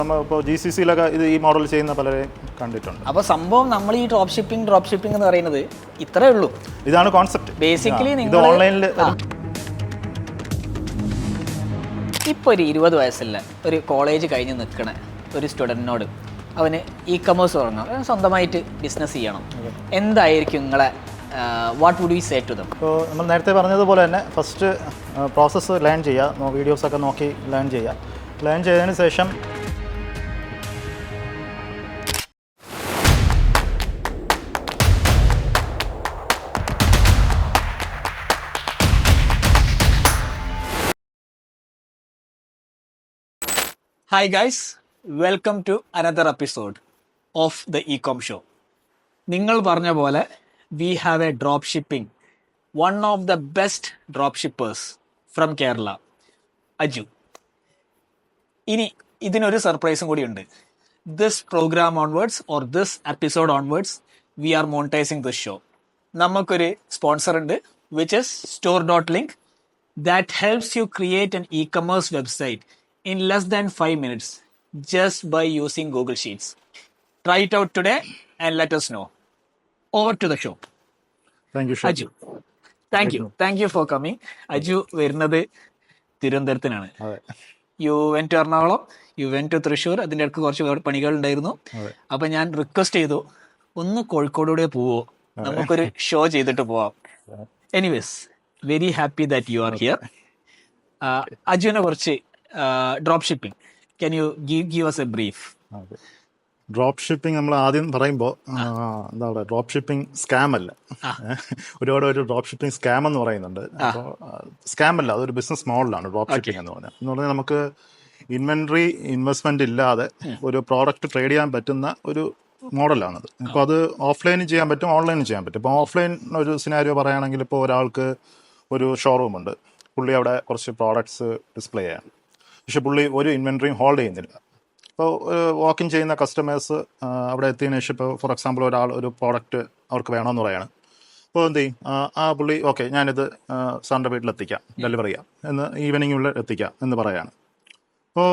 നമ്മൾ ഇപ്പോൾ GCC-ലൊക്കെ ഇത് ഈ മോഡൽ ചെയ്യുന്ന പലരെയും കണ്ടിട്ടുണ്ട്. അപ്പോൾ സംഭവം നമ്മൾ ഈ ഡ്രോപ്പ് ഷിപ്പിംഗ് എന്ന് പറയുന്നത് ഇത്രയേ ഉള്ളൂ. ഇതാണ് കോൺസെപ്റ്റ്. ബേസിക്കലി ഇത് ഓൺലൈനിൽ ഇപ്പോൾ ഒരു 20 വയസ്സുള്ള ഒരു കോളേജ് കഴിഞ്ഞ് നിൽക്കണ ഒരു സ്റ്റുഡൻറ്റിനോട് അവന് e-commerce തുടങ്ങണം, സ്വന്തമായിട്ട് ബിസിനസ് ചെയ്യണം, എന്തായിരിക്കും നിങ്ങളെ what would you say to them? ഇപ്പോൾ നമ്മൾ നേരത്തെ പറഞ്ഞതുപോലെ തന്നെ ഫസ്റ്റ് പ്രോസസ്സ് ലേൺ ചെയ്യുക, വീഡിയോസൊക്കെ നോക്കി ലേൺ ചെയ്യുക. ലേൺ ചെയ്തതിന് ശേഷം Hi guys, welcome to another episode of the Ecom Show. നിങ്ങൾ പറഞ്ഞ പോലെ we have a drop shipping, one of the best drop shippers from Kerala, Aju. ഇനി ഇതിനൊരു സർപ്രൈസും കൂടി ഉണ്ട്. This program onwards or this episode onwards, we are monetizing this show. നമുക്കൊരു sponsor ഉണ്ട്, which is store.link, that helps you create an e-commerce website in less than 5 minutes just by using Google Sheets. Try it out today and let us know. Over to the show. Thank you Aju. Thank you for coming. Aju വരുന്നത് തിരുവനന്തപുരത്തിനാണ്. You went to Ernakulam, you went to Thrissur, അതിൻ്റെ ഇടയ്ക്ക് കുറച്ച് പണികൾ ഉണ്ടായിരുന്നു. അപ്പം ഞാൻ request ചെയ്തു, ഒന്ന് കോഴിക്കോടൂടെ പോവോ, നമുക്കൊരു ഷോ ചെയ്തിട്ട് പോവാം. Anyways, very happy that you are here. അജുവിനെ കുറിച്ച് drop shipping, can you give us a brief? Drop shipping നമ്മൾ ആദ്യം പറയുമ്പോൾ എന്താ പറയുക, ഡ്രോപ്പ് ഷിപ്പിംഗ് സ്കാം അല്ല. ഒരുപാട് ഒരു ഡ്രോപ്പ് ഷിപ്പിംഗ് സ്കാം എന്ന് പറയുന്നുണ്ട്. അപ്പോൾ സ്കാം അല്ല, അതൊരു ബിസിനസ് മോഡലാണ് ഡ്രോപ്പ് ഷിപ്പിംഗ് എന്ന് പറഞ്ഞാൽ നമുക്ക് ഇൻവെന്ററി ഇൻവെസ്റ്റ്മെന്റ് ഇല്ലാതെ ഒരു പ്രോഡക്റ്റ് ട്രേഡ് ചെയ്യാൻ പറ്റുന്ന ഒരു മോഡലാണത്. ഇപ്പോൾ അത് ഓഫ്ലൈനും ചെയ്യാൻ പറ്റും, ഓൺലൈനും ചെയ്യാൻ പറ്റും. ഇപ്പോൾ ഓഫ്ലൈൻ ഒരു സിനാരിയോ പറയുകയാണെങ്കിൽ, ഇപ്പോൾ ഒരാൾക്ക് ഒരു ഷോറൂം ഉണ്ട്, പുള്ളി അവിടെ കുറച്ച് പ്രോഡക്ട്സ് ഡിസ്പ്ലേ ചെയ്യാൻ, പക്ഷെ പുള്ളി ഒരു ഇൻവെന്ററിയും ഹോൾഡ് ചെയ്യുന്നില്ല. ഇപ്പോൾ വാക്കിൻ ചെയ്യുന്ന കസ്റ്റമേഴ്സ് അവിടെ എത്തിയതിനു ശേഷം, ഇപ്പോൾ ഫോർ എക്സാമ്പിൾ ഒരാൾ ഒരു പ്രോഡക്റ്റ് അവർക്ക് വേണമെന്ന് പറയാണ്. അപ്പോൾ എന്ത് ചെയ്യും, ആ പുള്ളി ഓക്കെ ഞാനിത് സാറിൻ്റെ വീട്ടിലെത്തിക്കാം, ഡെലിവറി ചെയ്യാം എന്ന്, ഈവനിങ്ങുള്ളിൽ എത്തിക്കാം എന്ന് പറയാണ്. അപ്പോൾ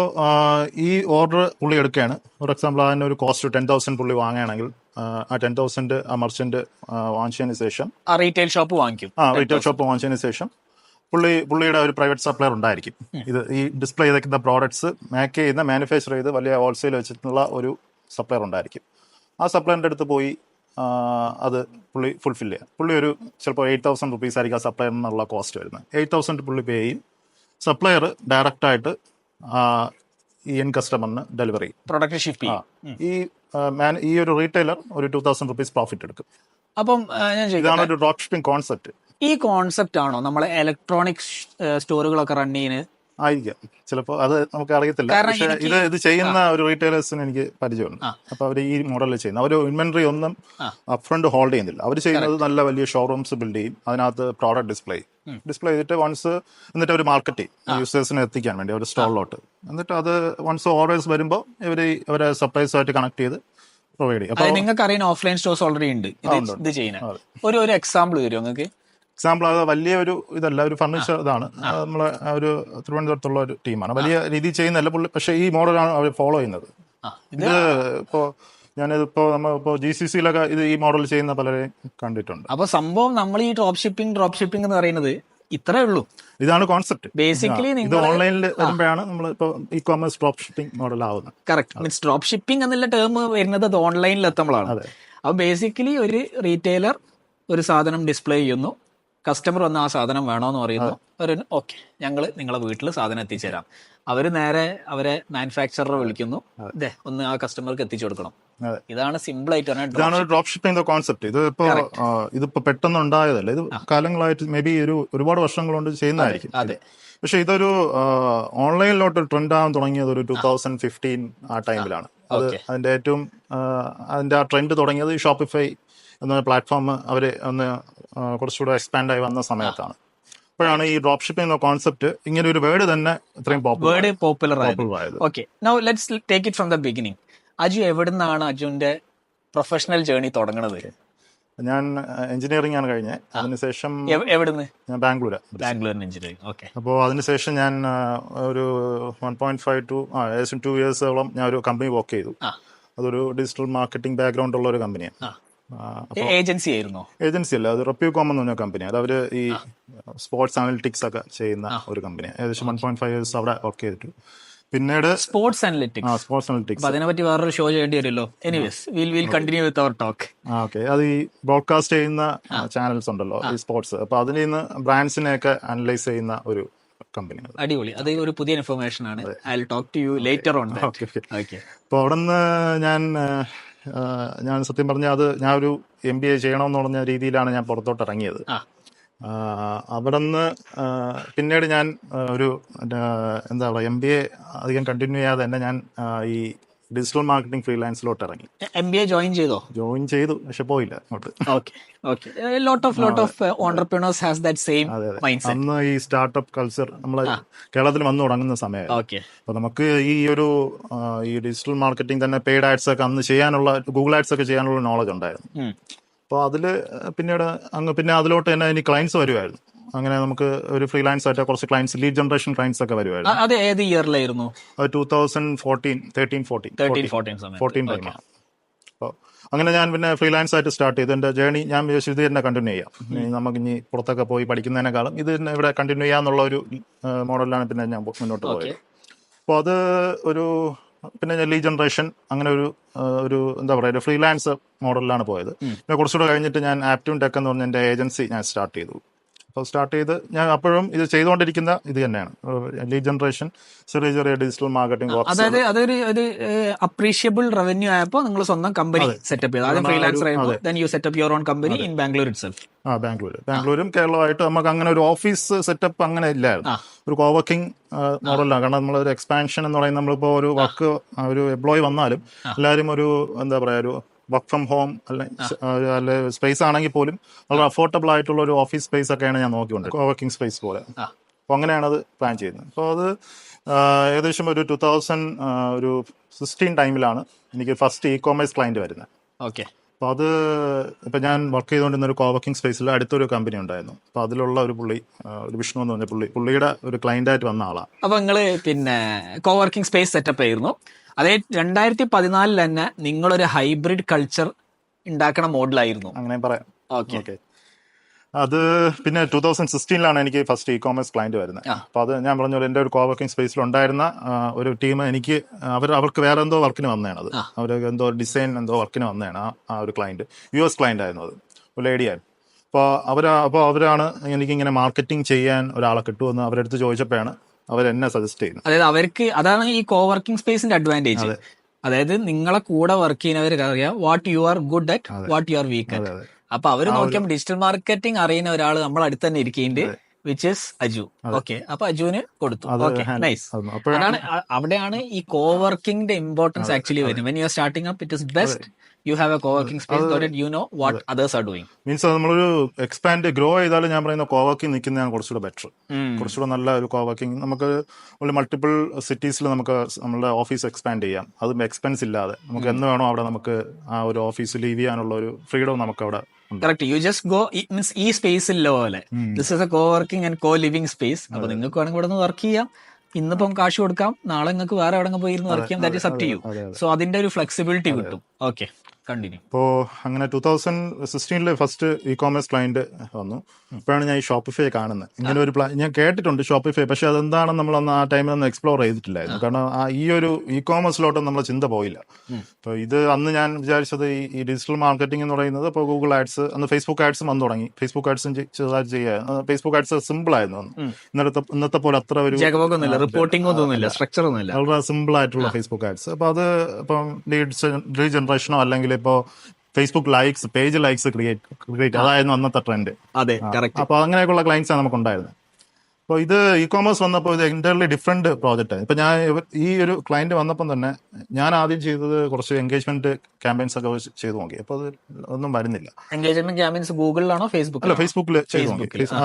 ഈ ഓർഡർ പുള്ളി എടുക്കുകയാണ്. ഫോർ എക്സാമ്പിൾ അതിൻ്റെ ഒരു കോസ്റ്റ് 10,000 പുള്ളി വാങ്ങുകയാണെങ്കിൽ, ആ 10,000 ആ മർച്ചൻറ്റ് വാങ്ങിച്ചതിന് ശേഷം റീറ്റെയിൽ ഷോപ്പ് വാങ്ങിക്കും. റീറ്റെയിൽ ഷോപ്പ് വാങ്ങിച്ചതിന് ശേഷം പുള്ളിയുടെ ഒരു പ്രൈവറ്റ് സപ്ലയർ ഉണ്ടായിരിക്കും. ഇത് ഈ ഡിസ്പ്ലേ ചെയ്തിരിക്കുന്ന പ്രോഡക്ട്സ് മേക്ക് ചെയ്യുന്ന, മാനുഫാക്ചർ ചെയ്ത് വലിയ ഹോൾസെയിൽ വെച്ചിട്ടുള്ള ഒരു സപ്ലയർ ഉണ്ടായിരിക്കും. ആ സപ്ലയറിൻ്റെ അടുത്ത് പോയി അത് പുള്ളി ഫുൾഫിൽ ചെയ്യാം. പുള്ളി ഒരു ചിലപ്പോൾ 8,000 റുപ്പീസ് ആയിരിക്കും ആ സപ്ലയറിനുള്ള കോസ്റ്റ് വരുന്നത്. 8,000 പുള്ളി പേ ചെയ്യും. സപ്ലയർ ഡയറക്റ്റായിട്ട് ഈ എൻ കസ്റ്റമറിന് ഡെലിവറി ചെയ്യും, പ്രൊഡക്റ്റ് ഷിപ്പ് ചെയ്യും. ഈ ഒരു റീറ്റെയിലർ ഒരു 2,000 റുപ്പീസ് പ്രോഫിറ്റ് എടുക്കും. അപ്പം ഇതാണ് ഒരു ഡ്രോപ്പ് ഷിപ്പിംഗ് കോൺസെപ്റ്റ്. ഈ കോൺസെപ്റ്റ് ആണോ നമ്മളെ ഇലക്ട്രോണിക് സ്റ്റോറുകളൊക്കെ റൺ ചെയ്യുന്നത്? ആയിരിക്കാം, ചിലപ്പോൾ അത് നമുക്ക് അറിയത്തില്ല. പക്ഷേ ഇത് ചെയ്യുന്ന ഒരു റീറ്റെയിലേഴ്സിന് എനിക്ക് പരിചയമുണ്ട്. അപ്പോൾ അവർ ഈ മോഡലിൽ ചെയ്യുന്ന അവർ ഇൻവെന്ററി ഒന്നും അപ്ഫ്രണ്ട് ഹോൾഡ് ചെയ്യുന്നില്ല. അവർ ചെയ്യുന്നത് നല്ല വലിയ ഷോറൂംസ് ബിൽഡ് ചെയ്യും, അതിനകത്ത് പ്രോഡക്റ്റ് ഡിസ്പ്ലേ ചെയ്തിട്ട് വൺസ്, എന്നിട്ട് അവർ മാർക്കറ്റ് ചെയ്യും യൂസേഴ്സിനെ എത്തിക്കാൻ വേണ്ടി ഒരു സ്റ്റോളിലോട്ട്. എന്നിട്ട് അത് വൺസ് ഓർഡേഴ്സ് വരുമ്പോൾ അവരെ സപ്ലൈസുമായിട്ട് കണക്ട് ചെയ്ത് പ്രൊവൈഡ് ചെയ്യും. നിങ്ങൾക്ക് അറിയുന്ന ഓഫ്ലൈൻ സ്റ്റോഴ്സ് ഓൾറെഡി ഉണ്ട് ഇത് ചെയ്യുന്നത്. ഒരു എക്സാമ്പിൾ തരുമോ നിങ്ങൾക്ക്? എക്സാമ്പിൾ, അത് വലിയ ഒരു ഇതല്ല, ഒരു ഫർണിച്ചർ ഇതാണ്. നമ്മളെ ഒരു തിരുവനന്തപുരത്തുള്ള ഒരു ടീമാണ്, വലിയ രീതിയിൽ ചെയ്യുന്നതല്ല പുള്ളി, പക്ഷേ ഈ മോഡലാണ് അവർ ഫോളോ ചെയ്യുന്നത്. ഇത് ഇപ്പോൾ നമ്മളിപ്പോൾ GCC-ലൊക്കെ ഇത് ഈ മോഡൽ ചെയ്യുന്ന പലരെയും കണ്ടിട്ടുണ്ട്. അപ്പോൾ സംഭവം നമ്മൾ ഈ ഡ്രോപ്പ് ഷിപ്പിംഗ് എന്ന് പറയുന്നത് ഇത്രേ ഉള്ളൂ. ഇതാണ് കോൺസെപ്റ്റ്. ബേസിക്കലി ഇത് ഓൺലൈനിൽ വരുമ്പോഴാണ് നമ്മൾ ഇപ്പോൾ e-commerce ഡ്രോപ്പ് ഷിപ്പിംഗ് മോഡൽ ആവുന്നത്. കറക്റ്റ്. മീൻസ് ഡ്രോപ്പ് ഷിപ്പിംഗ് എന്നുള്ള ടേം വരുന്നത് അത് ഓൺലൈനിൽ എത്തുമ്പോഴാണ്. അപ്പോൾ ബേസിക്കലി ഒരു റീറ്റെയിലർ ഒരു സാധനം ഡിസ്പ്ലേ ചെയ്യുന്നു, കസ്റ്റമർ വന്ന് ആ സാധനം വേണമെന്ന് പറയുന്നു, ഒരു ഓക്കെ ഞങ്ങൾ നിങ്ങളെ വീട്ടിൽ സാധനം എത്തിച്ചേരാം. അവർ നേരെ അവരെ മാനുഫാക്ചററെ വിളിക്കുന്നു, ഇതേ ഒന്ന് ആ കസ്റ്റമർക്ക് എത്തിച്ചു കൊടുക്കണം. ഇതാണ് സിമ്പിൾ ആയിട്ട് ഇതാണ് ഡ്രോപ്പ് ഷിപ്പിംഗ് കോൺസെപ്റ്റ്. ഇതിപ്പോ പെട്ടെന്ന് ഉണ്ടായതല്ല, ഇത് കാലങ്ങളായിട്ട് മേ ബി ഒരുപാട് വർഷങ്ങൾ കൊണ്ട് ചെയ്യുന്നതായിരിക്കും. പക്ഷെ ഇതൊരു ഓൺലൈനിലോട്ട് ട്രെൻഡ് ആവാൻ തുടങ്ങിയത് ഒരു 2015 ആ ടൈമിലാണ്. അതിന്റെ അതിന്റെ ആ ട്രെൻഡ് തുടങ്ങിയത് ഷോപ്പിഫൈ എന്ന പ്ലാറ്റ്ഫോം അവർ കുറച്ചുകൂടെ എക്സ്പാൻഡ് ആയി വന്ന സമയത്താണ്. അപ്പോഴാണ് ഈ ഡ്രോപ്പ് ഷിപ്പിംഗ് എന്ന കോൺസെപ്റ്റ്, ഇങ്ങനെ ഒരു വേർഡ് തന്നെ ഇത്രയും പോപ്പുലർ ആയത്. Okay, now let's take it from the beginning. Aju എവിടുന്നാണ് അജുവിന്റെ പ്രൊഫഷണൽ ജേർണി തുടങ്ങുന്നത്? ഞാൻ എഞ്ചിനീയറിംഗ് ആണ് കഴിഞ്ഞത്. അതിനുശേഷം എവിടുന്ന്? ഞാൻ ബാംഗ്ലൂരിന് എഞ്ചിനീയറിംഗ്. ഓക്കെ. അപ്പോൾ അതിനുശേഷം ഞാൻ ഒരു 1.5 to ഏകദേശം 2 yearsോളം ഞാൻ ഒരു കമ്പനി വർക്ക് ചെയ്തു. അതൊരു ഡിജിറ്റൽ മാർക്കറ്റിംഗ് ബാക്ക്ഗ്രൗണ്ട് ഉള്ള ഒരു കമ്പനിയാണ്. ഏജൻസി ആയിരുന്നോ? ഏജൻസി അല്ല, അത് റെപ്യൂകോം എന്ന് പറഞ്ഞ കമ്പനിയാണ്. അത് അവർ ഈ സ്പോർട്സ് അനലിറ്റിക്സ് ഒക്കെ ചെയ്യുന്ന ഒരു കമ്പനിയാണ്. ഏകദേശം 1.5 years അവിടെ വർക്ക് ചെയ്തിട്ടു. പിന്നീട് സ്പോർട്സ് അനലിറ്റിക്സ്, അതിനെ പറ്റി വേറൊരു ഷോ ചെയ്യേണ്ടി വരുമല്ലോ. Anyways will continue with our talk. Okay. അത് ഈ ബ്രോഡ്കാസ്റ്റ് ചെയ്യുന്ന ചാനൽസ് ഉണ്ടല്ലോ, ഈ സ്പോർട്സ്, അപ്പൊ അതിൽ നിന്ന് ബ്രാൻഡ്സിനെയൊക്കെ അനലൈസ് ചെയ്യുന്ന ഒരു കമ്പനിയാണ്. അടിപൊളി. അത് ഒരു പുതിയ ഇൻഫർമേഷൻ ആണ്. I will talk to you later on. Okay. അപ്പോൾ അവിടെ നിന്ന് ഞാൻ സത്യം പറഞ്ഞാൽ ഞാൻ ഒരു MBA ചെയ്യണമെന്ന് പറഞ്ഞ രീതിയിലാണ് ഞാൻ പുറത്തോട്ട് ഇറങ്ങിയത്. അവിടെ നിന്ന് പിന്നീട് ഞാൻ ഒരു എന്താ പറയുക, MBA അധികം കണ്ടിന്യൂ ചെയ്യാതെ തന്നെ ഞാൻ ഈ ഡിജിറ്റൽ മാർക്കറ്റിംഗ് ഫ്രീലാൻസിലോട്ട് ഇറങ്ങി. MBA ജോയിൻ ചെയ്തു, പക്ഷെ പോയില്ല അങ്ങോട്ട്. അന്ന് ഈ സ്റ്റാർട്ടപ്പ് കൾച്ചർ നമ്മളെ കേരളത്തിൽ വന്നു തുടങ്ങുന്ന സമയമാണ്. അപ്പൊ നമുക്ക് ഈ ഡിജിറ്റൽ മാർക്കറ്റിംഗ് തന്നെ പെയ്ഡ് ആഡ്സ് ഒക്കെ അന്ന് ചെയ്യാനുള്ള, ഗൂഗിൾ ആഡ്സ് ഒക്കെ ചെയ്യാനുള്ള നോളജ് ഉണ്ടായിരുന്നു. അപ്പോൾ അതില് പിന്നെ അതിലോട്ട് തന്നെ ഇനി ക്ലയൻസ് വരുമായിരുന്നു. അങ്ങനെ നമുക്ക് ഒരു ഫ്രീലാൻസ് ആയിട്ട് കുറച്ച് ക്ലയൻസ്, ലീഡ് ജനറേഷൻ ക്ലയൻസ് ഒക്കെ വരുമായിരുന്നു. അത് ഏത് ഇയറിലായിരുന്നു? 2014 അപ്പോൾ അങ്ങനെ ഞാൻ പിന്നെ ഫ്രീലാൻസ് ആയിട്ട് സ്റ്റാർട്ട് ചെയ്തു. എൻ്റെ ജേർണി ഞാൻ വിചാരിച്ചു ഇത് തന്നെ കണ്ടിന്യൂ ചെയ്യാം. നമുക്ക് ഇനി പുറത്തൊക്കെ പോയി പഠിക്കുന്നതിനേക്കാളും ഇത് തന്നെ ഇവിടെ കണ്ടിന്യൂ ചെയ്യാന്നുള്ള ഒരു മോഡലിലാണ് പിന്നെ ഞാൻ മുന്നോട്ട് പോയത്. അപ്പോൾ അത് പിന്നെ ഞാൻ ലീഡ് ജനറേഷൻ അങ്ങനെ ഒരു എന്താ പറയുക, ഫ്രീലാൻസ് മോഡലിലാണ് പോയത്. പിന്നെ കുറച്ചുകൂടെ കഴിഞ്ഞിട്ട് ഞാൻ ആപ്റ്റ്യൂൺ ടെക് എന്ന് പറഞ്ഞ എൻ്റെ ഏജൻസി ഞാൻ സ്റ്റാർട്ട് ചെയ്തു. അപ്പോൾ സ്റ്റാർട്ട് ചെയ്ത് ഞാൻ അപ്പോഴും ഇത് ചെയ്തുകൊണ്ടിരിക്കുന്ന ഇത് തന്നെയാണ്, ലീഡ് ജനറേഷൻ, ചെറിയ ഡിജിറ്റൽ മാർക്കറ്റിംഗ്. അതായത് അതൊരു അപ്രീഷിയബിൾ റവന്യൂ ആയപ്പോൾ നിങ്ങൾ സ്വന്തം കമ്പനി സെറ്റപ്പ് ചെയ്തു. ആദ്യം ഫ്രീലാൻസർ ആയപ്പോൾ then you set up your own company in Bangalore itself. ബാംഗ്ലൂരും കേരളമായിട്ട് നമുക്ക് അങ്ങനെ ഒരു ഓഫീസ് സെറ്റപ്പ് അങ്ങനെ ഇല്ലായിരുന്നു. ഒരു കോവർക്കിംഗ് മോഡലാണ്. കാരണം നമ്മളൊരു എക്സ്പാൻഷൻ എന്ന് പറയുന്നത്, നമ്മളിപ്പോൾ ഒരു എംപ്ലോയി വന്നാലും എല്ലാവരും ഒരു എന്താ പറയുക, ഒരു വർക്ക് ഫ്രം ഹോം അല്ലെ സ്പേസ് ആണെങ്കിൽ പോലും വളരെ അഫോർഡബിൾ ആയിട്ടുള്ള ഒരു ഓഫീസ് സ്പേസ് ഒക്കെയാണ് ഞാൻ നോക്കിക്കൊണ്ട്, കോവർക്കിംഗ് സ്പേസ് പോലെ. അപ്പോൾ അങ്ങനെയാണ് അത് പ്ലാൻ ചെയ്യുന്നത്. അപ്പോൾ അത് ഏകദേശം ഒരു 2016 ടൈമിലാണ് എനിക്ക് ഫസ്റ്റ് ഇ-കോമേഴ്സ് ക്ലയന്റ് വരുന്നത്. ഓക്കെ. അപ്പോൾ അത് ഇപ്പം ഞാൻ വർക്ക് ചെയ്തുകൊണ്ടിരുന്ന ഒരു കോവർക്കിംഗ് സ്പേസിൽ അടുത്തൊരു കമ്പനി ഉണ്ടായിരുന്നു. അപ്പോൾ അതിലുള്ള ഒരു വിഷ്ണു എന്ന് പറഞ്ഞ പുള്ളിയുടെ ഒരു ക്ലയന്റായിട്ട് വന്ന ആളാണ്. അപ്പോൾ നിങ്ങൾ പിന്നെ കോവർക്കിംഗ് സ്പേസ് സെറ്റപ്പ് ആയിരുന്നു. അതേ 2014 തന്നെ നിങ്ങളൊരു ഹൈബ്രിഡ് കൾച്ചർ ഉണ്ടാക്കണ മോഡലായിരുന്നു, അങ്ങനെ പറയാം. ഓക്കെ. അത് പിന്നെ 2016 എനിക്ക് ഫസ്റ്റ് ഇ-കോമേഴ്സ് ക്ലയന്റ് വരുന്നത്. അപ്പോൾ അത് ഞാൻ പറഞ്ഞ പോലെ എൻ്റെ ഒരു കോവർക്കിംഗ് സ്പേസിൽ ഉണ്ടായിരുന്ന ഒരു ടീം എനിക്ക് അവർക്ക് വേറെ എന്തോ വർക്കിന് വന്നതാണ്. അത് അവർ എന്തോ ഡിസൈൻ വർക്കിന് വന്നതാണ് ആ ഒരു ക്ലയന്റ്. US ക്ലയന്റ് ആയിരുന്നു, അത് ഒരു ലേഡിയായിരുന്നു. അപ്പോൾ അവരാണ് എനിക്കിങ്ങനെ മാർക്കറ്റിംഗ് ചെയ്യാൻ ഒരാളെ കിട്ടുമെന്ന് അവരെടുത്ത് ചോദിച്ചപ്പോഴാണ് അവരെന്നെ സജസ്റ്റ് ചെയ്യുന്നത്. അതായത് അതാണ് ഈ കോവർക്കിംഗ് സ്പേസിന്റെ അഡ്വാൻറ്റേജ്. അതായത് നിങ്ങളെ കൂടെ വർക്ക് ചെയ്യുന്നവർക്ക് അറിയാം what you are good at, what you are week at. അപ്പൊ അവര് നോക്കിയപ്പോൾ ഡിജിറ്റൽ മാർക്കറ്റിംഗ് അറിയുന്ന ഒരാൾ നമ്മൾ അടുത്ത് തന്നെ ഇരിക്കുന്നുണ്ട്, വിച്ച് ഇസ് അജു. ഓക്കെ. അപ്പൊ അജുവിന് കൊടുത്തു. Okay, nice. അവിടെയാണ് ഈ കോവർക്കിംഗിന്റെ ഇമ്പോർട്ടൻസ് ആക്ച്വലി വരുന്നത്. When you are starting up, it is best you have a co-working space so that you know what others are doing. Means നമ്മളൊരു എക്സ്പാൻഡ് ഗ്രോ ചെയ്താലും ഞാൻ പറയുന്ന coworking നിൽക്കുന്നതാണ് കുറച്ചുകൂടെ ബെറ്റർ, കുറച്ചുകൂടെ നല്ല ഒരു കോവർക്കിംഗ്. നമുക്ക് മൾട്ടിപ്പിൾ സിറ്റീസിൽ നമുക്ക് നമ്മുടെ ഓഫീസ് എക്സ്പാൻഡ് ചെയ്യാം. അതും എക്സ്പെൻസ് ഇല്ലാതെ നമുക്ക് എന്ന് വേണോ അവിടെ നമുക്ക് ആ ഒരു ഓഫീസ് ലീവ് ചെയ്യാനുള്ള ഒരു ഫ്രീഡം നമുക്ക് അവിടെ. Correct. You just go, means ഈ സ്പേസിലെ പോലെ this is A coworking and co living space. അപ്പൊ നിങ്ങൾക്ക് വേണമെങ്കിൽ ഇവിടെ നിന്ന് വർക്ക് ചെയ്യാം. ഇന്നിപ്പം കാശ് കൊടുക്കാം, നാളെ നിങ്ങൾക്ക് വേറെ എവിടെ പോയിരുന്ന് വർക്ക് ചെയ്യാം. That is up to you. So അതിന്റെ ഒരു ഫ്ലെക്സിബിലിറ്റി കിട്ടും. Okay, continue. അപ്പോൾ അങ്ങനെ 2016 ഫസ്റ്റ് ഇ-കോമേഴ്സ് ക്ലയന്റ് വന്നു. അപ്പോഴാണ് ഞാൻ ഈ ഷോപ്പിഫൈ കാണുന്നത്. ഇങ്ങനെ ഒരു ഞാൻ കേട്ടിട്ടുണ്ട് ഷോപ്പിഫൈ, പക്ഷെ അതെന്താണെന്ന് നമ്മളന്ന് ആ ടൈമിലൊന്നും എക്സ്പ്ലോർ ചെയ്തിട്ടില്ലായിരുന്നു. കാരണം ഈ ഒരു ഇ-കോമേഴ്സിലോട്ടും നമ്മളെ ചിന്ത പോയില്ല. അപ്പോൾ ഇത് അന്ന് ഞാൻ വിചാരിച്ചത് ഈ ഡിജിറ്റൽ മാർക്കറ്റിംഗ് എന്ന് പറയുന്നത്, ഇപ്പോൾ ഗൂഗിൾ ആഡ്സ്, അന്ന് ഫേസ്ബുക്ക് ആഡ്സും വന്നു തുടങ്ങി. ഫേസ്ബുക്ക് ആഡ്സും ചെറുതായിട്ട് ചെയ്യാൻ, ഫേസ്ബുക്ക് ആഡ്സ് സിമ്പിൾ ആയിരുന്നു അന്ന്. ഇന്നത്തെ പോലെ അത്ര ഒരു റിപ്പോർട്ടിംഗ് ഒന്നുമില്ല, സ്ട്രക്ചർ ഒന്നുമില്ല, വളരെ സിമ്പിൾ ആയിട്ടുള്ള ഫേസ്ബുക്ക് ആഡ്സ്. അപ്പോൾ അത് ഇപ്പം ലീഡ് ജനറേഷനോ അല്ലെങ്കിൽ ഇപ്പോൾ Facebook likes, page likes create അതായിരുന്നു അന്നത്തെ ട്രെൻഡ്. അതെ, അപ്പോൾ അങ്ങനെയൊക്കെയുള്ള ക്ലയൻസാണ് നമുക്ക് ഉണ്ടായിരുന്നത്. അപ്പോൾ ഇത് ഇ-കോമേഴ്സ് വന്നപ്പോൾ ഇത് എൻറ്റയർലി ഡിഫറെന്റ് പ്രോജക്റ്റാണ്. ഇപ്പം ഞാൻ ഈ ഒരു ക്ലയന്റ് വന്നപ്പം തന്നെ ഞാൻ ആദ്യം ചെയ്തത് കുറച്ച് എൻഗേജ്മെന്റ് ക്യാമ്പയിൻസ് ഒക്കെ ചെയ്തു നോക്കി. അപ്പോൾ അത് ഒന്നും വരുന്നില്ല. എൻഗേജ്മെന്റ് ക്യാമ്പയിൻസ് ഗൂഗിളിലാണോ ഫേസ്ബുക്കിൽ? അല്ല, ഫേസ്ബുക്കിൽ ചെയ്തു നോക്കി. ആ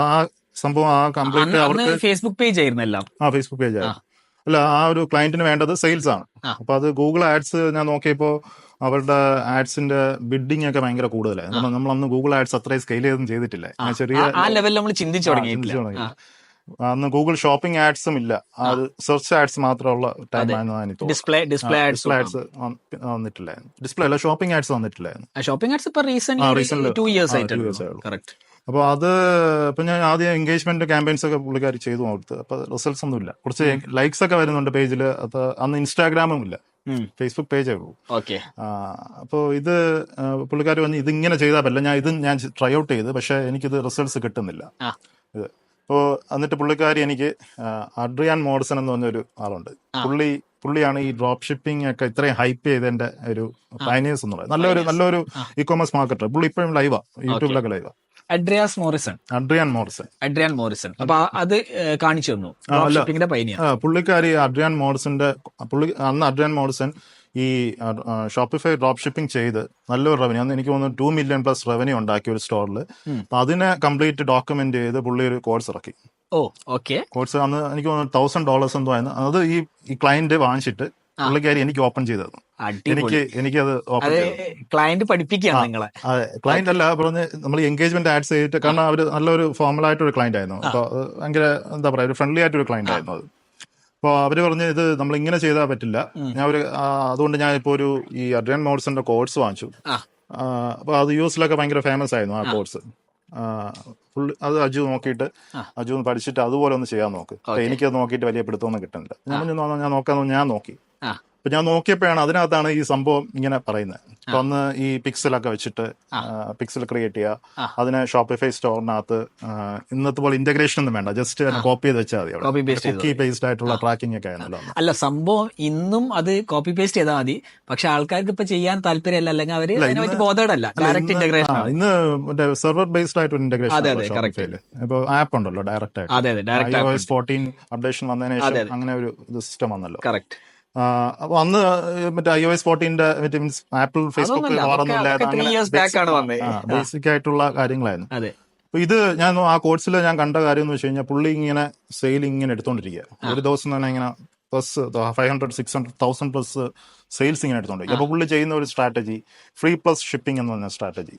സംഭവം ആ കംപ്ലീറ്റ് അവർക്ക് ഫേസ്ബുക്ക് പേജ് ആയിരുന്നു എല്ലാം. ഫേസ്ബുക്ക് പേജ് ആയിരുന്നു. അല്ല, ആ ഒരു ക്ലയന്റിന് വേണ്ടത് സെയിൽസ് ആണ്. അപ്പൊ അത് ഗൂഗിൾ ആഡ്സ് ഞാൻ നോക്കിയപ്പോ അവരുടെ ആഡ്സിന്റെ ബിഡിങ് ഒക്കെ ഭയങ്കര കൂടുതലായി. നമ്മളന്ന് ഗൂഗിൾ ആഡ്സ് അത്രയും സ്കെയിൽ ചെയ്തിട്ടില്ല. ഞാൻ ചെറിയ ആ ലെവലിൽ നമ്മൾ ചിന്തിച്ചു ചിന്തിച്ചു തുടങ്ങിയിട്ടില്ല. തുടങ്ങിയില്ല. അന്ന് ഗൂഗിൾ ഷോപ്പിംഗ് ആഡ്സും ഇല്ല, അത് സെർച്ച് ആഡ്സ് മാത്രമുള്ള ടൈം ആയിരുന്നു എനിക്ക് തോന്നുന്നു. ഡിസ്പ്ലേ ഡിസ്പ്ലേ ആഡ്സ് വന്നിട്ടില്ലായിരുന്നു. ഡിസ്പ്ലേ അല്ല, ഷോപ്പിംഗ് ആഡ്സ് വന്നിട്ടില്ലായിരുന്നു. ഷോപ്പിംഗ് ആഡ്സ് ഇപ്പൊ റീസെന്റ് 2 years ആയിട്ടുള്ളൂ. കറക്റ്റ്. അപ്പോൾ അത് ഇപ്പം ഞാൻ ആദ്യം എൻഗേജ്മെന്റ് ക്യാമ്പയിൻസ് ഒക്കെ പുള്ളിക്കാർ ചെയ്തു കൊടുത്ത്. അപ്പോൾ റിസൾട്ട്സ് ഒന്നും ഇല്ല. കുറച്ച് ലൈക്സ് ഒക്കെ വരുന്നുണ്ട് പേജിൽ. അപ്പോൾ അന്ന് ഇൻസ്റ്റാഗ്രാമും ഇല്ല, ഫേസ്ബുക്ക് പേജേ ഉള്ളൂ. ഓക്കെ. അപ്പോൾ ഇത് പുള്ളിക്കാർ വന്ന് ഇതിങ്ങനെ ചെയ്താൽ പറ്റില്ല, ഞാൻ ട്രൈ ഔട്ട് ചെയ്ത്, പക്ഷേ എനിക്കിത് റിസൾട്ട്സ് കിട്ടുന്നില്ല. ഇത് അപ്പോൾ എന്നിട്ട് പുള്ളിക്കാരി എനിക്ക് അഡ്രിയാൻ മോഡ്സൺ എന്ന് പറഞ്ഞൊരു ആളുണ്ട്. പുള്ളിയാണ് ഈ ഡ്രോപ്പ് ഷിപ്പിംഗ് ഒക്കെ ഇത്രയും ഹൈപ്പ് ചെയ്തതിന്റെ ഒരു പയനിയേഴ്സ് എന്ന് പറയുന്നത്. നല്ലൊരു ഇ കോമേഴ്സ് മാർക്കറ്റർ. പുള്ളി ഇപ്പോഴും ലൈവാ, യൂട്യൂബിലൊക്കെ ലൈവാ. Adrian Morrison. അപ്പൊ അത് കാണിച്ചു തന്നു പുള്ളിക്കാരി. അഡ്രിയാൻ മോറിസൺ ഈ ഷോപ്പിഫൈ ഡ്രോപ്പ് ഷിപ്പിംഗ് ചെയ്ത് നല്ലൊരു റവന്യൂ, അന്ന് എനിക്ക് തോന്നുന്നു 2 million plus റവന്യൂ ഉണ്ടാക്കിയ ഒരു സ്റ്റോറിൽ. അപ്പൊ അതിനെ കംപ്ലീറ്റ് ഡോക്യുമെന്റ് ചെയ്ത് പുള്ളി ഒരു കോഴ്സ് ഇറക്കി. കോഴ്സ് അന്ന് എനിക്ക് തോന്നുന്നു $1,000 എന്തോ ആയിരുന്നു. അത് ഈ ക്ലയന്റ് വാങ്ങിച്ചിട്ട് പുള്ളിക്കാരി എനിക്ക് ഓപ്പൺ ചെയ്തത്. എനിക്കത് ഓപ്പൺ ക്ലയന്റ് പഠിപ്പിക്കുകയാണ് നിങ്ങളെ. അതെ, ക്ലയന്റ് അല്ല പറഞ്ഞ് നമ്മൾ എൻഗേജ്മെന്റ് ആഡ്സ് ചെയ്തിട്ട്, കാരണം അവർ നല്ലൊരു ഫോർമൽ ആയിട്ടൊരു ക്ലയന്റ് ആയിരുന്നു. അപ്പൊ ഭയങ്കര എന്താ പറയാ, ഒരു ഫ്രണ്ട്ലി ആയിട്ടൊരു ക്ലയന്റ് ആയിരുന്നു അത്. അപ്പോൾ അവര് പറഞ്ഞ് ഇത് നമ്മൾ ഇങ്ങനെ ചെയ്താൽ പറ്റില്ല. അതുകൊണ്ട് ഞാൻ ഇപ്പോൾ ഈ അഡ്രിയാൻ മോഡ്സന്റെ കോഴ്സ് വാങ്ങിച്ചു. അപ്പോൾ അത് യൂഎസിലൊക്കെ ഭയങ്കര ഫേമസ് ആയിരുന്നു ആ കോഴ്സ്. അത് അജു നോക്കിയിട്ട് അജു പഠിച്ചിട്ട് അതുപോലെ ഒന്ന് ചെയ്യാൻ നോക്ക്. എനിക്കത് നോക്കിയിട്ട് വലിയ പിടുത്തമൊന്നും കിട്ടുന്നില്ല. ഞാൻ നോക്കി. അപ്പൊ ഞാൻ നോക്കിയപ്പോഴാണ് അതിനകത്താണ് ഈ സംഭവം ഇങ്ങനെ പറയുന്നത്. അപ്പൊ അന്ന് ഈ പിക്സലൊക്കെ വെച്ചിട്ട് പിക്സൽ ക്രിയേറ്റ് ചെയ്യുക, അതിനെ ഷോപ്പിഫൈ സ്റ്റോറിനകത്ത് ഇന്നത്തെ പോലെ ഇന്റഗ്രേഷൻ ഒന്നും വേണ്ട, ജസ്റ്റ് കോപ്പി ചെയ്ത് വെച്ചാൽ മതി. കുക്കി പേസ്റ്റ് ആയിട്ടുള്ള ട്രാക്കിംഗ് ഒക്കെ ആയിരുന്നല്ലോ. അല്ല, സംഭവം ഇന്നും അത് കോപ്പി പേസ്റ്റ് ചെയ്താൽ മതി. പക്ഷെ ആൾക്കാർക്ക് ഇപ്പൊ ചെയ്യാൻ താല്പര്യമല്ല, അല്ലെങ്കിൽ അവര് ബോധേഡല്ല. ഡയറക്റ്റ് ഇന്റഗ്രേഷൻ ഇന്ന് മറ്റേ സെർവർ ബേസ്ഡ് ആയിട്ട് ഒരു ഇന്റഗ്രേഷൻ. ഇപ്പൊ ആപ്പ് ഉണ്ടല്ലോ ഡയറക്റ്റ് ആയിട്ട്. iOS 14 അപ്ഡേഷൻ വന്നതിന് ശേഷം അങ്ങനെ ഒരു സിസ്റ്റം വന്നല്ലോ. കറക്റ്റ്. അപ്പൊ അന്ന് മറ്റേ iOS 14 means apple Facebook basic ആയിട്ടുള്ള കാര്യങ്ങളായിരുന്നു. അപ്പൊ ഇത് ഞാൻ ആ കോഴ്സിൽ ഞാൻ കണ്ട കാര്യം എന്ന് വെച്ച് കഴിഞ്ഞാൽ, പുള്ളി ഇങ്ങനെ സെയിൽ ഇങ്ങനെ എടുത്തോണ്ടിരിക്കുക. ഒരു ദിവസം തന്നെ ഇങ്ങനെ പ്ലസ് 500-600,000 പ്ലസ് സെയിൽസ് ഇങ്ങനെ എടുത്തോണ്ടിരിക്കുക. അപ്പൊ പുള്ളി ചെയ്യുന്ന ഒരു സ്ട്രാറ്റജി ഫ്രീ പ്ലസ് ഷിപ്പിംഗ് എന്ന് പറഞ്ഞ സ്ട്രാറ്റജി.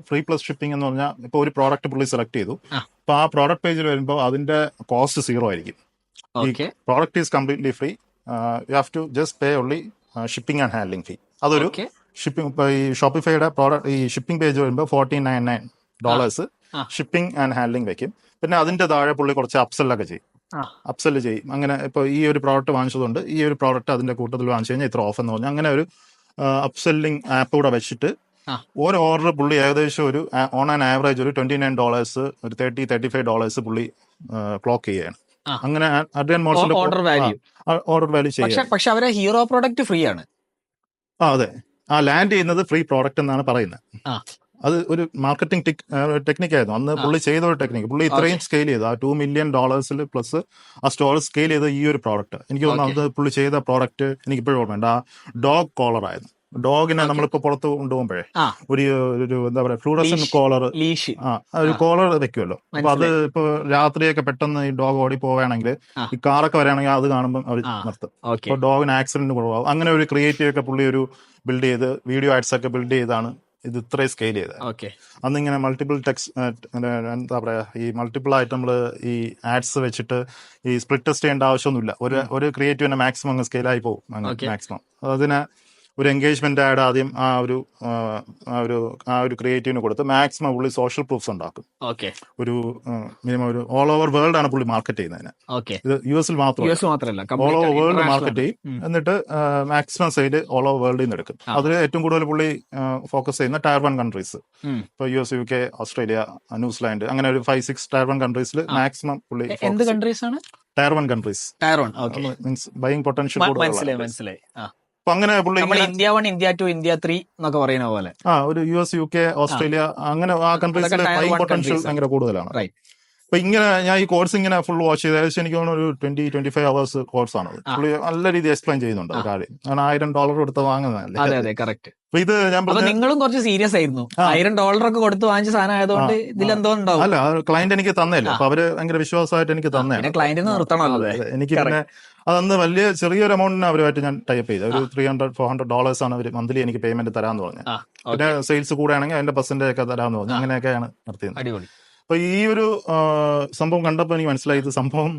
ഫ്രീ പ്ലസ് ഷിപ്പിംഗ് എന്ന് പറഞ്ഞാൽ, ഇപ്പൊ ഒരു പ്രോഡക്റ്റ് പുള്ളി സെലക്ട് ചെയ്തു. അപ്പൊ ആ പ്രോഡക്റ്റ് പേജിൽ വരുമ്പോൾ അതിന്റെ കോസ്റ്റ് 0 ആയിരിക്കും. Product is completely free. You have to just pay only shipping and handling fee. അതൊരു ഷിപ്പിംഗ്. ഇപ്പോൾ ഈ ഷോപ്പിഫൈയുടെ പ്രോഡക്റ്റ് ഈ ഷിപ്പിംഗ് പേജ് വരുമ്പോൾ $14.99 ഷിപ്പിംഗ് ആൻഡ് ഹാൻഡ്ലിംഗ് വെക്കും. പിന്നെ അതിന്റെ താഴെ പുള്ളി കുറച്ച് അപ്സെല്ലൊക്കെ ചെയ്യും. അങ്ങനെ ഇപ്പോൾ ഈ ഒരു പ്രോഡക്റ്റ് വാങ്ങിച്ചതുകൊണ്ട് ഈ ഒരു പ്രോഡക്റ്റ് അതിന്റെ കൂട്ടത്തിൽ വാങ്ങിച്ചു കഴിഞ്ഞാൽ ഇത്ര ഓഫ് എന്ന് പറഞ്ഞാൽ, അങ്ങനെ ഒരു അപ്സെല്ലിംഗ് ആപ്പ് കൂടെ വെച്ചിട്ട് ഒരു ഓർഡർ പുള്ളി ഏകദേശം ഒരു ഓൺ ആൻ ആവറേജ് ഒരു $29, ഒരു $30-35 പുള്ളി ക്ലോക്ക് ചെയ്യുകയാണ്. അങ്ങനെ അഡ്രിയാൻ മോഡ്സന്റെ ഓർഡർ വാല്യൂ ചെയ്യും. പക്ഷെ അവരെ ഹീറോ പ്രോഡക്റ്റ് ഫ്രീ ആണ്. അതെ, ലാൻഡ് ചെയ്യുന്നത് ഫ്രീ പ്രോഡക്റ്റ് എന്നാണ് പറയുന്നത്. അത് ഒരു മാർക്കറ്റിംഗ് ടെക്നിക് ആയിരുന്നു അന്ന് പുള്ളി ചെയ്ത ഒരു ടെക്നിക്ക്. പുള്ളി ഇത്രയും സ്കെയിൽ ചെയ്ത് ആ $2 million പ്ലസ് ആ സ്റ്റോർ സ്കെയിൽ ചെയ്ത ഈ ഒരു പ്രോഡക്റ്റ്. എനിക്ക് തോന്നുന്നു അത് പുള്ളി ചെയ്ത പ്രോഡക്റ്റ് എനിക്ക് ഇപ്പോഴും ഓർമ്മയുണ്ട്. ആ ഡോഗ് കോളർ ആയിരുന്നു. ഡോഗിനെ നമ്മളിപ്പോ പുറത്ത് കൊണ്ടുപോകുമ്പോഴേ ഒരു എന്താ പറയാ ഫ്ലൂറസന്റ് കോളർ, ഒരു കോളർ വെക്കുമല്ലോ. അപ്പൊ അത് ഇപ്പൊ രാത്രിയൊക്കെ പെട്ടെന്ന് ഈ ഡോഗ് ഓടി പോവുകയാണെങ്കിൽ, ഈ കാറൊക്കെ വരികയാണെങ്കിൽ അത് കാണുമ്പോൾ അവർ നിർത്തും. അപ്പൊ ഡോഗിന് ആക്സിഡന്റ് കുറവാകും. അങ്ങനെ ഒരു ക്രിയേറ്റീവ് ഒക്കെ പുള്ളി ഒരു ബിൽഡ് ചെയ്ത്, വീഡിയോ ആഡ്സ് ഒക്കെ ബിൽഡ് ചെയ്താണ് ഇത് ഇത്രയും സ്കെയിൽ ചെയ്തത്. അന്നിങ്ങനെ മൾട്ടിപ്പിൾ എന്താ പറയാ, ഈ മൾട്ടിപ്പിൾ ആയിട്ട് നമ്മള് ഈ ആഡ്സ് വെച്ചിട്ട് ഈ സ്പ്ലിറ്റ് ടെസ്റ്റ് ചെയ്യേണ്ട ആവശ്യമൊന്നുമില്ല. ഒരു ക്രിയേറ്റീവിനെ മാക്സിമം അങ്ങ് സ്കെയിലായി പോകും. മാക്സിമം അതിനെ ഒരു എൻഗേജ്മെന്റ് ആഡ് ആദ്യം ആ ഒരു ക്രിയേറ്റീവിന് കൊടുത്ത് മാക്സിമം പുള്ളി സോഷ്യൽ പ്രൂഫ്സ് ഉണ്ടാക്കും. ഒരു മിനിമം ഒരു ഓൾ ഓവർ വേൾഡ് ആണ് പുള്ളി മാർക്കറ്റ് ചെയ്യുന്നതിന്. ഇത് US മാത്രമല്ല, ഓൾ ഓവർ വേൾഡ് മാർക്കറ്റ് ചെയ്യും. എന്നിട്ട് മാക്സിമം സെയിൽ ഓൾ ഓവർ വേൾഡിൽ നിന്ന് എടുക്കും. അതിൽ ഏറ്റവും കൂടുതൽ പുള്ളി ഫോക്കസ് ചെയ്യുന്ന Tier 1 കൺട്രീസ്, ഇപ്പൊ US, UK, ഓസ്ട്രേലിയ, ന്യൂസിലാൻഡ്, അങ്ങനെ ഒരു 5-6 Tier 1 കൺട്രീസിൽ മാക്സിമം പുള്ളി. എന്ത് കൺട്രീസ് ആണ് Tier 1 countries? Means buying potential. മനസ്സിലായി. അങ്ങനെ പുള്ളി ഇന്ത്യ 1, ഇന്ത്യ 2, ഇന്ത്യ 3 എന്നൊക്കെ പറയുന്ന പോലെ ഒരു US, UK, ഓസ്ട്രേലിയ, അങ്ങനെ ആ കൺട്രീസിലെ ബൈയിങ് പൊട്ടൻഷ്യൽ ഭയങ്കര കൂടുതലാണ്. അപ്പൊ ഇങ്ങനെ ഞാൻ ഈ കോഴ്സ് ഇങ്ങനെ ഫുൾ വാച്ച് ചെയ്ത് ഏകദേശം എനിക്ക് തോന്നുന്നു ഒരു 20-25 hours കോഴ്സാണ്. പുള്ളി നല്ല രീതിയിൽ എക്സ്പ്ലെയിൻ ചെയ്യുന്നുണ്ട് കാര്യം. കാരണം $1,000 കൊടുത്ത് വാങ്ങുന്നതല്ലേ. അപ്പൊ ഇത് ഞാൻ നിങ്ങളും കുറച്ച് സീരിയസ് ആയിരുന്നു. $1,000 ഒക്കെ കൊടുത്ത് വാങ്ങിച്ച സാധനം ആയതുകൊണ്ട് ഇതിലെന്തോ ഉണ്ടാവും. അല്ല, ക്ലയന്റ് എനിക്ക് തന്നല്ലോ. അപ്പൊ അവര് ഭയങ്കര വിശ്വാസമായിട്ട് എനിക്ക് തന്നെ. ക്ലയന്റിന് നിർത്തണമല്ലോ. എനിക്ക് പിന്നെ അതന്ന് വലിയ ചെറിയൊരു എമൗണ്ടിന് അവരുമായിട്ട് ഞാൻ ടൈപ്പ് ചെയ്ത് ഒരു $300-400 ആണ് അവർ മന്ത്ലി എനിക്ക് പേയ്മെന്റ് തരാമെന്ന് പറഞ്ഞു. പിന്നെ സെയിൽസ് കൂടെയാണെങ്കിൽ അതിന്റെ പെർസെന്റേജ് ഒക്കെ തരാമെന്ന് പറഞ്ഞു. അങ്ങനെയൊക്കെയാണ് നടത്തിയത്. അടിപൊളി. അപ്പൊ ഈ ഒരു സംഭവം കണ്ടപ്പോൾ എനിക്ക് മനസ്സിലായി ഇത് സംഭവം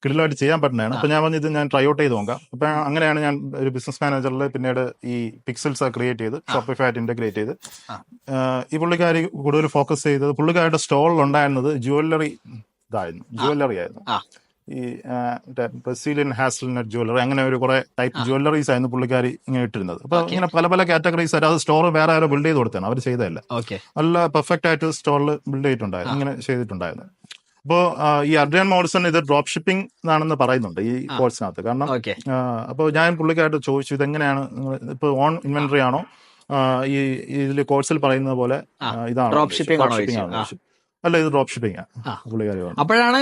കിടിലമായിട്ട് ചെയ്യാൻ പറ്റുന്നതാണ്. അപ്പൊ ഞാൻ പറഞ്ഞു ഇത് ഞാൻ ട്രൈ ഔട്ട് ചെയ്ത് നോക്കാം. അപ്പൊ അങ്ങനെയാണ് ഞാൻ ഒരു ബിസിനസ് മാനേജറിൽ പിന്നീട് ഈ പിക്സൽസ് ക്രിയേറ്റ് ചെയ്ത് ഷോപ്പിഫൈ ആയിട്ട് ഇന്റഗ്രേറ്റ് ചെയ്ത് ഈ പുള്ളിക്കാരി കൂടുതൽ ഫോക്കസ് ചെയ്തത് പുള്ളിക്കാരുടെ സ്റ്റോളിൽ ഉണ്ടായിരുന്നത് ജ്വല്ലറി ആയിരുന്നു. ഈ ബ്രസീലിയൻ ഹാസൽനട്ട് ജ്വല്ലറി, അങ്ങനെ ഒരു കുറെ ടൈപ്പ് ജ്വല്ലറീസ് ആയിരുന്നു പുള്ളിക്കാരി ഇങ്ങനെ ഇട്ടിരുന്നത്. അപ്പൊ ഇങ്ങനെ പല പല കാറ്റഗറീസ് ആയിട്ട് അത് സ്റ്റോർ വേറെ ആരോ ബിൽഡ് ചെയ്ത് കൊടുത്താണ്, അവർ ചെയ്തതല്ല. നല്ല പെർഫെക്റ്റ് ആയിട്ട് സ്റ്റോറിൽ ബിൽഡ് ചെയ്തിട്ടുണ്ടായിരുന്നു, അങ്ങനെ ചെയ്തിട്ടുണ്ടായിരുന്നു. അപ്പോൾ ഈ അഡ്രിയാൻ മോഡ്സൺ ഇത് ഡ്രോപ്പ് ഷിപ്പിംഗ് ആണെന്ന് പറയുന്നുണ്ട് ഈ കോഴ്സിനകത്ത്. കാരണം അപ്പോൾ ഞാൻ പുള്ളിക്കായിട്ട് ചോദിച്ചു ഇതെങ്ങനെയാണ്, ഇപ്പോൾ ഓൺ ഇൻവെന്ററി ആണോ ഈ ഇതിൽ കോഴ്സിൽ പറയുന്ന പോലെ ഇതാണ് ഡ്രോപ്പ് ഷിപ്പിംഗ് ആണോ? അല്ല, ഇത് ഡ്രോപ്പ് ഷിപ്പിംഗ് അപ്പോഴാണ്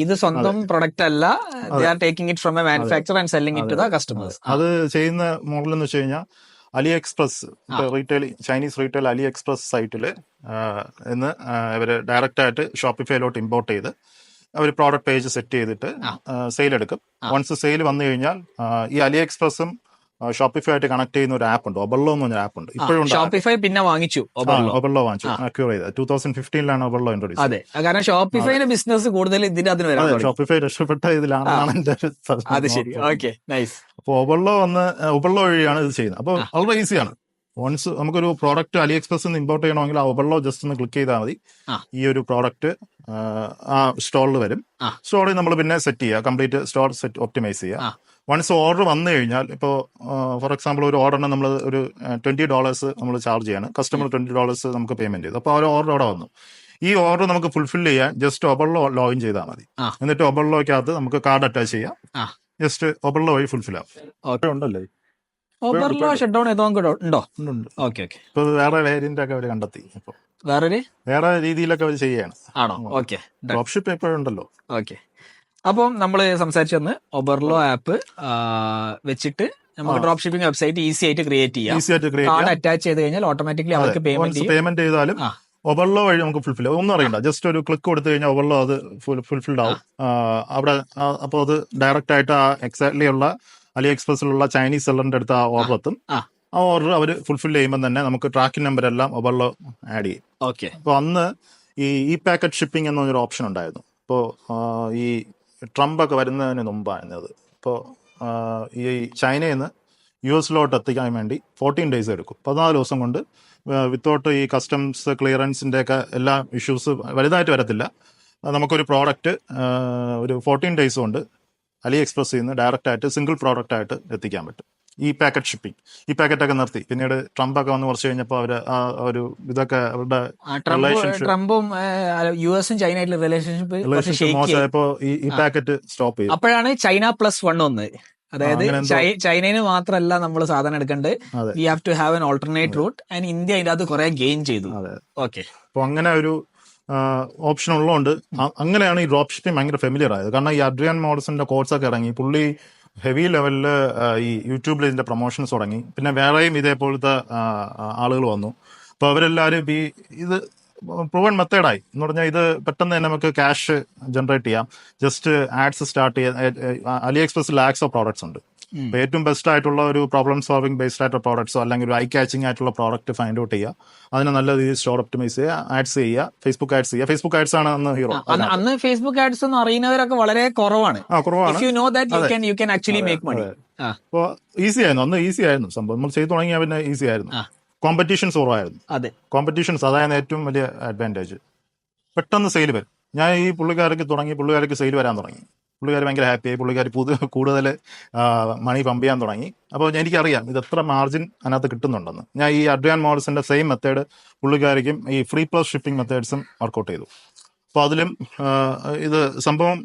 ഇത് സ്വന്തം പ്രൊഡക്റ്റ് അല്ല, taking it from a manufacture and selling it to the customers. അത് ചെയ്യുന്ന മോഡൽ എന്ന് വെച്ച് കഴിഞ്ഞാൽ AliExpress retail, Chinese retail AliExpress സൈറ്റിൽ ഇന്ന് ഇവര് ഡയറക്റ്റ് ആയിട്ട് ഷോപ്പിഫൈയിലോട്ട് ഇമ്പോർട്ട് ചെയ്ത് അവർ പ്രോഡക്റ്റ് പേജ് സെറ്റ് ചെയ്തിട്ട് സെയിൽ എടുക്കും. വൺസ് സെയിൽ വന്നു കഴിഞ്ഞാൽ ഈ അലി എക്സ്പ്രസും ഷോപ്പിഫൈ ആയിട്ട് കണക്ട് ചെയ്യുന്ന ഒരു ആപ്പ് ഉണ്ട്, ഒബർലോ എന്ന് പറഞ്ഞ ആപ്പ് ഉണ്ട്. ഇപ്പോഴും ഷോപ്പിഫൈ പിന്നെ വാങ്ങിച്ചു, ഒബർലോ വാങ്ങിച്ചു, അക്യൂർ ചെയ്ത് 2015 ഒബർലോ ഇൻട്രോഡ്യൂസ്. അതെ, കാരണം ഷോപ്പിഫൈന്റെ ബിസിനസ് കൂടുതൽ ഷോപ്പിഫൈ രക്ഷപ്പെട്ട ഇതിലാണെന്നാണ് എന്റെ അത് ശരി. Okay, nice. അപ്പൊ ഒബർലോ വഴിയാണ് ഇത് ചെയ്യുന്നത്. അപ്പൊ വളരെ ഈസിയാണ്. വൺസ് നമുക്കൊരു പ്രോഡക്റ്റ് അലി എക്സ്പ്രസ് നിന്ന് ഇമ്പോർട്ട് ചെയ്യണമെങ്കിൽ ആ ഒബർലോ ജസ്റ്റ് ഒന്ന് ക്ലിക്ക് ചെയ്താൽ മതി, ഈ ഒരു പ്രോഡക്റ്റ് ആ സ്റ്റോറിൽ വരും. സ്റ്റോറിൽ നമ്മൾ പിന്നെ സെറ്റ് ചെയ്യുക, കംപ്ലീറ്റ് സ്റ്റോർ സെറ്റ് ഒപ്റ്റിമൈസ് ചെയ്യുക. വൺസ് ഓർഡർ വന്നു കഴിഞ്ഞാൽ, ഇപ്പോൾ ഫോർ എക്സാമ്പിൾ ഒരു ഓർഡറിന് നമ്മൾ ഒരു $20 നമ്മൾ ചാർജ് ചെയ്യാണ്, കസ്റ്റമർ $20 നമുക്ക് പേയ്മെന്റ് ചെയ്തു. അപ്പോൾ ആ ഒരു ഓർഡർ അവിടെ വന്നു. ഈ ഓർഡർ നമുക്ക് ഫുൾഫിൽ ചെയ്യാൻ ജസ്റ്റ് ഒബർലോ ലോഗിൻ ചെയ്താൽ മതി. എന്നിട്ട് ഒബർലോയ്ക്കകത്ത് നമുക്ക് കാർഡ് അറ്റാച്ച് ചെയ്യാം, ജസ്റ്റ് ഒബർലോ വഴി ഫുൾഫിൽ ആവും. ഉണ്ടല്ലേ ഒബർലോ ഷട്ട് ഡൗൺ ഉണ്ടോ? ഓക്കെ. ഇപ്പൊ വേറെ വേരിയന്റ് ഒക്കെ അവർ കണ്ടെത്തി, ഇപ്പൊ വേറെ രീതിയിലൊക്കെ അവർ ചെയ്യാണ്. ആണോ? ഓക്കെ. ഡ്രോപ്പ് ഷിപ്പ് എപ്പോഴും ഉണ്ടല്ലോ. ഓക്കെ. അപ്പം നമ്മൾ സംസാരിച്ചു വന്ന് ഒബർലോ ആപ്പ് വെച്ചിട്ട് നമുക്ക് ഡ്രോപ്പ് ഷിപ്പിംഗ് വെബ്സൈറ്റ് ഈസി ആയിട്ട് ക്രിയേറ്റ് ചെയ്യാം. കാർഡ് അറ്റാച്ച് ചെയ്ത് കഴിഞ്ഞാൽ ഓട്ടോമാറ്റിക്കലി അവർക്ക് പേയ്മെന്റ് ചെയ്താലും ഒബർലോ വഴി നമുക്ക് ഫുൾഫിൽ ഒന്നും അറിയണ്ട. ജസ്റ്റ് ഒരു ക്ലിക്ക് കൊടുത്തു കഴിഞ്ഞാൽ ഒബർലോ അത് ഫുൾഫിൽഡ് ആവും അവിടെ. അപ്പോൾ അത് ഡയറക്റ്റ് ആയിട്ട് ആ എക്സാക്ട്ലി ഉള്ള അലി എക്സ്പ്രസിലുള്ള ചൈനീസ് സെല്ലറിന്റെ അടുത്ത് ആ ഓർഡർ എത്തും. ആ ഓർഡർ അവർ ഫുൾഫിൽ ചെയ്യുമ്പോൾ തന്നെ നമുക്ക് ട്രാക്കിംഗ് നമ്പർ എല്ലാം ഒബർലോ ആഡ് ചെയ്യും. ഓക്കെ. അപ്പോൾ അന്ന് ഈ പാക്കറ്റ് ഷിപ്പിംഗ് എന്ന് പറഞ്ഞൊരു ഓപ്ഷൻ ഉണ്ടായിരുന്നു. ഇപ്പോൾ ഈ ട്രംപ് ഒക്കെ വരുന്നതിന് മുമ്പായിരുന്നു അത്. ഇപ്പോൾ ഈ ചൈനയിൽ നിന്ന് US എത്തിക്കാൻ വേണ്ടി 14 days എടുക്കും. 14 ദിവസം കൊണ്ട് വിത്തൗട്ട് ഈ കസ്റ്റംസ് ക്ലിയറൻസിൻ്റെ ഒക്കെ എല്ലാ ഇഷ്യൂസ് വലുതായിട്ട് വരത്തില്ല. നമുക്കൊരു പ്രോഡക്റ്റ് ഒരു 14 days കൊണ്ട് അലി എക്സ്പ്രസ്സിൽ നിന്ന് ഡയറക്റ്റ് ആയിട്ട് സിംഗിൾ പ്രോഡക്റ്റ് ആയിട്ട് എത്തിക്കാൻ പറ്റും. ഈ പാക്കറ്റ് ഷിപ്പിംഗ്, ഈ പാക്കറ്റൊക്കെ നിർത്തി പിന്നീട് ട്രംപ് ഒക്കെ വന്ന് കുറച്ച് കഴിഞ്ഞപ്പോൾ അവർ ആ ഒരു ഇതൊക്കെ അവരുടെ ട്രംപും യുഎസും ചൈനയായിട്ടുള്ള റിലേഷൻഷിപ്പ് മോശമായപ്പോ ഈ പാക്കറ്റ് സ്റ്റോപ്പ് ചെയ്യും. അപ്പോഴാണ് China+1 വന്നത്. അതായത് ചൈനയിൽ മാത്രമല്ല നമ്മൾ സാധനം എടുക്കേണ്ടത്, we have to have an alternate route, and India അതിന്റെ അത് കുറെ ഗെയിൻ ചെയ്തു. ഓക്കെ. അപ്പൊ അങ്ങനെ ഒരു ഓപ്ഷൻ ഉള്ളതുകൊണ്ട് അങ്ങനെയാണ് ഈ ഡ്രോപ്പ് ഷിപ്പിംഗ് ഭയങ്കര ഫെമിലിയർ ആയത്. കാരണം ഈ അഡ്രിയാൻ മോഡ്സന്റെ കോഴ്സൊക്കെ ഇറങ്ങി, പുള്ളി ഹെവി ലെവലിൽ ഈ യൂട്യൂബിൽ ഇതിന്റെ പ്രൊമോഷൻസ് തുടങ്ങി. പിന്നെ വേറെയും ഇതേപോലത്തെ ആളുകൾ വന്നു. അപ്പോൾ അവരെല്ലാവരും ഇത് പ്രൂവൺ മെത്തേഡായി എന്ന് പറഞ്ഞാൽ ഇത് പെട്ടെന്ന് തന്നെ നമുക്ക് ക്യാഷ് ജനറേറ്റ് ചെയ്യാം. ജസ്റ്റ് ആഡ്സ് സ്റ്റാർട്ട് ചെയ്യാൻ Ali express lakhs of products ഉണ്ട്. അപ്പോൾ ഏറ്റവും ബെസ്റ്റ് ആയിട്ടുള്ള ഒരു പ്രോബ്ലം സോൾവിംഗ് ബേസ്ഡ് ആയിട്ടുള്ള പ്രോഡക്ട്സോ അല്ലെങ്കിൽ ഒരു ഐ ക്യാച്ചിങ് ആയിട്ടുള്ള പ്രോഡക്റ്റ് ഫൈൻഡ് ഔട്ട് ചെയ്യുക, അതിനെ നല്ല രീതിയിൽ സ്റ്റോർ ഒപ്റ്റിമൈസ് ചെയ്യുക, ആഡ്സ് ചെയ്യുക, ഫേസ്ബുക്ക് ആഡ്സ് ചെയ്യുക. ഫേസ്ബുക്ക് ആഡ്സ് ആണ് അന്ന് ഹീറോ. അന്ന് ഫേസ്ബുക്ക് ആഡ്സ് ഒന്നും അറിയുന്നവരൊക്കെ വളരെ കുറവാണ്. അപ്പോൾ ഈസി ആയിരുന്നു, അന്ന് ഈസി ആയിരുന്നു സംഭവം. നമ്മൾ ചെയ്തു തുടങ്ങിയാൽ പിന്നെ ഈസി ആയിരുന്നു. കോമ്പറ്റീഷൻസ് കുറവായിരുന്നു. കോമ്പറ്റീഷൻസ് അതായിരുന്നു ഏറ്റവും വലിയ അഡ്വാൻറ്റേജ്. പെട്ടെന്ന് സെയിൽ വരും. ഞാൻ ഈ പുള്ളിക്കാർക്ക് സെയിൽ വരാൻ തുടങ്ങി. പുള്ളിക്കാർ ഭയങ്കര ഹാപ്പിയായി. പുള്ളിക്കാർ കൂടുതൽ മണി പമ്പ് ചെയ്യാൻ തുടങ്ങി. അപ്പോൾ എനിക്കറിയാം ഇത് എത്ര മാർജിൻ അതിനകത്ത് കിട്ടുന്നുണ്ടെന്ന്. ഞാൻ ഈ അഡ്രിയാൻ മോഡൽസിന്റെ സെയിം മെത്തേഡ് പുള്ളിക്കാരിക്കും ഈ ഫ്രീ പ്ലസ് ഷിപ്പിംഗ് മെത്തേഡ്സും വർക്കൗട്ട് ചെയ്തു. അപ്പോൾ അതിലും ഇത് സംഭവം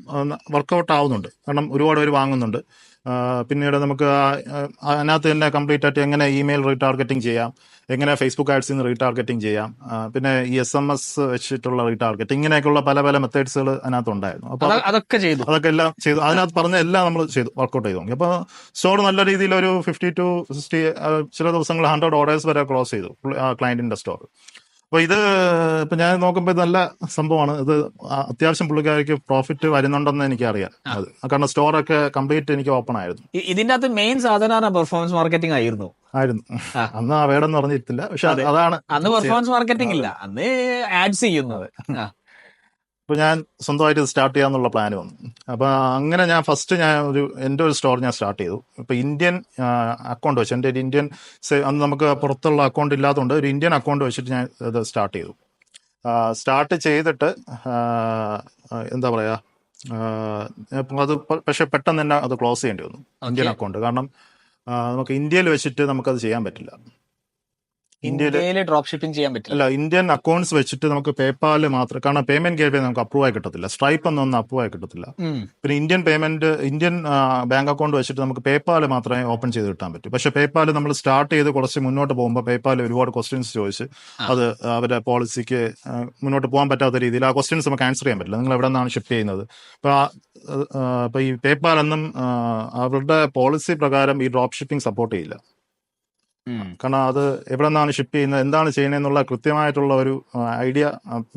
വർക്കൗട്ട് ആവുന്നുണ്ട്. കാരണം ഒരുപാട് പേര് വാങ്ങുന്നുണ്ട്. പിന്നീട് നമുക്ക് അതിനകത്ത് തന്നെ കംപ്ലീറ്റ് ആയിട്ട് എങ്ങനെ ഇമെയിൽ റീടാർഗറ്റിംഗ് ചെയ്യാം, എങ്ങനെ ഫേസ്ബുക്ക് ആഡ്സിൽ നിന്ന് റീടാർഗറ്റിംഗ് ചെയ്യാം, പിന്നെ ഈ SMS വെച്ചിട്ടുള്ള റീടാർഗറ്റിംഗ്, ഇങ്ങനെയൊക്കെയുള്ള പല പല മെത്തേഡ്സുകൾ അതിനകത്ത് ഉണ്ടായിരുന്നു. അപ്പോൾ അതൊക്കെ എല്ലാം ചെയ്തു. അതിനകത്ത് പറഞ്ഞ എല്ലാം നമ്മൾ ചെയ്തു, വർക്കൗട്ട് ചെയ്തു നോക്കി. അപ്പോൾ സ്റ്റോർ നല്ല രീതിയിൽ ഒരു 50 to 60, ചില ദിവസങ്ങൾ 100 orders വരെ ക്ലോസ് ചെയ്തു ക്ലയന്റിന്റെ സ്റ്റോർ. അപ്പോൾ ഇത് ഇപ്പം ഞാൻ നോക്കുമ്പോൾ ഇത് നല്ല സംഭവമാണ്. ഇത് അത്യാവശ്യം പുള്ളിക്കാർക്ക് പ്രോഫിറ്റ് വരുന്നുണ്ടെന്ന് എനിക്കറിയാം. അത് കാരണം സ്റ്റോറൊക്കെ കംപ്ലീറ്റ് എനിക്ക് ഓപ്പൺ ആയിരുന്നു. ഇതിന്റെ അകത്ത് മെയിൻ സാധനമാണ് പെർഫോമൻസ് മാർക്കറ്റിംഗ് ആയിരുന്നു. അന്ന് ആ വേടൊന്നും പറഞ്ഞിട്ടില്ല, പക്ഷെ അതാണ് അന്ന് പെർഫോമൻസ് മാർക്കറ്റിംഗ് ഇല്ല, അന്ന് ആഡ്സ് ചെയ്യുന്നത്. അപ്പോൾ ഞാൻ സ്വന്തമായിട്ട് സ്റ്റാർട്ട് ചെയ്യാന്നുള്ള പ്ലാൻ വന്നു. അപ്പോൾ അങ്ങനെ ഞാൻ ഫസ്റ്റ് എൻ്റെ ഒരു സ്റ്റോർ ഞാൻ സ്റ്റാർട്ട് ചെയ്തു. ഇപ്പോൾ ഇന്ത്യൻ അക്കൗണ്ട് വെച്ച് എൻ്റെ ഒരു ഇന്ത്യൻ അന്ന് നമുക്ക് പുറത്തുള്ള അക്കൗണ്ട് ഇല്ലാത്തതുകൊണ്ട് ഒരു ഇന്ത്യൻ അക്കൗണ്ട് വെച്ചിട്ട് ഞാൻ ഇത് സ്റ്റാർട്ട് ചെയ്തു. സ്റ്റാർട്ട് ചെയ്തിട്ട് എന്താ പറയുക, അത് പക്ഷെ പെട്ടെന്ന് തന്നെ അത് ക്ലോസ് ചെയ്യേണ്ടി വന്നു, ഇന്ത്യൻ അക്കൗണ്ട്. കാരണം നമുക്ക് ഇന്ത്യയിൽ വെച്ചിട്ട് നമുക്കത് ചെയ്യാൻ പറ്റില്ല. ഇന്ത്യയിൽ ഡ്രോപ്പ് ഷിപ്പിംഗ് ചെയ്യാൻ പറ്റില്ല. അല്ല, ഇന്ത്യൻ അക്കൗണ്ട്സ് വെച്ചിട്ട് നമുക്ക് പേപ്പാൽ മാത്രം, കാരണം പേയ്മെന്റ് ഗേറ്റ്വേ നമുക്ക് അപ്രൂവ് ആയി കിട്ടത്തില്ല, സ്ട്രൈപ്പ് ഒന്നും അപ്രൂവ് ആയി കിട്ടത്തില്ല. പിന്നെ ഇന്ത്യൻ ബാങ്ക് അക്കൗണ്ട് വെച്ചിട്ട് നമുക്ക് പേപ്പാൽ മാത്രമേ ഓപ്പൺ ചെയ്ത് കിട്ടാൻ പറ്റൂ. പക്ഷെ പേപ്പാൽ നമ്മൾ സ്റ്റാർട്ട് ചെയ്ത് കുറച്ച് മുന്നോട്ട് പോകുമ്പോൾ പേപ്പാൽ ഒരുപാട് ക്വസ്റ്റ്യൻസ് ചോദിച്ച് അത് അവരുടെ പോളിസിക്ക് മുന്നോട്ട് പോകാൻ പറ്റാത്ത രീതിയിൽ ആ ക്വസ്റ്റ്യൻസ് നമുക്ക് ആൻസർ ചെയ്യാൻ പറ്റില്ല. നിങ്ങൾ എവിടെ നിന്നാണ് ഷിപ്പ് ചെയ്യുന്നത്? അപ്പോൾ ഈ പേപ്പാൽ ഒന്നും അവരുടെ പോളിസി പ്രകാരം ഈ ഡ്രോപ്പ് ഷിപ്പിംഗ് സപ്പോർട്ട് ചെയ്യില്ല. കാരണം അത് എവിടെ നിന്നാണ് ഷിപ്പ് ചെയ്യുന്നത്, എന്താണ് ചെയ്യുന്നതെന്നുള്ള കൃത്യമായിട്ടുള്ള ഒരു ഐഡിയ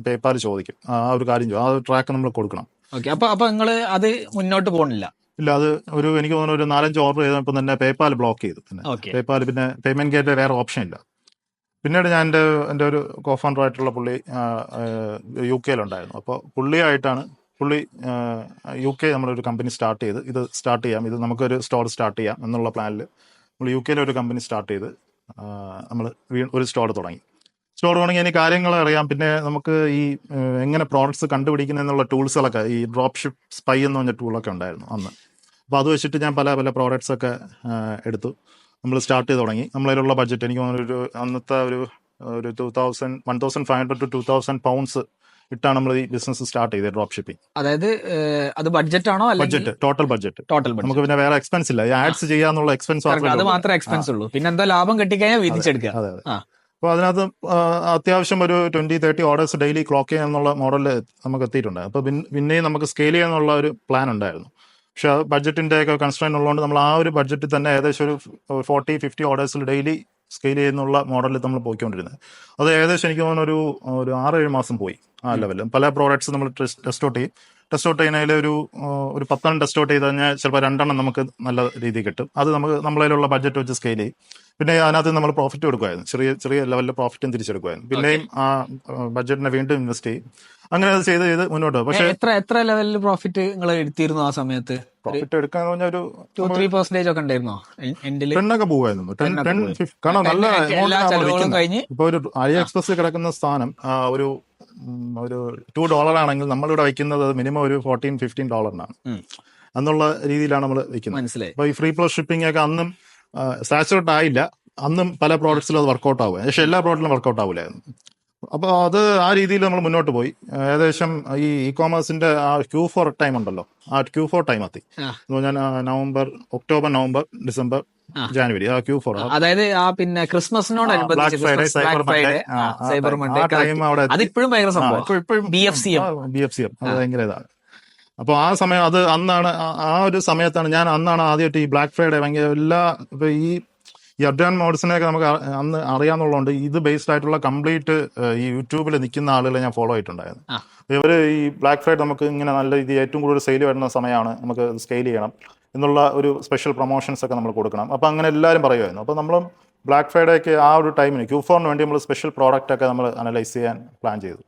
പേപ്പാൽ ചോദിക്കും. ആ ഒരു കാര്യം ആ ഒരു ട്രാക്ക് നമ്മൾ കൊടുക്കണം. അപ്പൊ നിങ്ങൾ അത് മുന്നോട്ട് പോകണില്ല? ഇല്ല, അത് എനിക്ക് തോന്നുന്നു ഒരു 4-5 ഓർഡർ ചെയ്തപ്പോൾ തന്നെ പേപ്പാൽ ബ്ലോക്ക് ചെയ്തു. പേപ്പാൽ പിന്നെ പേയ്മെന്റ് ഗേറ്റ് വേറെ ഓപ്ഷൻ ഇല്ല. പിന്നീട് ഞാൻ എൻ്റെ ഒരു കോഫൗണ്ടർ ആയിട്ടുള്ള പുള്ളി UK-ലുണ്ടായിരുന്നു. അപ്പോൾ പുള്ളി UK നമ്മളൊരു കമ്പനി സ്റ്റാർട്ട് ചെയ്ത് ഇത് സ്റ്റാർട്ട് ചെയ്യാം, ഇത് നമുക്കൊരു സ്റ്റോർ സ്റ്റാർട്ട് ചെയ്യാം എന്നുള്ള പ്ലാനിൽ നമ്മൾ UK-ലെ ഒരു കമ്പനി സ്റ്റാർട്ട് ചെയ്ത് നമ്മൾ ഒരു സ്റ്റോർ തുടങ്ങി. എനിക്ക് കാര്യങ്ങൾ അറിയാം. പിന്നെ നമുക്ക് ഈ എങ്ങനെ പ്രോഡക്ട്സ് കണ്ടുപിടിക്കുന്നതെന്നുള്ള ടൂൾസുകളൊക്കെ, ഈ ഡ്രോപ്പ് ഷിപ്പ് സ്പൈ എന്ന് പറഞ്ഞ ടൂളൊക്കെ ഉണ്ടായിരുന്നു അന്ന്. അപ്പോൾ അത് വെച്ചിട്ട് ഞാൻ പല പ്രോഡക്ട്സൊക്കെ എടുത്തു, നമ്മൾ സ്റ്റാർട്ട് ചെയ്ത് തുടങ്ങി. നമ്മളതിലുള്ള ബഡ്ജറ്റ് എനിക്ക് തോന്നുന്നു അന്നത്തെ ഒരു 1,500 to 2,000 pounds ഇട്ടാണ് നമ്മൾ ഈ ബിസിനസ് സ്റ്റാർട്ട് ചെയ്തത്, ഡ്രോപ്പ് ഷിപ്പിംഗ്. അതായത് അത് ബഡ്ജറ്റ് ആണോ? Total budget. നമുക്ക് പിന്നെ വേറെ എക്സ്പെൻസ് ഇല്ല, ആഡ്സ് ചെയ്യാന്നുള്ള എക്സ്പെൻസ് അത് മാത്രമേ എക്സ്പെൻസ് ഉള്ളൂ. പിന്നെ എന്താ ലാഭം കിട്ടിക്കഴിഞ്ഞാൽ വീതിച്ചെടുക്കുക. അപ്പോൾ അതിനകത്ത് അത്യാവശ്യം ഒരു 20-30 ഓർഡേഴ്സ് ഡെയിലി ക്ലോക്ക് ചെയ്യാന്നുള്ള മോഡലിൽ നമുക്ക് എത്തിയിട്ടുണ്ട്. അപ്പോൾ പിന്നെയും നമുക്ക് സ്കെയിൽ ചെയ്യാന്നുള്ള ഒരു പ്ലാൻ ഉണ്ടായിരുന്നു. പക്ഷെ ബഡ്ജറ്റിന്റെ ഒക്കെ കൺസ്ട്രെയിൻ ഉള്ളതുകൊണ്ട് നമ്മൾ ആ ഒരു ബഡ്ജറ്റിൽ തന്നെ ഏകദേശം ഒരു 40-50 ഓർഡേഴ്സിൽ ഡെയിലി സ്കെയിൽ ചെയ്യുന്നുള്ള മോഡലിൽ നമ്മൾ പോയിക്കൊണ്ടിരുന്നത്. അത് ഏകദേശം എനിക്ക് തോന്നുന്നു ഒരു 6-7 മാസം പോയി ആ ലെവലിൽ. പല പ്രോഡക്ട്സ് നമ്മൾ ടെസ്റ്റ് ഔട്ട് ചെയ്യുന്നതിൽ ഒരു 10 ടെസ്റ്റ് ഔട്ട് ചെയ്ത് കഴിഞ്ഞാൽ ചിലപ്പോൾ 2 നമുക്ക് നല്ല രീതിയിൽ കിട്ടും. അത് നമ്മളതിലുള്ള ബഡ്ജറ്റ് വെച്ച് സ്കെയിൽ ചെയ്യും. പിന്നെ അതിനകത്ത് നമ്മൾ പ്രോഫിറ്റ് കൊടുക്കുമായിരുന്നു, ചെറിയ ലെവലിൽ പ്രോഫിറ്റും തിരിച്ചെടുക്കുമായിരുന്നു. പിന്നെയും ആ ബഡ്ജറ്റിനെ വീണ്ടും ഇൻവെസ്റ്റ് ചെയ്യും. അങ്ങനെ അത് ചെയ്ത് മുന്നോട്ട്. പക്ഷേ എത്ര ലെവലിൽ പ്രോഫിറ്റ് നിങ്ങൾ എടുത്തിരുന്നു ആ സമയത്ത്? പ്രോഫിറ്റ് എടുക്കാന്ന് പറഞ്ഞാൽ ഒരു 2-3% ഒക്കെ ഉണ്ടായിരുന്നോ? 10 പോകുമായിരുന്നു. 10 കാരണം നല്ല ഇപ്പൊ ഒരു AliExpress കിടക്കുന്ന സ്ഥാനം ഒരു $2 ആണെങ്കിൽ നമ്മളിവിടെ വയ്ക്കുന്നത് മിനിമം ഒരു $14-15 എന്നുള്ള രീതിയിലാണ് നമ്മൾ വയ്ക്കുന്നത്. മനസ്സിലായി. അപ്പൊ ഈ ഫ്രീ പ്ലസ് ഷിപ്പിംഗ് ഒക്കെ അന്നും സാച്ചുറേറ്റ് ആയില്ല. അന്നും പല പ്രോഡക്ട്സിലും അത് വർക്കൗട്ട് ആവുക, പക്ഷെ എല്ലാ പ്രോഡക്റ്റിലും വർക്കൗട്ട് ആവില്ലായിരുന്നു. അപ്പോൾ അത് ആ രീതിയിൽ നമ്മൾ മുന്നോട്ട് പോയി. ഏകദേശം ഈ ഇ-കോമേഴ്സിന്റെ ആ Q4 ടൈം ഉണ്ടല്ലോ, ആ Q4 ടൈം എത്തി. ഞാൻ ഒക്ടോബർ, നവംബർ, ഡിസംബർ, ജാനുവരി, ആ Q4, അതായത് ആ പിന്നെ ക്രിസ്മസിനോടനുബന്ധിച്ച് സൈബർ മൺഡേ അതിപ്പോഴും ഭയങ്കര സംഭവം. BFCM അത് ഭയങ്കര ഇതാണ്. അപ്പോൾ ആ സമയം അന്നാണ് ആ ഒരു സമയത്താണ് അന്നാണ് ആദ്യമായിട്ട് ഈ ബ്ലാക്ക് ഫ്രൈഡേ ഭയങ്കര ഇപ്പൊ ഈ അഡ്വാൻസ് മോഡ്സിനെയൊക്കെ നമുക്ക് അന്ന് അറിയാന്നുള്ളതുകൊണ്ട് ഇത് ബേസ്ഡ് ആയിട്ടുള്ള കംപ്ലീറ്റ് ഈ യൂട്യൂബിൽ നിൽക്കുന്ന ആളുകളെ ഞാൻ ഫോളോ ചെയ്തിട്ടുണ്ടായിരുന്നു. ഇവര് ഈ ബ്ലാക്ക് ഫ്രൈഡേ നമുക്ക് ഇങ്ങനെ നല്ല രീതിയിൽ ഏറ്റവും കൂടുതൽ സെയിൽ വരുന്ന സമയമാണ്, നമുക്ക് സ്കെയിൽ ചെയ്യണം എന്നുള്ള ഒരു സ്പെഷ്യൽ പ്രൊമോഷൻസ് ഒക്കെ നമ്മൾ കൊടുക്കണം. അപ്പോൾ അങ്ങനെ എല്ലാവരും പറയുമായിരുന്നു. അപ്പോൾ നമ്മൾ ബ്ലാക്ക് ഫ്രൈഡേക്ക് ആ ഒരു ടൈമിന് Q4 വേണ്ടി നമ്മൾ സ്പെഷ്യൽ പ്രോഡക്റ്റ് ഒക്കെ നമ്മൾ അനലൈസ് ചെയ്യാൻ പ്ലാൻ ചെയ്തു.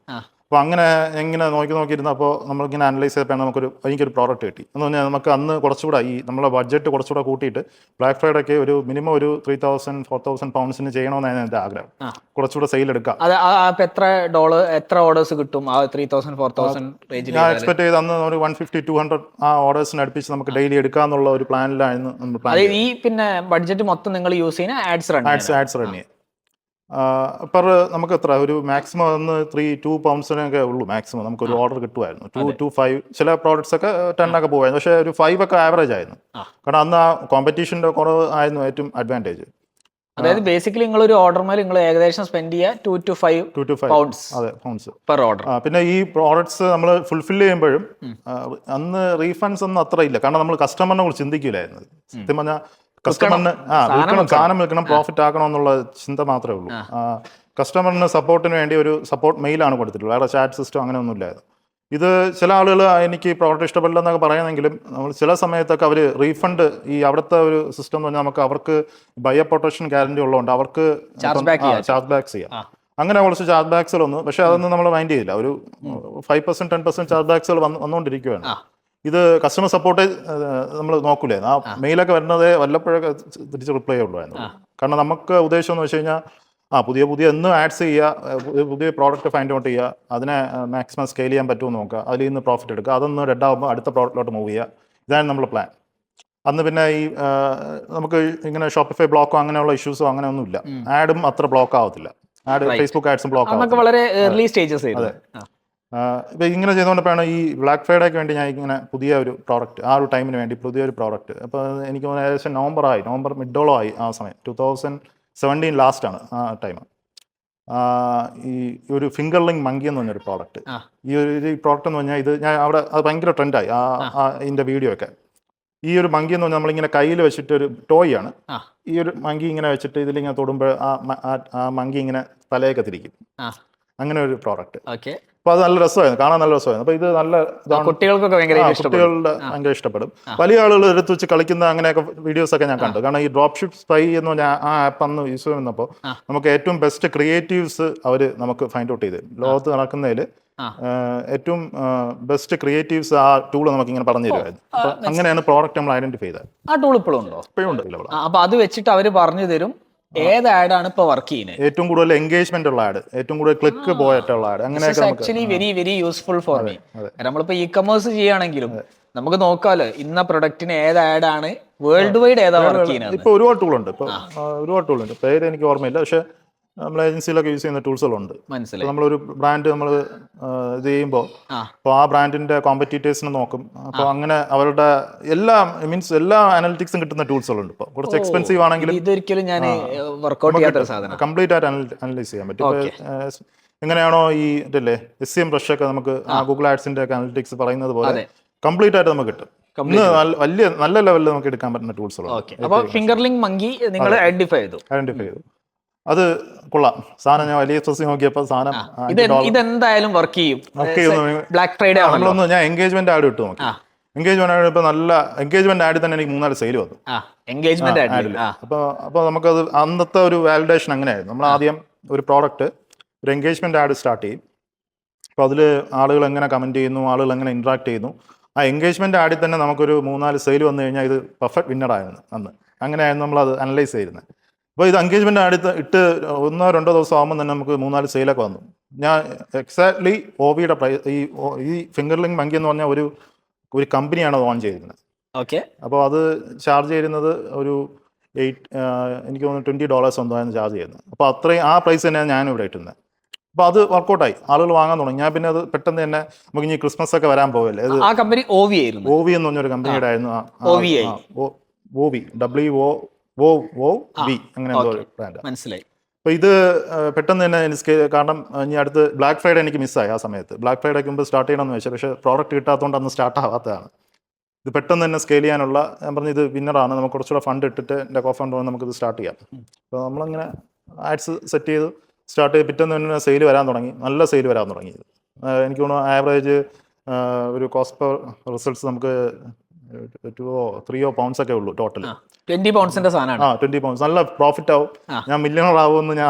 അപ്പോൾ അങ്ങനെ ഇങ്ങനെ നോക്കിയിരുന്നപ്പോൾ നമ്മളിങ്ങനെ അനലൈസ് ചെയ്തപ്പോൾ എനിക്കൊരു പ്രോഡക്റ്റ് കിട്ടി. എന്ന് പറഞ്ഞാൽ നമുക്ക് അന്ന് കുറച്ചുകൂടെ നമ്മളെ ബഡ്ജറ്റ് കുറച്ചുകൂടെ കൂട്ടിയിട്ട് ബ്ലാക്ക് ഫ്രൈഡേക്ക് ഒരു മിനിമം ഒരു 3,000-4,000 pounds ചെയ്യണമെന്നാണ് എൻ്റെ ആഗ്രഹം. കുറച്ചുകൂടെ സെയിൽ എടുക്കാം. എത്ര ഓർഡേഴ്സ് കിട്ടും ആ 3,000-4,000 റേഞ്ചിൽ? ഞാൻ എക്സ്പെക്ട് ചെയ്ത് അന്ന് ഒരു 150-200 ആ ഓർഡേഴ്സിന് അടുപ്പിച്ച് നമുക്ക് ഡെയിലി എടുക്കാന്നുള്ള ഒരു പ്ലാനിലായിരുന്നു നമ്മൾ പ്ലാൻ. ഈ പിന്നെ ബഡ്ജറ്റ് മൊത്തം നിങ്ങൾ യൂസ് ചെയ്യുന്ന ആഡ്സ് റൺ ചെയ്യും. നമുക്ക് എത്ര ഒരു മാക്സിമം 2 pounds ഉള്ളൂ മാക്സിമം നമുക്കൊരു ഓർഡർ കിട്ടുമായിരുന്നു. 2-5 ചില പ്രോഡക്ട്സ് ഒക്കെ 10 ഒക്കെ പോകുമായിരുന്നു. പക്ഷേ ഒരു 5 ഒക്കെ ആവറേജ് ആയിരുന്നു. കാരണം അന്ന് ആ കോമ്പറ്റീഷന്റെ കുറവ് ആയിരുന്നു ഏറ്റവും അഡ്വാൻറ്റേജ്. അതായത് ബേസിക്കലി നിങ്ങൾ ഒരു ഓർഡർമേൽ നിങ്ങൾ ഏകദേശം സ്പെൻഡ് ചെയ്യുക 2-5 pounds പെർ ഓർഡർ. പിന്നെ ഈ പ്രോഡക്ട്സ് നമ്മൾ ഫുൾഫിൽ ചെയ്യുമ്പോഴും അന്ന് റീഫണ്ട്സ് ഒന്നും അത്ര ഇല്ല. കാരണം നമ്മൾ കസ്റ്റമറിനെ കുറിച്ച് ചിന്തിക്കില്ലായിരുന്നു. സത്യം പറഞ്ഞാൽ കസ്റ്റമറിന് വിൽക്കണം, സാധനം വിൽക്കണം, പ്രോഫിറ്റ് ആക്കണം എന്നുള്ള ചിന്ത മാത്രമേ ഉള്ളൂ. കസ്റ്റമറിന് സപ്പോർട്ടിന് വേണ്ടി ഒരു സപ്പോർട്ട് മെയിലാണ് കൊടുത്തിട്ടുള്ളത്, വേറെ ചാറ്റ് സിസ്റ്റം അങ്ങനെ ഒന്നുമില്ലായിരുന്നു. ഇത് ചില ആളുകൾ എനിക്ക് പ്രോഡക്റ്റ് ഇഷ്ടപ്പെടില്ല എന്നൊക്കെ പറയുന്നെങ്കിലും നമ്മൾ ചില സമയത്തൊക്കെ അവർ റീഫണ്ട് ഈ അവിടുത്തെ ഒരു സിസ്റ്റം എന്ന് പറഞ്ഞാൽ നമുക്ക് അവർക്ക് ബയർ പ്രൊട്ടക്ഷൻ ഗ്യാരണ്ടി ഉള്ളതുകൊണ്ട് അവർക്ക് ചാർജ് ബാക്ക് ചെയ്യാം. അങ്ങനെ കുറച്ച് ചാർജ് ബാക്സുകൾ വന്നു, പക്ഷെ അതൊന്നും നമ്മൾ മൈൻഡ് ചെയ്യില്ല. ഒരു 5% 10% ചാർജ് ബാക്സുകൾ വന്നുകൊണ്ടിരിക്കുകയാണ്. ഇത് കസ്റ്റമർ സപ്പോർട്ട് നമ്മൾ നോക്കൂലേ, ആ മെയിലൊക്കെ വരുന്നത് വല്ലപ്പോഴൊക്കെ തിരിച്ച് റിപ്ലൈ ഉള്ളതായിരുന്നു. കാരണം നമുക്ക് ഉദ്ദേശം എന്ന് വെച്ച് കഴിഞ്ഞാൽ പുതിയ എന്നും ആഡ്സ് ചെയ്യുക, പുതിയ പ്രോഡക്റ്റ് ഫൈൻഡ് ഔട്ട് ചെയ്യുക, അതിനെ മാക്സിമം സ്കെയിൽ ചെയ്യാൻ പറ്റുമെന്ന് നോക്കുക, അതിൽ നിന്ന് പ്രോഫിറ്റ് എടുക്കുക, അതൊന്ന് ഡെഡ് ആകുമ്പോൾ അടുത്ത പ്രോഡക്റ്റിലോട്ട് മൂവ് ചെയ്യുക. ഇതാണ് നമ്മുടെ പ്ലാൻ. അന്ന് പിന്നെ ഈ നമുക്ക് ഇങ്ങനെ ഷോപ്പിഫൈ ബ്ലോക്കോ അങ്ങനെയുള്ള ഇഷ്യൂസോ അങ്ങനെ ഒന്നുമില്ല. ആഡും അത്ര ബ്ലോക്ക് ആവത്തില്ല, ആഡ് ഫേസ്ബുക്ക് ആഡ്സും ബ്ലോക്ക് ആവും. വളരെ ഏർലി സ്റ്റേജസ്. അതെ. ഇപ്പം ഇങ്ങനെ ചെയ്തുകൊണ്ടപ്പോഴാണ് ഈ ബ്ലാക്ക് ഫ്രൈഡേക്ക് വേണ്ടി ഞാൻ ഇങ്ങനെ പുതിയ ഒരു പ്രോഡക്റ്റ്, ആ ഒരു ടൈമിന് വേണ്ടി പുതിയൊരു പ്രോഡക്റ്റ്. അപ്പോൾ എനിക്ക് ഏകദേശം നവംബർ മിഡോളം ആയി ആ സമയം. 2017 ലാസ്റ്റാണ് ആ ടൈം. ഈ ഒരു ഫിംഗർലിംഗ് മങ്കി എന്ന് പറഞ്ഞൊരു പ്രോഡക്റ്റ്. ഈ ഒരു പ്രോഡക്റ്റ് എന്ന് പറഞ്ഞാൽ ഇത് ഞാൻ അവിടെ അത് ഭയങ്കര ട്രെൻഡായി ഇതിൻ്റെ വീഡിയോ ഒക്കെ. ഈ ഒരു മങ്കി എന്ന് പറഞ്ഞാൽ നമ്മളിങ്ങനെ കയ്യിൽ വെച്ചിട്ട് ഒരു ടോയ് ആണ്. ഈ ഒരു മങ്കി ഇങ്ങനെ വെച്ചിട്ട് ഇതിലിങ്ങനെ തൊടുമ്പോൾ ആ മങ്കി ഇങ്ങനെ തലയൊക്കെ തിരിക്കും. അങ്ങനെ ഒരു പ്രോഡക്റ്റ്. അപ്പൊ അത് നല്ല രസമായിരുന്നു, കാണാൻ നല്ല രസമായിരുന്നു. അപ്പൊ ഇത് നല്ല കുട്ടികൾക്കൊക്കെ കുട്ടികളുടെ ഭയങ്കര ഇഷ്ടപ്പെടും. വലിയ ആളുകൾ എടുത്ത് വെച്ച് കളിക്കുന്ന അങ്ങനെയൊക്കെ വീഡിയോസ് ഒക്കെ ഞാൻ കണ്ടു. കാരണം ഈ ഡ്രോപ്പ് ഷിപ്പ് സ്പൈ എന്ന് പറഞ്ഞാൽ ആ ആപ്പ് അന്ന് യൂസ് ചെയ്യുന്നപ്പോൾ നമുക്ക് ഏറ്റവും ബെസ്റ്റ് ക്രിയേറ്റീവ്സ് അവര് നമുക്ക് ഫൈൻഡ് ഔട്ട് ചെയ്ത് ലോകത്ത് നടക്കുന്നതിൽ ഏറ്റവും ബെസ്റ്റ് ക്രിയേറ്റീവ്സ് ആ ടൂൾ നമുക്ക് ഇങ്ങനെ പറഞ്ഞു തരുമായിരുന്നു. അപ്പൊ അങ്ങനെയാണ് പ്രോഡക്റ്റ് നമ്മൾ ഐഡന്റിഫൈ ചെയ്തത്. ആ ടൂൾ ഇപ്പോഴും ഉണ്ടോ? ഇപ്പോഴും ഉണ്ട്. അപ്പൊ അത് വെച്ചിട്ട് അവര് പറഞ്ഞു തരും ഏത് ആഡാണ് ഇപ്പൊ വർക്ക് ചെയ്യുന്നത്, ഏറ്റവും കൂടുതൽ എൻഗേജ്മെന്റ് ഉള്ള ആഡ്, ഏറ്റവും കൂടുതൽ ക്ലിക്ക് പോയിട്ടുള്ള ആഡ്. അങ്ങനെയൊക്കെ actually very useful for me. നമ്മളിപ്പോ ഇ കൊമേഴ്സ് ചെയ്യുകയാണെങ്കിലും നമുക്ക് നോക്കാമല്ലോ ഇന്ന പ്രൊഡക്റ്റിന് ഏത് ആഡാണ് വേൾഡ് വൈഡ് ഏതാ വർക്ക് ചെയ്യുന്നത്. ഇപ്പൊ ഒരുപാട് ടൂളുണ്ട്, പേര് എനിക്ക് ഓർമ്മയില്ല, പക്ഷെ നമ്മൾ ഏജൻസിയിലൊക്കെ യൂസ് ചെയ്യുന്ന ടൂൾസുകളുണ്ട്. മനസ്സിലായി. നമ്മളൊരു ബ്രാൻഡ് നമ്മൾ ഇത് ചെയ്യുമ്പോൾ അപ്പോൾ ആ ബ്രാൻഡിന്റെ കോമ്പറ്റീറ്റേഴ്സിനെ നോക്കും. അപ്പോൾ അങ്ങനെ അവരുടെ എല്ലാ അനലിറ്റിക്സും കിട്ടുന്ന ടൂൾസുകളുണ്ട്. ഇപ്പോൾ കുറച്ച് എക്സ്പെൻസീവ് ആണെങ്കിലും ഇതൊരിക്കലും ഞാൻ വർക്ക്ഔട്ട് ചെയ്യാത്ത സാധനം കംപ്ലീറ്റ് ആയിട്ട് അനലൈസ് ചെയ്യാൻ പറ്റും. എങ്ങനെയാണോ ഈ ഇതല്ലേ SEM ബ്രഷ് ഒക്കെ നമുക്ക് ഗൂഗിൾ ആഡ്സിന്റെ ഒക്കെ അനലിറ്റിക്സ് പറയുന്നത് പോലെ കംപ്ലീറ്റ് ആയിട്ട് നമുക്ക് കിട്ടും. വലിയ നല്ല ലെവലിൽ നമുക്ക് എടുക്കാൻ പറ്റുന്ന ടൂൾസുകളുണ്ട്. അപ്പോൾ ഫിംഗർലിംഗ് മങ്കി നിങ്ങൾ ഐഡന്റിഫൈ ചെയ്തു. അത് കൊള്ളാം സാധനം. ഞാൻ വലിയ സ്ട്രെസ് നോക്കിയപ്പോൾ സാധനം ഇതെന്തായാലും വർക്ക് ചെയ്യും. ബ്ലാക്ക് ഫ്രൈഡേ നമ്മളൊന്ന് ഞാൻ എൻഗേജ്മെന്റ് ആഡ് ഇട്ട് നോക്കി. എൻഗേജ്മെന്റ് ആഡ് ഇപ്പൊ നല്ല എൻഗേജ്മെന്റ് ആഡിൽ തന്നെ എനിക്ക് 3-4 സെയിൽ വന്നു. അപ്പൊ നമുക്കത് അന്നത്തെ ഒരു വാലിഡേഷൻ അങ്ങനെയായിരുന്നു. നമ്മൾ ആദ്യം ഒരു പ്രോഡക്റ്റ് ഒരു എൻഗേജ്മെന്റ് ആഡ് സ്റ്റാർട്ട് ചെയ്യും. അപ്പോൾ അതിൽ ആളുകൾ എങ്ങനെ കമന്റ് ചെയ്യുന്നു, ആളുകൾ എങ്ങനെ ഇന്ററാക്ട് ചെയ്യുന്നു, ആ എൻഗേജ്മെന്റ് ആഡിൽ തന്നെ നമുക്കൊരു 3-4 സെയിൽ വന്നു കഴിഞ്ഞാൽ ഇത് പെർഫെക്റ്റ് വിന്നറായിരുന്നു അന്ന്. അങ്ങനെയായിരുന്നു നമ്മളത് അനലൈസ് ചെയ്യുന്നത്. അപ്പോൾ ഇത് എൻഗേജ്മെന്റ് ആഡ് ഇട്ട് 1-2 ദിവസം ആകുമ്പോൾ തന്നെ നമുക്ക് 3-4 സെയിലൊക്കെ വന്നു. ഞാൻ എക്സാക്ട്ലി OVയുടെ പ്രൈസ് ഈ ഫിംഗർലിംഗ് മങ്കി എന്ന് പറഞ്ഞാൽ ഒരു കമ്പനിയാണ് ഓൺ ചെയ്തിരുന്നത്. അപ്പോൾ അത് ചാർജ് ചെയ്യുന്നത് ഒരു എനിക്ക് തോന്നുന്നു $20 എന്തായിരുന്നു ചാർജ് ചെയ്യുന്നത്. അപ്പോൾ അത്രയും ആ പ്രൈസ് തന്നെയാണ് ഞാനും ഇവിടെ ഇട്ടുന്നത്. അപ്പോൾ അത് വർക്കൗട്ടായി, ആളുകൾ വാങ്ങാൻ തുടങ്ങി. ഞാൻ പിന്നെ അത് പെട്ടെന്ന് തന്നെ നമുക്ക് ഇനി ക്രിസ്മസ് ഒക്കെ വരാൻ പോകല്ലേ, അത് ആ കമ്പനി OV എന്ന് പറഞ്ഞൊരു കമ്പനിയുടെ ആയിരുന്നു. WOV അങ്ങനെ എന്തോ ബ്രാൻഡ്. മനസ്സിലായി. അപ്പോൾ ഇത് പെട്ടെന്ന് തന്നെ കാരണം ഇനി അടുത്ത് ബ്ലാക്ക് ഫ്രൈഡേ എനിക്ക് മിസ്സായി. ആ സമയത്ത് ബ്ലാക്ക് ഫ്രൈഡേക്ക് മുമ്പ് സ്റ്റാർട്ട് ചെയ്യണമെന്ന് വെച്ചാൽ, പക്ഷേ പ്രോഡക്റ്റ് കിട്ടാത്തതുകൊണ്ട് അന്ന് സ്റ്റാർട്ട് ആവാത്തതാണ്. ഇത് പെട്ടെന്ന് തന്നെ സ്കെയിൽ ചെയ്യാനുള്ള, ഞാൻ പറഞ്ഞു ഇത് വിന്നറാണ്, നമുക്ക് കുറച്ചുകൂടെ ഫണ്ട് ഇട്ടിട്ട് എൻ്റെ കോഫണ്ട് നമുക്കിത് സ്റ്റാർട്ട് ചെയ്യാം. അപ്പോൾ നമ്മളങ്ങനെ ആഡ്സ് സെറ്റ് ചെയ്ത് സ്റ്റാർട്ട് ചെയ്ത് പിറ്റേന്ന് തന്നെ സെയിൽ വരാൻ തുടങ്ങി. നല്ല സെയിൽ വരാൻ തുടങ്ങി. എനിക്ക് തോന്നുന്നു ആവറേജ് ഒരു കോസ്റ്റ് പെർ റിസൾട്ട്സ് നമുക്ക് 2-3 pounds ഒക്കെ ഉള്ളൂ ടോട്ടൽ. 20 poundsന്റെ സാധനമാണ്. 20 pounds നല്ല പ്രോഫിറ്റ് ആവും. ഞാൻ മില്യണർ ആവുമെന്ന്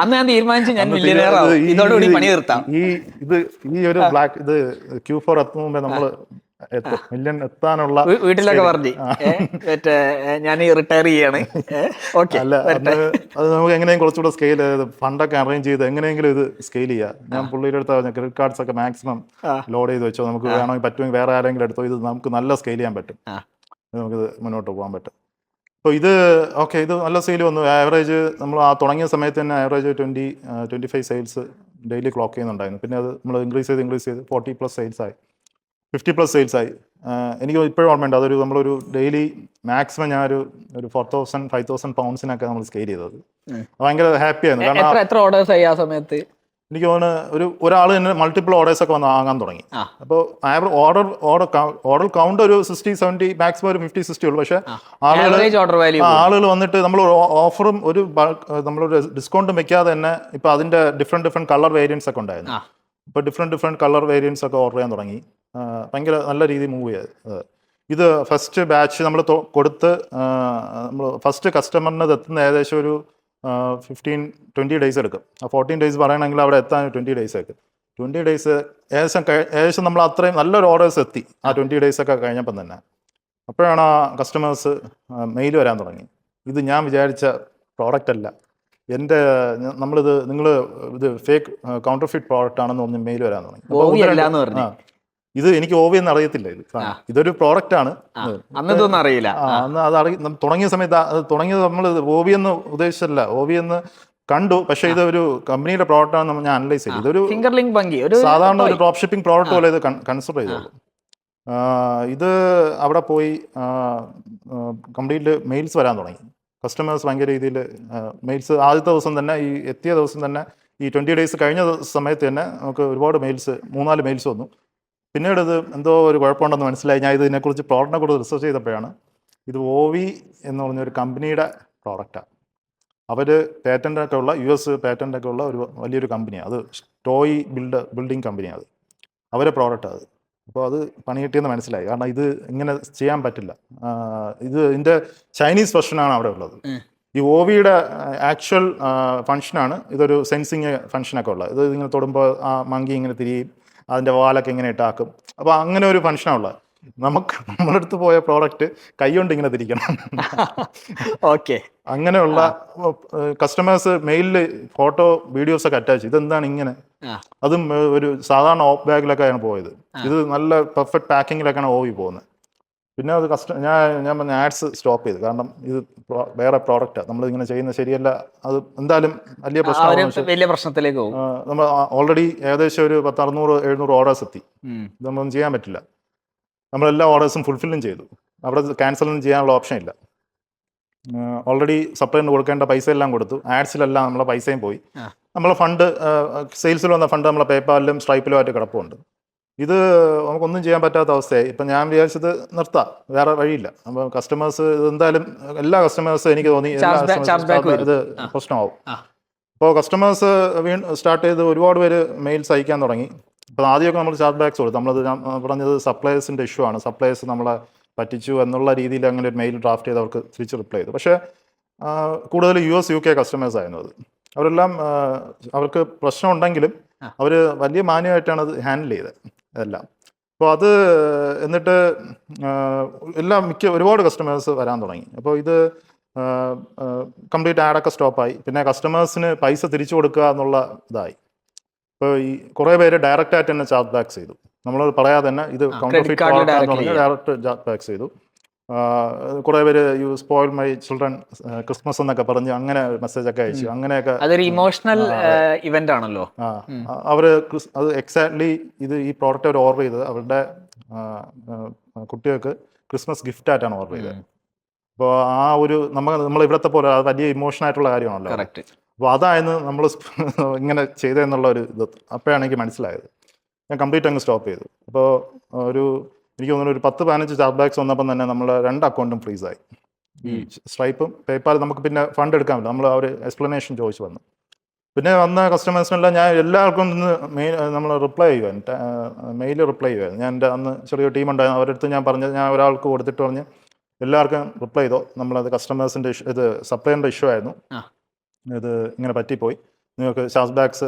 അന്ന് ഞാൻ തീരുമാനിച്ചു, ഞാൻ മില്യണർ ആവും, ഇതോടുകൂടി പണി നിർത്താം. ഈ ഒരു ബ്ലാക്ക് ഇത് Q4 എത്തുന്ന മുമ്പേ നമ്മൾ മില്യൺ എത്താനുള്ള വീട്ടിലൊക്കെ പറഞ്ഞു ഞാൻ റിട്ടയർ ചെയ്യാണ്. അല്ല, അത് നമുക്ക് എങ്ങനെയും കുറച്ചുകൂടെ സ്കെയിൽ ചെയ്ത് ഫണ്ടൊക്കെ അറേഞ്ച് ചെയ്ത് എങ്ങനെയെങ്കിലും ഇത് സ്കെയിൽ ചെയ്യാം. ഞാൻ പുള്ളിയുടെ അടുത്ത് പറഞ്ഞു ക്രെഡിറ്റ് കാർഡ്സ് ഒക്കെ മാക്സിമം ലോഡ് ചെയ്ത് വെച്ചോ, നമുക്ക് വേണമെങ്കിൽ പറ്റുമെങ്കിൽ വേറെ ആരെങ്കിലും എടുത്തോ, ഇത് നമുക്ക് നല്ല സ്കെയിൽ ചെയ്യാൻ പറ്റും, നമുക്കിത് മുന്നോട്ട് പോകാൻ പറ്റും. അപ്പോൾ ഇത് ഇത് നല്ല സെയിൽ വന്നു. ആവറേജ് നമ്മൾ ആ തുടങ്ങിയ സമയത്ത് തന്നെ ആവറേജ് 20-25 സെയിൽസ് ഡെയിലി ക്ലോക്ക് ചെയ്യുന്നുണ്ടായിരുന്നു. പിന്നെ അത് നമ്മൾ ഇൻക്രീസ് ചെയ്ത് 40+ സെയിൽസായി, 50+ സെയിൽസായി. എനിക്ക് ഇപ്പോഴും ഓർമ്മയുണ്ട്, അതൊരു നമ്മളൊരു ഡെയിലി മാക്സിമം ഞാൻ ഒരു 4,000-5,000 poundsനൊക്കെ നമ്മൾ സ്കെയിൽ ചെയ്തത്. ഭയങ്കര ഹാപ്പി ആയിരുന്നു. കാരണം എത്ര ഓർഡേഴ്സ് ആയി ആ സമയത്ത്? എനിക്ക് തോന്നുന്നു ഒരാൾ തന്നെ മൾട്ടിപ്പിൾ ഓർഡേഴ്സ് ഒക്കെ വന്ന് വാങ്ങാൻ തുടങ്ങി. അപ്പോൾ ഓർഡർ കൗണ്ട് ഒരു 60-70, മാക്സിമം ഒരു 50-60 ഉള്ളൂ. പക്ഷേ ആളുകൾ വന്നിട്ട് നമ്മൾ ഓഫറും നമ്മളൊരു ഡിസ്കൗണ്ടും വെക്കാതെ തന്നെ ഇപ്പൊ അതിന്റെ ഡിഫറെന്റ് കളർ വേരിയൻസ് ഒക്കെ ഉണ്ടായിരുന്നു. ഇപ്പൊ ഡിഫറെന്റ് കളർ വേരിയൻസ് ഒക്കെ ഓർഡർ ചെയ്യാൻ തുടങ്ങി. ഭയങ്കര നല്ല രീതിയിൽ മൂവ് ചെയ്ത്. ഇത് ഫസ്റ്റ് ബാച്ച് നമ്മൾ കൊടുത്ത് നമ്മൾ ഫസ്റ്റ് കസ്റ്റമറിന് എത്തുന്ന ഏകദേശം ഒരു 15-20 ഡേയ്സ് എടുക്കും. 14 ഡേയ്സ് പറയണമെങ്കിൽ അവിടെ എത്താൻ 20 ഡേയ്സ് എടുക്കും. 20 ഡേയ്സ് ഏകദേശം നമ്മൾ അത്രയും നല്ലൊരു ഓർഡേഴ്സ് എത്തി ആ 20 ഡേയ്സ് ഒക്കെ കഴിഞ്ഞപ്പം തന്നെ. അപ്പോഴാണ് ആ കസ്റ്റമേഴ്സ് മെയിൽ വരാൻ തുടങ്ങി. ഇത് ഞാൻ വിചാരിച്ച പ്രോഡക്റ്റ് അല്ല, നിങ്ങൾ ഇത് ഫേക്ക് കൗണ്ടർ ഫിറ്റ് പ്രോഡക്റ്റ് ആണെന്ന് പറഞ്ഞ് മെയിൽ വരാൻ തുടങ്ങി. ഇത് എനിക്ക് ഓവി എന്ന് അറിയത്തില്ല. ഇതൊരു പ്രോഡക്റ്റ് ആണ്. അറിയില്ല. അന്ന് തുടങ്ങിയ സമയത്ത് തുടങ്ങിയത് നമ്മൾ ഓവി എന്ന് ഉദ്ദേശിച്ചല്ല, ഓവി എന്ന് കണ്ടു. പക്ഷെ ഇത് ഒരു കമ്പനിയുടെ പ്രോഡക്റ്റ് ആണെന്ന് ഞാൻ അനലൈസ് ചെയ്തു. ഇതൊരു സാധാരണ ഒരു ഡ്രോപ്പ് ഷിപ്പിംഗ് പ്രോഡക്റ്റ് പോലെ ഇത് കൺസിഡർ ചെയ്തോളൂ. ഇത് അവിടെ പോയി കംപ്ലീറ്റ് മെയിൽസ് വരാൻ തുടങ്ങി. കസ്റ്റമേഴ്സ് ഭയങ്കര രീതിയിൽ മെയിൽസ് ആദ്യത്തെ ദിവസം തന്നെ, ഈ എത്തിയ ദിവസം തന്നെ, ഈ 20 ഡേയ്സ് കഴിഞ്ഞ സമയത്ത് തന്നെ നമുക്ക് ഒരുപാട് 3-4 മെയിൽസ് വന്നു. പിന്നീട് ഇത് എന്തോ ഒരു കുഴപ്പമുണ്ടെന്ന് മനസ്സിലായി. ഞാൻ ഇതിനെക്കുറിച്ച് പ്രോഡക്റ്റിനെ കുറിച്ച് റിസർച്ച് ചെയ്തപ്പോഴാണ് ഇത് ഓവി എന്ന് പറഞ്ഞൊരു കമ്പനിയുടെ പ്രോഡക്റ്റാണ്. അവർ പേറ്റൻ്റൊക്കെ ഉള്ള US പേറ്റൻ്റൊക്കെ ഉള്ള ഒരു വലിയൊരു കമ്പനിയാണ്. അത് ടോയ് ബിൽഡിംഗ് കമ്പനിയാണ്. അത് അവരെ പ്രോഡക്റ്റാണ് അത്. അപ്പോൾ അത് പണി കിട്ടിയെന്ന് മനസ്സിലായി. കാരണം ഇത് ഇങ്ങനെ ചെയ്യാൻ പറ്റില്ല. ഇതിൻ്റെ ചൈനീസ് വെർഷനാണ് അവിടെ ഉള്ളത്. ഈ ഓവിയുടെ ആക്ച്വൽ ഫങ്ഷനാണ് ഇതൊരു സെൻസിങ് ഫങ്ഷനൊക്കെ ഉള്ളത്. ഇത് ഇങ്ങനെ തൊടുമ്പോൾ ആ മങ്കി ഇങ്ങനെ തിരിയും, അതിൻ്റെ വാലൊക്കെ ഇങ്ങനെ ഇട്ടാക്കും. അപ്പോൾ അങ്ങനെ ഒരു ഫങ്ഷനാണ് ഉള്ളത്. നമ്മുടെ അടുത്ത് പോയ പ്രോഡക്റ്റ് കൈകൊണ്ട് ഇങ്ങനെ തിരിക്കണം. ഓക്കെ, അങ്ങനെയുള്ള കസ്റ്റമേഴ്സ് മെയിലിൽ ഫോട്ടോ വീഡിയോസ് ഒക്കെ അറ്റാച്ച്. ഇതെന്താണ് ഇങ്ങനെ? അതും ഒരു സാധാരണ ഓഫ് ബാഗിലൊക്കെയാണ് പോയത്. ഇത് നല്ല പെർഫെക്റ്റ് പാക്കിങ്ങിലൊക്കെയാണ് ഓവി പോകുന്നത്. പിന്നെ അത് ഞാൻ പറഞ്ഞ ആഡ്സ് സ്റ്റോപ്പ് ചെയ്തു. കാരണം ഇത് വേറെ പ്രോഡക്റ്റാണ്, നമ്മൾ ഇങ്ങനെ ചെയ്യുന്നത് ശരിയല്ല. അത് എന്തായാലും വലിയ പ്രശ്നത്തിലേക്ക് പോകും. നമ്മൾ ഓൾറെഡി ഏകദേശം ഒരു 600-700 ഓർഡേഴ്സ് എത്തി. ഇതൊന്നും ചെയ്യാൻ പറ്റില്ല. നമ്മളെല്ലാ ഓർഡേഴ്സും ഫുൾഫില്ലും ചെയ്തു. അവിടെ ക്യാൻസലൊന്നും ചെയ്യാനുള്ള ഓപ്ഷൻ ഇല്ല. ഓൾറെഡി സപ്ലൈന് കൊടുക്കേണ്ട പൈസ എല്ലാം കൊടുത്തു. ആഡ്സിലെല്ലാം നമ്മളെ പൈസയും പോയി. നമ്മളെ ഫണ്ട്, സെയിൽസിൽ വന്ന ഫണ്ട് നമ്മളെ പേപ്പാലിലും സ്ട്രൈപ്പിലും ആയിട്ട് കിടപ്പുണ്ട്. ഇത് നമുക്കൊന്നും ചെയ്യാൻ പറ്റാത്ത അവസ്ഥയായി. ഇപ്പം ഞാൻ വിചാരിച്ചത് നിർത്താം, വേറെ വഴിയില്ല. അപ്പോൾ കസ്റ്റമേഴ്സ് എന്തായാലും എല്ലാ കസ്റ്റമേഴ്സും എനിക്ക് തോന്നി ഇത് പ്രശ്നമാവും. അപ്പോൾ കസ്റ്റമേഴ്സ് സ്റ്റാർട്ട് ചെയ്ത് ഒരുപാട് പേര് മെയിൽസ് അയക്കാൻ തുടങ്ങി. അപ്പോൾ ആദ്യമൊക്കെ നമ്മൾ ചാർജ് ബാക്സ് കൊടുത്തു. നമ്മളത് പറഞ്ഞത് സപ്ലയേഴ്സിൻ്റെ ഇഷ്യൂ ആണ്, സപ്ലയേഴ്സ് നമ്മളെ പറ്റിച്ചു എന്നുള്ള രീതിയിൽ അങ്ങനെ ഒരു മെയിൽ ഡ്രാഫ്റ്റ് ചെയ്ത് അവർക്ക് തിരിച്ച് റിപ്ലൈ ചെയ്തു. പക്ഷേ കൂടുതൽ US UK കസ്റ്റമേഴ്സ് ആയിരുന്നു അത്. അവരെല്ലാം അവർക്ക് പ്രശ്നം ഉണ്ടെങ്കിലും അവർ വലിയ മാന്യമായിട്ടാണ് അത് ഹാൻഡിൽ ചെയ്തത് എല്ലാം. അപ്പോൾ അത് എന്നിട്ട് ഒരുപാട് കസ്റ്റമേഴ്സ് വരാൻ തുടങ്ങി. അപ്പോൾ ഇത് കംപ്ലീറ്റ് ആഡൊക്കെ സ്റ്റോപ്പായി. പിന്നെ കസ്റ്റമേഴ്സിന് പൈസ തിരിച്ചു കൊടുക്കുക എന്നുള്ള ഇതായി. ഇപ്പോൾ ഈ കുറേ പേര് ഡയറക്റ്റ് ആയിട്ട് തന്നെ ചാർജ് ബാക്സ് ചെയ്തു. നമ്മൾ പറയാതെ തന്നെ ഇത് കൗണ്ടർഫിറ്റ് ഡയറക്റ്റ് ചാർജ് ബാക്സ് ചെയ്തു. കുറേ പേര് you spoil my children Christmas എന്നൊക്കെ പറഞ്ഞ് അങ്ങനെ മെസ്സേജ് ഒക്കെ അയച്ചു. അങ്ങനെയൊക്കെ അതൊരു ഇമോഷണൽ ഇവന്റ് ആണല്ലോ. അവര് അത് എക്സാക്ട്ലി ഈ പ്രോഡക്റ്റ് അവർ ഓർഡർ ചെയ്തത് അവരുടെ കുട്ടികൾക്ക് ക്രിസ്മസ് ഗിഫ്റ്റ് ആയിട്ടാണ് ഓർഡർ ചെയ്തത്. അപ്പോൾ ആ ഒരു നമ്മൾ ഇവിടത്തെ പോലെ അത് വലിയ ഇമോഷണൽ ആയിട്ടുള്ള കാര്യമാണല്ലോ. അപ്പോൾ അതായിരുന്നു നമ്മൾ ഇങ്ങനെ ചെയ്തതെന്നുള്ള ഒരു ഇത് അപ്പോഴാണ് എനിക്ക് മനസ്സിലായത്. ഞാൻ കംപ്ലീറ്റ് അങ്ങ് സ്റ്റോപ്പ് ചെയ്തു. അപ്പോൾ എനിക്ക് തോന്നുന്നു ഒരു 10-15 ചാർജ് ബാക്സ് വന്നപ്പം തന്നെ നമ്മളെ 2 അക്കൗണ്ടും ഫ്രീസായി. ഈ സ്ട്രൈപ്പും പേപ്പാൽ നമുക്ക് പിന്നെ ഫണ്ട് എടുക്കാൻ പറ്റില്ല. നമ്മൾ അവർ എക്സ്പ്ലനേഷൻ ചോദിച്ചു വന്നു. പിന്നെ വന്ന കസ്റ്റമേഴ്സിനെല്ലാം ഞാൻ എല്ലാവർക്കും നമ്മൾ റിപ്ലൈ ചെയ്യുമായിരുന്നു, മെയിൽ റിപ്ലൈ ചെയ്യുമായിരുന്നു. ഞാൻ എൻ്റെ അന്ന് ചെറിയൊരു ടീമുണ്ടായിരുന്നു, അവരുടെ അടുത്ത് ഞാൻ പറഞ്ഞത്, ഞാൻ ഒരാൾക്ക് കൊടുത്തിട്ട് പറഞ്ഞ് എല്ലാവർക്കും റിപ്ലൈ ചെയ്തോ, നമ്മളത് കസ്റ്റമേഴ്സിൻ്റെ ഇത് സപ്ലൈൻ്റെ ഇഷ്യൂ ആയിരുന്നു, ഇത് ഇങ്ങനെ പറ്റിപ്പോയി, നിങ്ങൾക്ക് ചാർജ് ബാക്സ്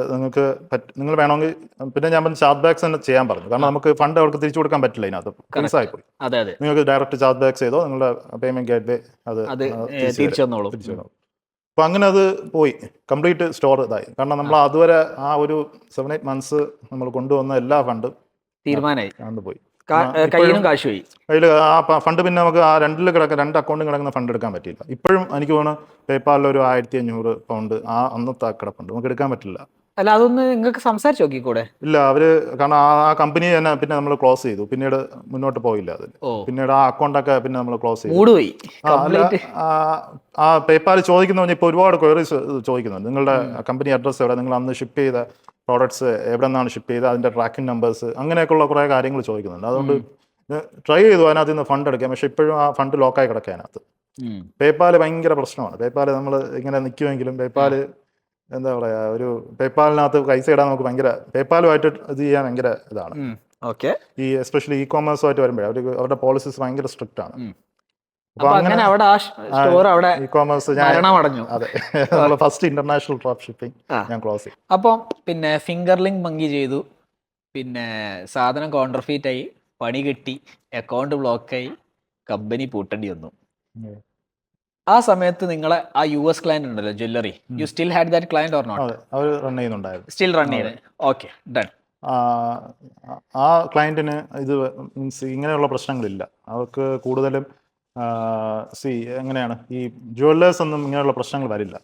നിങ്ങൾ വേണമെങ്കിൽ. പിന്നെ ഞാൻ പറഞ്ഞു ചാർജ് ബാക്സ് തന്നെ ചെയ്യാൻ പറഞ്ഞു. കാരണം നമുക്ക് ഫണ്ട് അവർക്ക് തിരിച്ചു കൊടുക്കാൻ പറ്റില്ല, ഇതിനകത്ത് ഫ്രീസായി പോയി. നിങ്ങൾക്ക് ഡയറക്റ്റ് ചാർജ് ബാക്സ് ചെയ്തോ, നിങ്ങളുടെ പേയ്മെന്റ് ഗേറ്റ് വേ അത് തിരിച്ചു തന്നോളൂ. അപ്പോൾ അങ്ങനെ അത് പോയി, കംപ്ലീറ്റ് സ്റ്റോർ ഇതായി. കാരണം നമ്മൾ അതുവരെ ആ ഒരു 7-8 മന്ത്സ് നമ്മൾ കൊണ്ടുവന്ന എല്ലാ ഫണ്ടും തീരുമാനമായി കണ്ടു പോയി. കയ്യിൽ ആ ഫണ്ട് പിന്നെ നമുക്ക് ആ 2 അക്കൗണ്ടും കിടക്കുന്ന ഫണ്ട് എടുക്കാൻ പറ്റില്ല. ഇപ്പോഴും എനിക്ക് തോന്നുന്നു പേപ്പാലിൽ ഒരു 1500 പൗണ്ട് ആ അന്നത്തെ കിടപ്പുണ്ട്, നമുക്ക് എടുക്കാൻ പറ്റില്ല. അല്ല അതൊന്ന് നിങ്ങൾക്ക് സംസാരിച്ച് നോക്കിക്കൂടെ? ഇല്ല, അവര് കാരണം ആ കമ്പനി തന്നെ പിന്നെ നമ്മൾ ക്ലോസ് ചെയ്തു. പിന്നീട് മുന്നോട്ട് പോയില്ല അതിൽ. ഓ പിന്നീട് ആ അക്കൗണ്ടൊക്കെ പിന്നെ നമ്മൾ ക്ലോസ് ചെയ്തു. മൂടുപോയി അല്ല, കംപ്ലീറ്റ്. ആ പേപ്പാൽ ചോദിക്കുന്ന പറഞ്ഞാൽ ഇപ്പോൾ ഒരുപാട് ക്വയറീസ് ചോദിക്കുന്നുണ്ട്. നിങ്ങളുടെ കമ്പനി അഡ്രസ്സ് എവിടെ, നിങ്ങൾ അന്ന് ഷിപ്പ് ചെയ്ത പ്രോഡക്ട്സ് എവിടെ നിന്നാണ് ഷിപ്പ് ചെയ്തത്, അതിൻ്റെ ട്രാക്കിംഗ് നമ്പേഴ്സ്, അങ്ങനെയൊക്കെയുള്ള കുറേ കാര്യങ്ങൾ ചോദിക്കുന്നുണ്ട്. അതുകൊണ്ട് ട്രൈ ചെയ്തു അതിനകത്ത് നിന്ന് ഫണ്ട് എടുക്കാം. പക്ഷേ ഇപ്പോഴും ആ ഫണ്ട് ലോക്കായി കിടക്കുക അതിനകത്ത്. പേപ്പാൽ ഭയങ്കര പ്രശ്നമാണ്. പേപ്പാൽ നമ്മൾ ഇങ്ങനെ നിൽക്കുമെങ്കിലും പേപ്പാൽ എന്താ പറയുക, ഒരു പേപ്പാലിനകത്ത് പൈസ ഇടാൻ നമുക്ക് ഭയങ്കര, പേപ്പാലുമായിട്ട് ഇത് ചെയ്യാൻ ഭയങ്കര ഇതാണ്. ഓക്കെ. ഈ എസ്പെഷ്യലി ഇ കോമേഴ്സുമായിട്ട് വരുമ്പോഴേ അവരുടെ പോളിസീസ് ഭയങ്കര സ്ട്രിക്റ്റ് ആണ്. അപ്പൊ അങ്ങനെ അവിടെ ആ സ്റ്റോർ അവിടെ ഇ കോമേഴ്സ് മരണമടഞ്ഞു. അതെ, നമ്മൾ ഫസ്റ്റ് ഇന്റർനാഷണൽ ഡ്രോപ്പ് ഷിപ്പിംഗ് ഞാൻ ക്ലോസ് ചെയ്തു. അപ്പം പിന്നെ ഫിംഗർ ലിങ്ക് മങ്കി ചെയ്തു, പിന്നെ സാധനം കോൺട്രഫീറ്റ് ആയി, പണി കിട്ടി, അക്കൗണ്ട് ബ്ലോക്കായി, കമ്പനി പൂട്ടേണ്ടി വന്നു. ആ സമയത്ത് നിങ്ങളെ ആ US ക്ലയന്റ് ഉണ്ടല്ലോ, jewellery, you still had that client or not? അവർ റൺ ചെയ്യുന്നുണ്ടായിരുന്നു. സ്റ്റിൽ റൺ ചെയ്യുന്നത്. Okay, done. ആ ക്ലയന്റിന് ഇത് മീൻസ് ഇങ്ങനെയുള്ള പ്രശ്നങ്ങളില്ല. അവർക്ക് കൂടുതലും എങ്ങനെയാണ്, ഈ ജുവല്ലേഴ്സ് ഒന്നും ഇങ്ങനെയുള്ള പ്രശ്നങ്ങൾ വരില്ല.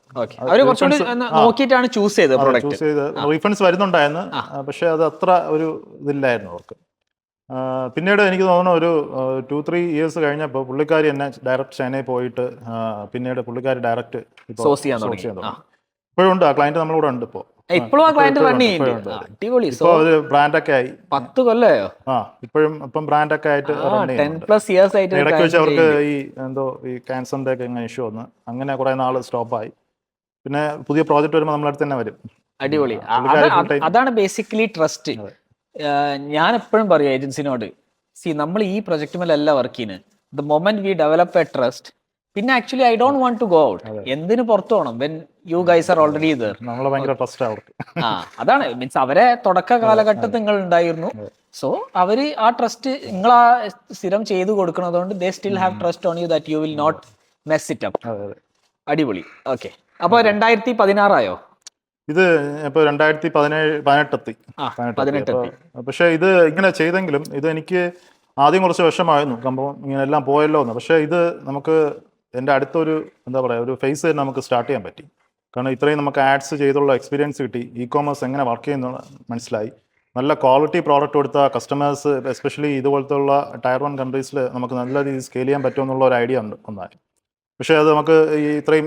അവര് കുറച്ചുകൂടി നോക്കിയിട്ടാണ് ചൂസ് ചെയ്തത്. റീഫണ്ട്സ് വരുന്നുണ്ടായിരുന്നു, പക്ഷെ അത് അത്ര ഒരു ഇതില്ലായിരുന്നു അവർക്ക്. പിന്നീട് എനിക്ക് തോന്നുന്നു ഒരു 2-3 ഇയേഴ്സ് കഴിഞ്ഞപ്പോൾ പുള്ളിക്കാരി എന്നെ ഡയറക്റ്റ് ചൈനയിൽ പോയിട്ട് പിന്നീട് പുള്ളിക്കാരി ഡയറക്റ്റ് സോഴ്സ് ചെയ്യാൻ തുടങ്ങി. ഇപ്പോഴും ഉണ്ട് ആ ക്ലയന്റ്, നമ്മളിവിടെ ഉണ്ട് ഇപ്പോൾ. ഇപ്പോഴും ആ ക്ലയന്റ് റൺ ചെയ്യുന്നുണ്ട്. അടിപൊളി. ഇപ്പോൾ ഒരു ബ്രാൻഡൊക്കെ ആയി. 10 കൊല്ലമായോ? ഇപ്പം ബ്രാൻഡൊക്കെ ആയിട്ട് റൺ ചെയ്യുന്നുണ്ട്. 10+ years ആയിട്ട്. ഇടയ്ക്ക് വെച്ച് അവർക്ക് ഈ ഈ ക്യാൻസറിന്റെ ഒക്കെ ഇങ്ങനെ ഇഷ്യൂ വന്ന് അങ്ങനെ കുറെ നാൾ സ്റ്റോപ്പായി. പിന്നെ പുതിയ പ്രോജക്റ്റ് വരുമ്പോൾ നമ്മളടുത്ത് തന്നെ വരും. അടിപൊളി. അതാണ് ബേസിക്കലി ട്രസ്റ്റ്. ഞാൻ എപ്പോഴും പറയും ഏജൻസിനോട്, നമ്മൾ ഈ പ്രൊജക്ട് മേലല്ല വർക്ക് ചെയ്യുന്നത്. The moment we develop a trust, പിന്നെ actually I don't want to go out. എന്തിനു പുറത്തു പോകണം when you guys are already there. നമ്മളെ ഭയങ്കര ട്രസ്റ്റ് അവർക്ക്. അതാണ് മീൻസ് അവരെ തുടക്ക കാലഘട്ടത്തിൽ നിങ്ങൾ ഉണ്ടായിരുന്നു. സോ അവര് ആ ട്രസ്റ്റ് നിങ്ങൾ ആ സ്ഥിരം ചെയ്തു കൊടുക്കുന്നതുകൊണ്ട് they still have trust on you that you will not mess it up. അടിപൊളി. ഓക്കെ. അപ്പൊ 2016 ആയോ ഇത്? ഇപ്പൊ 2018 എത്തി. പക്ഷെ ഇത് ഇങ്ങനെ ചെയ്തെങ്കിലും ഇത് എനിക്ക് ആദ്യം കുറച്ച് വിഷമായിരുന്നു, സംഭവം ഇങ്ങനെ എല്ലാം പോയല്ലോ എന്ന്. പക്ഷേ ഇത് നമുക്ക് എൻ്റെ അടുത്തൊരു എന്താ പറയുക, ഒരു ഫേസ് തന്നെ നമുക്ക് സ്റ്റാർട്ട് ചെയ്യാൻ പറ്റി. കാരണം ഇത്രയും നമുക്ക് ആഡ്സ് ചെയ്തുള്ള എക്സ്പീരിയൻസ് കിട്ടി, ഇ കോമേഴ്സ് എങ്ങനെ വർക്ക് ചെയ്യുന്ന മനസ്സിലായി, നല്ല ക്വാളിറ്റി പ്രോഡക്റ്റ് കൊടുത്ത കസ്റ്റമേഴ്സ് എസ്പെഷ്യലി ഇതുപോലത്തെ ഉള്ള ടയർ 1 കൺട്രീസിൽ നമുക്ക് നല്ല രീതിയിൽ സ്കെയിൽ ചെയ്യാൻ പറ്റുമെന്നുള്ള ഒരു ഐഡിയ ഒന്നായി. പക്ഷേ അത് നമുക്ക് ഈ ഇത്രയും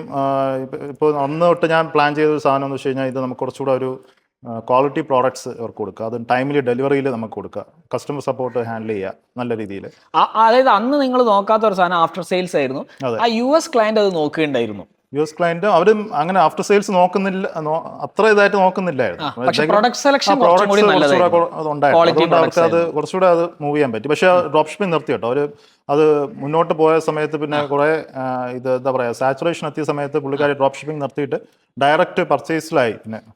ഇപ്പോൾ അന്ന് തൊട്ട് ഞാൻ പ്ലാൻ ചെയ്തൊരു സാധനം എന്ന് വെച്ച് കഴിഞ്ഞാൽ, ഇത് നമുക്ക് കുറച്ചുകൂടെ ഒരു ക്വാളിറ്റി പ്രോഡക്ട്സ് അവർക്ക് കൊടുക്കുക, അത് ടൈമിൽ ഡെലിവറിയിൽ നമുക്ക് കൊടുക്കുക, കസ്റ്റമർ സപ്പോർട്ട് ഹാൻഡിൽ ചെയ്യുക നല്ല രീതിയിൽ. അതായത് അന്ന് നിങ്ങൾ നോക്കാത്ത ഒരു സാധനം ആഫ്റ്റർ സെയിൽസ് ആയിരുന്നു. ആ US ക്ലയന്റ് അത് നോക്കുകയുണ്ടായിരുന്നു. US ക്ലയന്റ് അവരും അങ്ങനെ ആഫ്റ്റർ സെയിൽസ് നോക്കുന്നില്ല, അത്ര ഇതായിട്ട് നോക്കുന്നില്ലായിരുന്നു. പ്രോഡക്റ്റ് സെലക്ഷൻ അതുകൊണ്ട് അവർക്ക് അത് കുറച്ചുകൂടെ അത് മൂവ് ചെയ്യാൻ പറ്റി. പക്ഷേ ഡ്രോപ്പ് ഷിപ്പിംഗ് നിർത്തി കേട്ടോ. അത് മുന്നോട്ട് പോയ സമയത്ത് പിന്നെ കുറെ ഇത് എന്താ പറയാ, സാച്ചുറേഷൻ എത്തിയ സമയത്ത് പുള്ളിക്കാരി ഡ്രോപ്പ് ഷിപ്പിംഗ് നിർത്തിയിട്ട് ഡയറക്റ്റ് പർച്ചേസിലായി.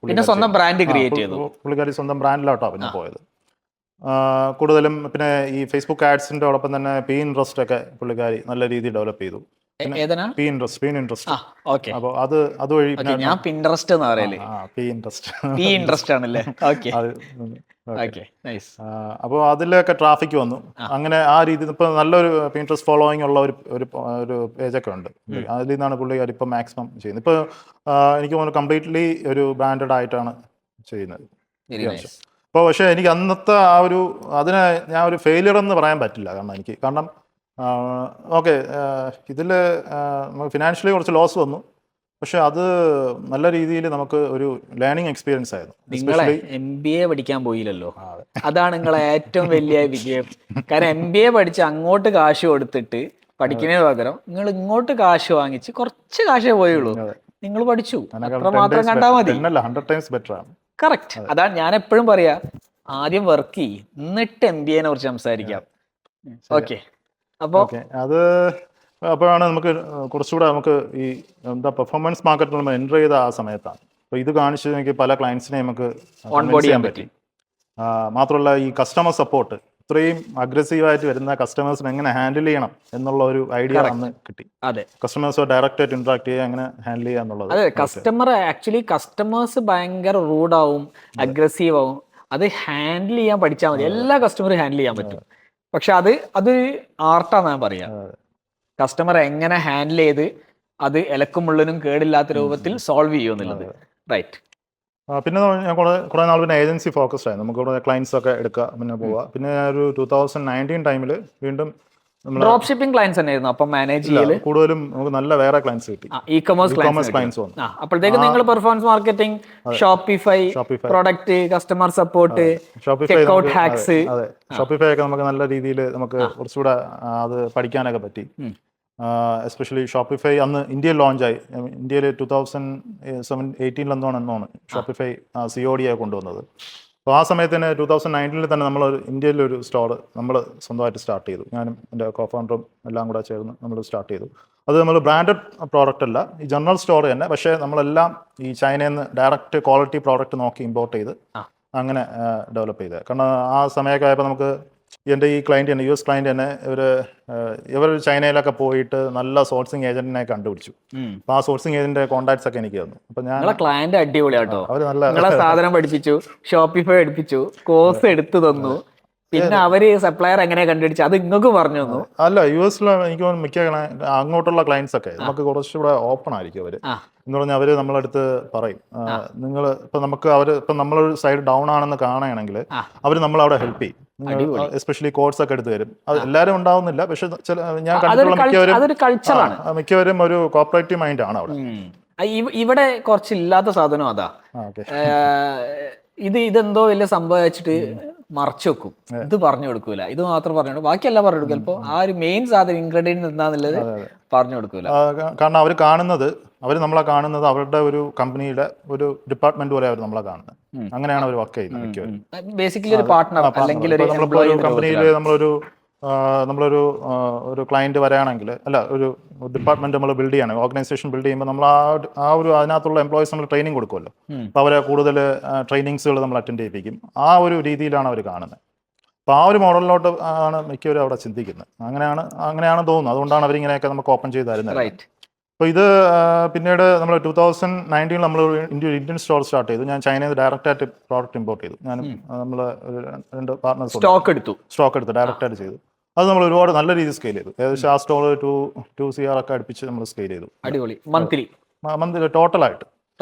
പിന്നെ സ്വന്തം ബ്രാൻഡ് ക്രിയേറ്റ് ചെയ്തു. പുള്ളിക്കാരി സ്വന്തം ബ്രാൻഡിലോട്ടോ പിന്നെ പോയത് കൂടുതലും. പിന്നെ ഈ ഫേസ്ബുക്ക് ആഡ്സിന്റെ ഓടൊപ്പം തന്നെ Pinterest ഒക്കെ പുള്ളിക്കാരി നല്ല രീതിയിൽ ഡെവലപ്പ് ചെയ്തു. Pinterest. അപ്പോൾ അതുവഴി ഞാൻ Pinterest എന്ന് പറയല്ലേ. Pinterest ആണല്ലേ. അപ്പോൾ അതിലൊക്കെ ട്രാഫിക് വന്നു. അങ്ങനെ ആ രീതിയിൽ ഇപ്പൊ നല്ലൊരു Pinterest ഫോളോയിങ് ഉള്ള ഒരു പേജൊക്കെ ഉണ്ട്. അതിൽ നിന്നാണ് പുള്ളിക്കാർ ഇപ്പൊ മാക്സിമം ചെയ്യുന്നത്. ഇപ്പൊ എനിക്ക് തോന്നുന്നു കംപ്ലീറ്റ്ലി ഒരു ബ്രാൻഡഡ് ആയിട്ടാണ് ചെയ്യുന്നത്. അപ്പോൾ പക്ഷേ എനിക്ക് അന്നത്തെ അതിനെ ഞാൻ ഒരു ഫെയിലിയർ എന്ന് പറയാൻ പറ്റില്ല. കാരണം ഓക്കെ, ഇതിൽ നമുക്ക് ഫിനാൻഷ്യലി കുറച്ച് ലോസ് വന്നു, പക്ഷെ അത് നല്ല രീതിയിൽ നമുക്ക് ഒരു ലേണിംഗ് എക്സ്പീരിയൻസ് ആയിരുന്നു. നിങ്ങളെ MBA പഠിക്കാൻ പോയില്ലല്ലോ, അതാണ് നിങ്ങളെ ഏറ്റവും വലിയ വിജയം. കാരണം MBA പഠിച്ച് അങ്ങോട്ട് കാശ് കൊടുത്തിട്ട് പഠിക്കുന്നതിന് പകരം നിങ്ങൾ ഇങ്ങോട്ട് കാശ് വാങ്ങിച്ച് കുറച്ച് കാശേ പോയുള്ളൂ, നിങ്ങൾ പഠിച്ചു, അത്രമാത്രം കണ്ടാൽ മതി. 100 times better ആണ്. കറക്റ്റ്. അതാണ് ഞാൻ എപ്പോഴും പറയാ, ആദ്യം വർക്ക് ചെയ്യ്, എന്നിട്ട് MBA നെ കുറിച്ച് സംസാരിക്കാം. ഓക്കെ. അപ്പോഴാണ് നമുക്ക് കുറച്ചുകൂടെ നമുക്ക് ഈ പെർഫോമൻസ് മാർക്കറ്റിൽ നമ്മൾ എൻ്റർ ചെയ്ത ആ സമയത്താണ്. അപ്പോൾ ഇത് കാണിച്ചു എനിക്ക് പല ക്ലയൻസിനെ നമുക്ക് ഓൺബോർഡ് ചെയ്യാൻ പറ്റി. മാത്രമല്ല ഈ കസ്റ്റമർ സപ്പോർട്ട്, ഇത്രയും അഗ്രസീവായിട്ട് വരുന്ന കസ്റ്റമേഴ്സിനെ എങ്ങനെ ഹാൻഡിൽ ചെയ്യണം എന്നുള്ള ഒരു ഐഡിയ അന്ന് കിട്ടി. അതെ, കസ്റ്റമേഴ്സ് ഡയറക്റ്റ് ആയിട്ട് ഇന്ററാക്ട് ചെയ്യുക, എങ്ങനെ ഹാൻഡിൽ ചെയ്യുക എന്നുള്ളത്. അതെ, കസ്റ്റമേഴ്സ് ഭയങ്കര റൂഡാവും, അഗ്രസീവ് ആവും. അത് ഹാൻഡിൽ ചെയ്യാൻ പഠിച്ചാൽ മതി. എല്ലാ കസ്റ്റമറും ഹാൻഡിൽ ചെയ്യാൻ പറ്റും. പക്ഷെ അതൊരു ആർട്ടാണ് ഞാൻ പറയാം. കസ്റ്റമറെ എങ്ങനെ ഹാൻഡിൽ ചെയ്ത് അത് ഇലക്കും മുള്ളനും കേടില്ലാത്ത രൂപത്തിൽ സോൾവ് ചെയ്യുമെന്നുള്ളത്. റൈറ്റ്. പിന്നെ ഞാൻ കുറേ നാൾ പിന്നെ ഏജൻസി ഫോക്കസ്ഡ് ആയി, നമുക്ക് കുറേ ക്ലയൻസ് ഒക്കെ എടുക്കുക പിന്നെ പോവുക. പിന്നെ ഒരു 2019 ടൈമിൽ വീണ്ടും നമ്മൾ ഡ്രോപ്പ് ഷിപ്പിംഗ് ക്ലയൻസ് തന്നെയായിരുന്നു അപ്പം മാനേജ് ചെയ്യല്? കൂടുതലും നമുക്ക് നല്ല വേറെ ക്ലയൻസ് കിട്ടി, ഇ കൊമേഴ്സ് ക്ലയൻസ് വന്നു. അപ്പോഴത്തേക്ക് നിങ്ങൾ performance marketing, Shopify, product, customer support, Shopify checkout hacks. അതെ, ഷോപ്പിഫൈ ഒക്കെ നമുക്ക് നല്ല രീതിയിൽ നമുക്ക് കുറച്ചുകൂടെ അത് പഠിക്കാനൊക്കെ പറ്റി. എസ്പെഷ്യലി ഷോപ്പിഫൈ അന്ന് ഇന്ത്യയിൽ ലോഞ്ചായി. ഇന്ത്യയിൽ 2018 എന്നാണ് ഷോപ്പിഫൈ COD ആയി കൊണ്ടുവന്നത്. അപ്പോൾ ആ സമയത്ത് തന്നെ 2019 തന്നെ നമ്മൾ ഇന്ത്യയിലൊരു സ്റ്റോർ നമ്മൾ സ്വന്തമായിട്ട് സ്റ്റാർട്ട് ചെയ്തു. ഞാനും എൻ്റെ കോഫൗണ്ടറും എല്ലാം കൂടെ ചേർന്ന് നമ്മൾ സ്റ്റാർട്ട് ചെയ്തു. അത് നമ്മൾ ബ്രാൻഡഡ് പ്രോഡക്റ്റ് അല്ല, ഈ ജനറൽ സ്റ്റോർ തന്നെ, പക്ഷേ നമ്മളെല്ലാം ഈ ചൈനയിൽ നിന്ന് ഡയറക്റ്റ് ക്വാളിറ്റി പ്രോഡക്റ്റ് നോക്കി ഇമ്പോർട്ട് ചെയ്ത് അങ്ങനെ ഡെവലപ്പ് ചെയ്തത്. കാരണം ആ സമയമൊക്കെ ആയപ്പോൾ നമുക്ക് എൻ്റെ ഈ ക്ലയൻറ്റ് തന്നെ, US ക്ലയൻറ്റ് തന്നെ, ഇവർ ചൈനയിലൊക്കെ പോയിട്ട് നല്ല സോഴ്സിങ് ഏജന്റിനെ കണ്ടുപിടിച്ചു. അപ്പോൾ ആ സോഴ്സിങ് ഏജന്റിന്റെ കോൺടാക്ട്സ് ഒക്കെ എനിക്ക് തന്നു. അപ്പോൾ ഞാൻ ക്ലയന്റ് അടിപൊളിയാട്ടോ, അവർ നല്ല നിങ്ങളെ സാധനം പഠിപ്പിച്ചു, ഷോപ്പിഫൈ പഠിപ്പിച്ചു, കോഴ്സ് എടുത്തു തന്നു, പിന്നെ അവര് സപ്ലയർ എങ്ങനെ കണ്ടുപിടിച്ചു അത് നിങ്ങൾക്ക് പറഞ്ഞു തന്നു. അല്ല, US എനിക്ക് മിക്ക അങ്ങോട്ടുള്ള ക്ലയൻസ് ഒക്കെ നമുക്ക് കുറച്ചുകൂടെ ഓപ്പൺ ആയിരിക്കും അവര് എന്ന് പറഞ്ഞാൽ അവര് നമ്മളടുത്ത് പറയും, നിങ്ങൾ ഇപ്പൊ നമുക്ക് ഇപ്പൊ നമ്മളൊരു സൈഡ് ഡൗൺ ആണെന്ന് കാണുകയാണെങ്കിൽ അവര് നമ്മളവിടെ ഹെൽപ്പ് ചെയ്യും. എസ്പെഷ്യലി കോഴ്സ് ഒക്കെ എടുത്തു തരും. അത് എല്ലാവരും ഉണ്ടാവുന്നില്ല, പക്ഷെ ഞാൻ കണ്ടിട്ടുള്ള മിക്കവരും ഒരു കോപ്പറേറ്റീവ് മൈൻഡ് ആണ് അവിടെ. ഇവിടെ കുറച്ചില്ലാത്ത സാധനം അതാ, ഇതെന്തോ വലിയ സംഭവം വെച്ചിട്ട് മറച്ചു വെക്കും, ഇത് പറഞ്ഞു കൊടുക്കൂല, ഇത് മാത്രം പറഞ്ഞു കൊടുക്കും, ബാക്കിയെല്ലാം പറഞ്ഞു കൊടുക്കും. ചിലപ്പോൾ ആ ഒരു മെയിൻ സാധനം ഇൻഗ്രീഡിയൻറ്റ് എന്താന്നുള്ളത് പറഞ്ഞു കൊടുക്കൂല. കാരണം അവർ നമ്മളെ കാണുന്നത് അവരുടെ ഒരു കമ്പനിയുടെ ഒരു ഡിപ്പാർട്ട്മെന്റ് പോലെ അവർ നമ്മളെ കാണുന്നത്. അങ്ങനെയാണ് അവർ വർക്ക് ചെയ്യുന്നത്. ബേസിക്കലി ഒരു പാർട്ട്ണർ അല്ലെങ്കിൽ ഒരു കമ്പനിയിൽ നമ്മളൊരു ക്ലയന്റ് വരികയാണെങ്കിൽ, അല്ല, ഒരു ഡിപ്പാർട്ട്മെന്റ് നമ്മൾ ബിൽഡ് ചെയ്യണം, ഓർഗനൈസേഷൻ ബിൽഡ് ചെയ്യുമ്പോൾ നമ്മൾ അതിനകത്തുള്ള എംപ്ലോയീസ് നമ്മൾ ട്രെയിനിങ് കൊടുക്കുമല്ലോ. അപ്പോൾ അവരെ കൂടുതൽ ട്രെയിനിങ്സുകൾ നമ്മൾ അറ്റൻഡ് ചെയ്യിപ്പിക്കും. ആ ഒരു രീതിയിലാണ് അവർ കാണുന്നത്. അപ്പോൾ ആ ഒരു മോഡലിലോട്ട് ആണ് മിക്കവരും അവിടെ ചിന്തിക്കുന്നത്. അങ്ങനെയാണ് തോന്നുന്നത്. അതുകൊണ്ടാണ് അവരിങ്ങനെയൊക്കെ നമുക്ക് ഓപ്പൺ ചെയ്ത് തരുന്നത്. അപ്പോൾ ഇത് പിന്നീട് നമ്മൾ 2019 നമ്മൾ ഇന്ത്യൻ സ്റ്റോർ സ്റ്റാർട്ട് ചെയ്തു. ഞാൻ ചൈനയിൽ നിന്ന് ഡയറക്റ്റായിട്ട് പ്രോഡക്റ്റ് ഇമ്പോർട്ട് ചെയ്തു. ഞാനും നമ്മൾ 2 പാർട്ട്നേഴ്സ് സ്റ്റോക്ക് എടുത്ത് ഡയറക്റ്റായിട്ട് ചെയ്തു. അത് നമ്മൾ ഒരുപാട് നല്ല രീതിയിൽ സ്കെയിൽ ചെയ്തു. ഏകദേശം ആ സ്റ്റോർ 2 CR ഒക്കെ അടുപ്പിച്ച് നമ്മൾ സ്കെയിൽ ചെയ്തു. അടിപൊളി. മന്ത്ലി ടോട്ടലായിട്ട്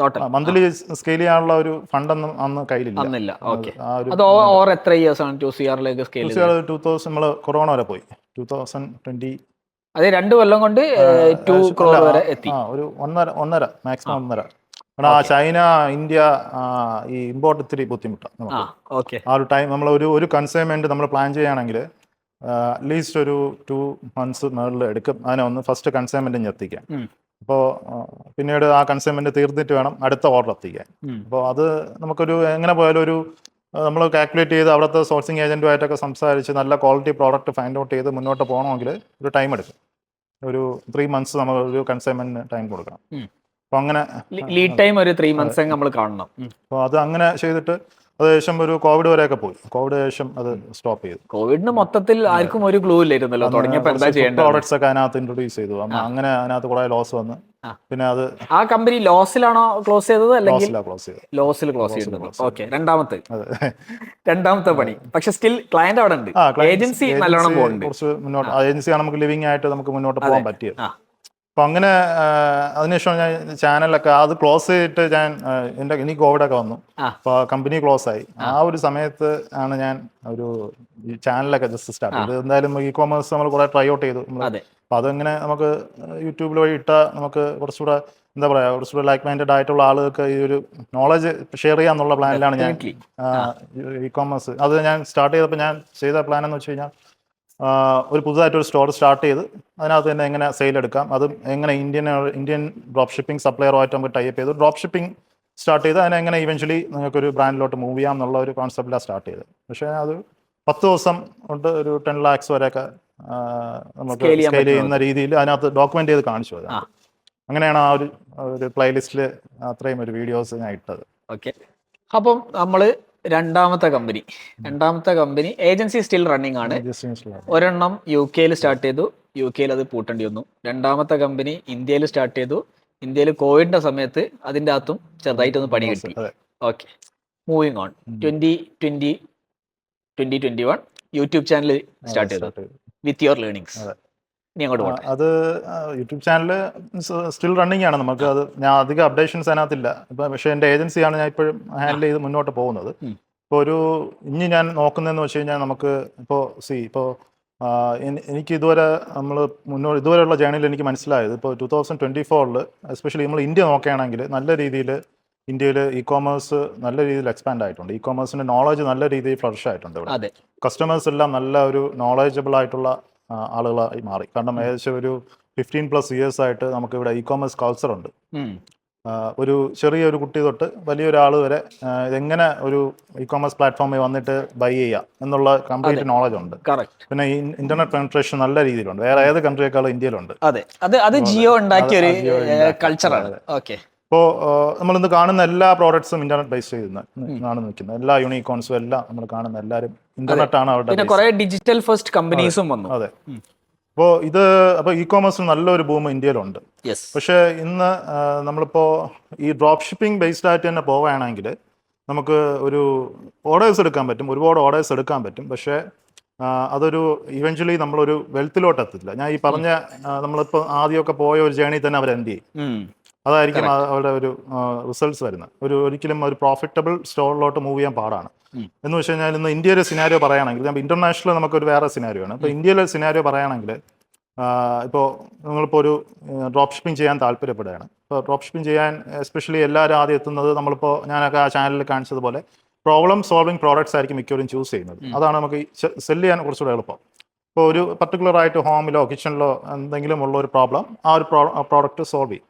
മന്ത്ലി സ്കെയിൽ ചെയ്യാനുള്ള ഒരു ഫണ്ടൊന്നും അന്ന് കയ്യിലില്ല. 2000 നമ്മൾ കൊറോണ വരെ പോയി. 2020 അത് 2 കൊല്ലം കൊണ്ട് 2 crore വരെ എത്തി. ഒരു 1.5 മാക്സിമം 1.5. കാരണം ചൈന, ഇന്ത്യ ഈ ഇമ്പോർട്ട് ഇത്തിരി ബുദ്ധിമുട്ടാണ്. ആ ഒരു ടൈം നമ്മൾ ഒരു കൺസൈൻമെന്റ് നമ്മൾ പ്ലാൻ ചെയ്യുകയാണെങ്കിൽ അറ്റ്ലീസ്റ്റ് ഒരു 2 months മുകളിൽ എടുക്കും അതിനെ ഒന്ന് ഫസ്റ്റ് കൺസൈൻമെന്റ് എത്തിക്കാൻ. അപ്പോൾ പിന്നീട് ആ കൺസൈൻമെന്റ് തീർന്നിട്ട് വേണം അടുത്ത ഓർഡർ എത്തിക്കാൻ. അപ്പോൾ അത് നമുക്കൊരു എങ്ങനെ പോയാലും നമ്മൾ കാൽക്കുലേറ്റ് ചെയ്ത് അവിടുത്തെ സോഴ്സിങ് ഏജന്റുമായിട്ടൊക്കെ സംസാരിച്ച് നല്ല ക്വാളിറ്റി പ്രോഡക്റ്റ് ഫൈൻഡ് ഔട്ട് ചെയ്ത് മുന്നോട്ട് പോകണമെങ്കിൽ ഒരു ടൈം എടുക്കും. ഒരു 3 months നമ്മൾ ഒരു കൺസൈൻമെന്റിന് ടൈം കൊടുക്കണം. അപ്പോൾ അങ്ങനെ ലീഡ് ടൈം ഒരു 3 months നമ്മൾ കാണണം. അപ്പോൾ അത് അങ്ങനെ ചെയ്തിട്ട് ഏകദേശം ഒരു കോവിഡ് വരെയൊക്കെ പോയി. കോവിഡ് ശേഷം അത് സ്റ്റോപ്പ് ചെയ്തു. കോവിഡിന് മൊത്തത്തിൽ ആർക്കും ഒരു ക്ലൂ ഇല്ലായിരുന്നല്ലോ തുടങ്ങിയപ്പോൾ എന്താ ചെയ്യേണ്ടത്. പ്രോഡക്ട്സ് ഒക്കെ അതിനകത്ത് ഇൻട്രൊഡ്യൂസ് ചെയ്തു. അങ്ങനെ അതിനകത്ത് കുറെ ലോസ് വന്ന് പിന്നെ അത് ആ കമ്പനി ലോസിലാണോ ക്ലോസ് ചെയ്തത് അല്ലെങ്കിൽ ലോസിൽ ക്ലോസ് ചെയ്തത്? ഓക്കെ. രണ്ടാമത്തെ പണി. പക്ഷെ സ്റ്റിൽ ക്ലയന്റ് അവിടെ ഉണ്ട്, ഏജൻസി നല്ലോണം പോകുന്നുണ്ട്. കുറച്ച് മുന്നോട്ട് ഏജൻസിയാണ് നമുക്ക് ലിവിംഗ് ആയിട്ട് നമുക്ക് മുന്നോട്ട് പോകാൻ പറ്റിയത്. അപ്പോൾ അങ്ങനെ അതിനുശേഷം ഞാൻ ചാനലൊക്കെ അത് ക്ലോസ് ചെയ്തിട്ട് എനിക്ക് കോവിഡൊക്കെ വന്നു. അപ്പോൾ കമ്പനി ക്ലോസ് ആയി. ആ ഒരു സമയത്ത് ആണ് ഞാൻ ഒരു ചാനലൊക്കെ ജസ്റ്റ് സ്റ്റാർട്ട് ചെയ്തത്. എന്തായാലും ഇ-കൊമേഴ്സ് നമ്മൾ കുറെ ട്രൈ ഔട്ട് ചെയ്തു. അപ്പോൾ അതങ്ങനെ നമുക്ക് യൂട്യൂബിൽ വഴി നമുക്ക് കുറച്ചുകൂടെ എന്താ പറയുക, കുറച്ചുകൂടെ ലൈക്ക് മൈൻഡഡ് ആയിട്ടുള്ള ആളുകൾക്ക് ഈ ഒരു നോളജ് ഷെയർ ചെയ്യാന്നുള്ള പ്ലാനിലാണ് ഞാൻ ഇ-കൊമേഴ്സ്. അത് ഞാൻ സ്റ്റാർട്ട് ചെയ്തപ്പോൾ ഞാൻ ചെയ്ത പ്ലാൻ എന്ന് വെച്ച് കഴിഞ്ഞാൽ ഒരു പുതുതായിട്ടൊരു സ്റ്റോർ സ്റ്റാർട്ട് ചെയ്ത് അതിനകത്ത് തന്നെ എങ്ങനെ സെയിൽ എടുക്കാം, അതും എങ്ങനെ ഇന്ത്യൻ ഡ്രോപ്പ് ഷിപ്പിംഗ് സപ്ലയറുമായിട്ട് നമുക്ക് ടൈപ്പ് ചെയ്ത് ഡ്രോപ്പ് ഷിപ്പിംഗ് സ്റ്റാർട്ട് ചെയ്ത് അതിനെ എങ്ങനെ ഇവൻച്വലി നിങ്ങൾക്കൊരു ബ്രാൻഡിലോട്ട് മൂവ് ചെയ്യാം എന്നുള്ള ഒരു കോൺസെപ്റ്റിലാണ് സ്റ്റാർട്ട് ചെയ്തത്. പക്ഷേ അത് 10 ദിവസം കൊണ്ട് ഒരു 10 lakhs വരെയൊക്കെ നമുക്ക് സ്കെയിൽ ചെയ്യുന്ന രീതിയിൽ അതിനകത്ത് ഡോക്യുമെന്റ് ചെയ്ത് കാണിച്ചു. അങ്ങനെയാണ് ആ ഒരു പ്ലേലിസ്റ്റിൽ അത്രയും ഒരു വീഡിയോസ് ഞാൻ ഇട്ടത്. ഓക്കെ. അപ്പം നമ്മള് രണ്ടാമത്തെ കമ്പനി ഏജൻസി സ്റ്റിൽ റണ്ണിങ് ആണ്. ഒരെണ്ണം UK സ്റ്റാർട്ട് ചെയ്തു, UK അത് പൂട്ടേണ്ടി വന്നു. രണ്ടാമത്തെ കമ്പനി ഇന്ത്യയിൽ സ്റ്റാർട്ട് ചെയ്തു. ഇന്ത്യയിൽ കോവിഡിന്റെ സമയത്ത് അതിൻ്റെ അകത്തും ചെറുതായിട്ടൊന്ന് പണി കിട്ടി. Okay. Moving on. 2021 YouTube channel start ചെയ്തു വിത്ത് യുവർ ലേണിങ്സ്. ഇനി അങ്ങോട്ട് പോട്ടെ. അത് യൂട്യൂബ് ചാനൽ സ്റ്റിൽ റണ്ണിങ് ആണ്. നമുക്ക് അത് ഞാൻ അധികം അപ്ഡേഷൻസ് അതിനകത്തില്ല ഇപ്പം. പക്ഷേ എൻ്റെ ഏജൻസിയാണ് ഞാൻ ഇപ്പോഴും ഹാൻഡിൽ ചെയ്ത് മുന്നോട്ട് പോകുന്നത്. ഇപ്പോൾ ഇനി ഞാൻ നോക്കുന്നതെന്ന് വെച്ച് കഴിഞ്ഞാൽ നമുക്ക് ഇപ്പോൾ എനിക്ക് ഇതുവരെ ഇതുവരെയുള്ള ജേണിയിൽ എനിക്ക് മനസ്സിലായത്, ഇപ്പോൾ 2024 എസ്പെഷ്യലി നമ്മൾ ഇന്ത്യ നോക്കുകയാണെങ്കിൽ നല്ല രീതിയിൽ ഇന്ത്യയിൽ ഇ കോമേഴ്സ് നല്ല രീതിയിൽ എക്സ്പാൻഡ് ആയിട്ടുണ്ട്. ഇ കോമേഴ്സിൻ്റെ നോളജ് നല്ല രീതിയിൽ ഫ്ലറിഷ് ആയിട്ടുണ്ട്. ഇവിടെ കസ്റ്റമേഴ്സ് എല്ലാം നല്ല ഒരു നോളജബിൾ ആയിട്ടുള്ള ആളുകളായി മാറി. കാരണം ഏകദേശം ഒരു 15+ ഇയേഴ്സ് ആയിട്ട് നമുക്കിവിടെ ഇ കോമേഴ്സ് കൾച്ചർ ഉണ്ട്. ഒരു ചെറിയൊരു കുട്ടി തൊട്ട് വലിയൊരാൾ വരെ എങ്ങനെ ഒരു ഇ കോമേഴ്സ് പ്ലാറ്റ്ഫോമിൽ വന്നിട്ട് ബൈ ചെയ്യാം എന്നുള്ള കംപ്ലീറ്റ് നോളജ് ഉണ്ട്. പിന്നെ ഈ ഇന്റർനെറ്റ് പെനിട്രേഷൻ നല്ല രീതിയിലുണ്ട്. വേറെ ഏത് കൺട്രിയേക്കാളും ഇന്ത്യയിലുണ്ട്. അത് ജിയോ ഉണ്ടാക്കിയ ഒരു കൾച്ചറാണ്. ഇപ്പോൾ നമ്മളിന്ന് കാണുന്ന എല്ലാ പ്രോഡക്ട്സും ഇന്റർനെറ്റ് ബേസ് ചെയ്താണ് നിൽക്കുന്നത്. എല്ലാ യൂണിക്കോൺസും എല്ലാം നമ്മൾ കാണുന്ന എല്ലാവരും ഇന്റർനെറ്റ് ആണ് അവരുടെ. ഡിജിറ്റൽ ഫസ്റ്റ് കമ്പനീസും വന്നു. അതെ. അപ്പോൾ ഇ കോമേഴ്സിന് നല്ലൊരു ബൂം ഇന്ത്യയിലുണ്ട്. പക്ഷേ ഇന്ന് നമ്മളിപ്പോൾ ഈ ഡ്രോപ്പ് ഷിപ്പിംഗ് ബേസ്ഡ് ആയിട്ട് തന്നെ പോവുകയാണെങ്കിൽ നമുക്ക് ഒരു ഓർഡേഴ്സ് എടുക്കാൻ പറ്റും, ഒരുപാട് ഓർഡേഴ്സ് എടുക്കാൻ പറ്റും. പക്ഷേ അതൊരു ഇവഞ്ച്വലി നമ്മളൊരു വെൽത്തിലോട്ട് എത്തില്ല. ഞാൻ ഈ പറഞ്ഞ നമ്മളിപ്പോൾ ആദ്യമൊക്കെ പോയ ഒരു ജേണി തന്നെ അവർ എന്ത് ചെയ്യും, അതായിരിക്കും അവരുടെ ഒരു റിസൾട്ട്സ് വരുന്നത്. ഒരിക്കലും ഒരു പ്രോഫിറ്റബിൾ സ്റ്റോറിലോട്ട് മൂവ് ചെയ്യാൻ പാടാണ്. എന്ന് വെച്ച് കഴിഞ്ഞാൽ ഇന്ന് ഇന്ത്യയിലെ സിനാരിയോ പറയുകയാണെങ്കിൽ, ഇന്റർനാഷണൽ നമുക്കൊരു വേറെ സിനാരിയോ ആണ്. ഇപ്പോൾ ഇന്ത്യയിലെ സിനാരിയോ പറയുകയാണെങ്കിൽ, ഇപ്പോൾ നിങ്ങളിപ്പോൾ ഒരു ഡ്രോപ്പ് ഷിപ്പിംഗ് ചെയ്യാൻ താല്പര്യപ്പെടുകയാണ്. ഇപ്പോൾ ഡ്രോപ്പ് ഷിപ്പിംഗ് ചെയ്യാൻ എസ്പെഷ്യലി എല്ലാവരും ആദ്യം എത്തുന്നത്, നമ്മളിപ്പോൾ ഞാനൊക്കെ ആ ചാനലിൽ കാണിച്ചതുപോലെ പ്രോബ്ലം സോൾവിങ് പ്രോഡക്ട്സ് ആയിരിക്കും മിക്കവരും ചൂസ് ചെയ്യുന്നത്. അതാണ് നമുക്ക് സെല് ചെയ്യാൻ കുറച്ചുകൂടെ എളുപ്പം. ഇപ്പോൾ ഒരു പർട്ടിക്കുലർ ആയിട്ട് ഹോമിലോ കിച്ചണിലോ എന്തെങ്കിലും ഉള്ള ഒരു പ്രോബ്ലം ആ ഒരു പ്രോഡക്റ്റ് സോൾവ് ചെയ്യും.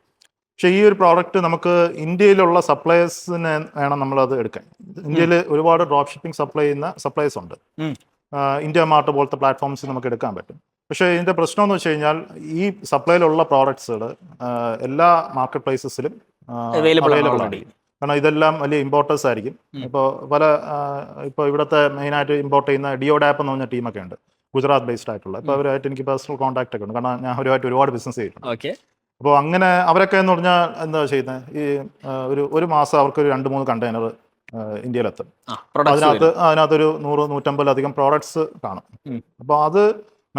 പക്ഷേ ഈ ഒരു പ്രോഡക്റ്റ് നമുക്ക് ഇന്ത്യയിലുള്ള സപ്ലയേഴ്സിന് വേണം നമ്മളത് എടുക്കാൻ. ഇന്ത്യയിൽ ഒരുപാട് ഡ്രോപ്പ് ഷിപ്പിംഗ് സപ്ലൈ ചെയ്യുന്ന സപ്ലയേഴ്സ് ഉണ്ട്. ഇന്ത്യ മാർട്ട് പോലത്തെ പ്ലാറ്റ്ഫോംസ് നമുക്ക് എടുക്കാൻ പറ്റും. പക്ഷേ ഇതിൻ്റെ പ്രശ്നം എന്ന് വെച്ച് കഴിഞ്ഞാൽ ഈ സപ്ലൈയിലുള്ള പ്രോഡക്ട്സുകൾ എല്ലാ മാർക്കറ്റ് പ്ലേസസിലും അവൈലബിൾ ആണ്. കാരണം ഇതെല്ലാം വലിയ ഇമ്പോർട്ടേഴ്സ് ആയിരിക്കും. ഇപ്പോൾ ഇവിടുത്തെ മെയിനായിട്ട് ഇമ്പോർട്ട് ചെയ്യുന്ന ഡിയോഡാപ്പ് എന്ന് പറഞ്ഞ ടീമൊക്കെ ഉണ്ട്, ഗുജറാത്ത് ബേസ്ഡ് ആയിട്ടുള്ള. ഇപ്പോൾ അവരുമായിട്ട് എനിക്ക് പേഴ്സണൽ കോൺടാക്ട് ഒക്കെ ഉണ്ട്, കാരണം ഞാൻ അവരുമായിട്ട് ഒരുപാട് ബിസിനസ് ചെയ്തിട്ടുണ്ട്. അപ്പോൾ അങ്ങനെ അവരൊക്കെ എന്ന് പറഞ്ഞാൽ എന്താ ചെയ്യുന്നത്, ഈ ഒരു മാസം അവർക്കൊരു 2-3 കണ്ടെയ്നർ ഇന്ത്യയിലെത്തും. അതിനകത്തൊരു 100-150 പ്രോഡക്ട്സ് കാണും. അപ്പോൾ അത്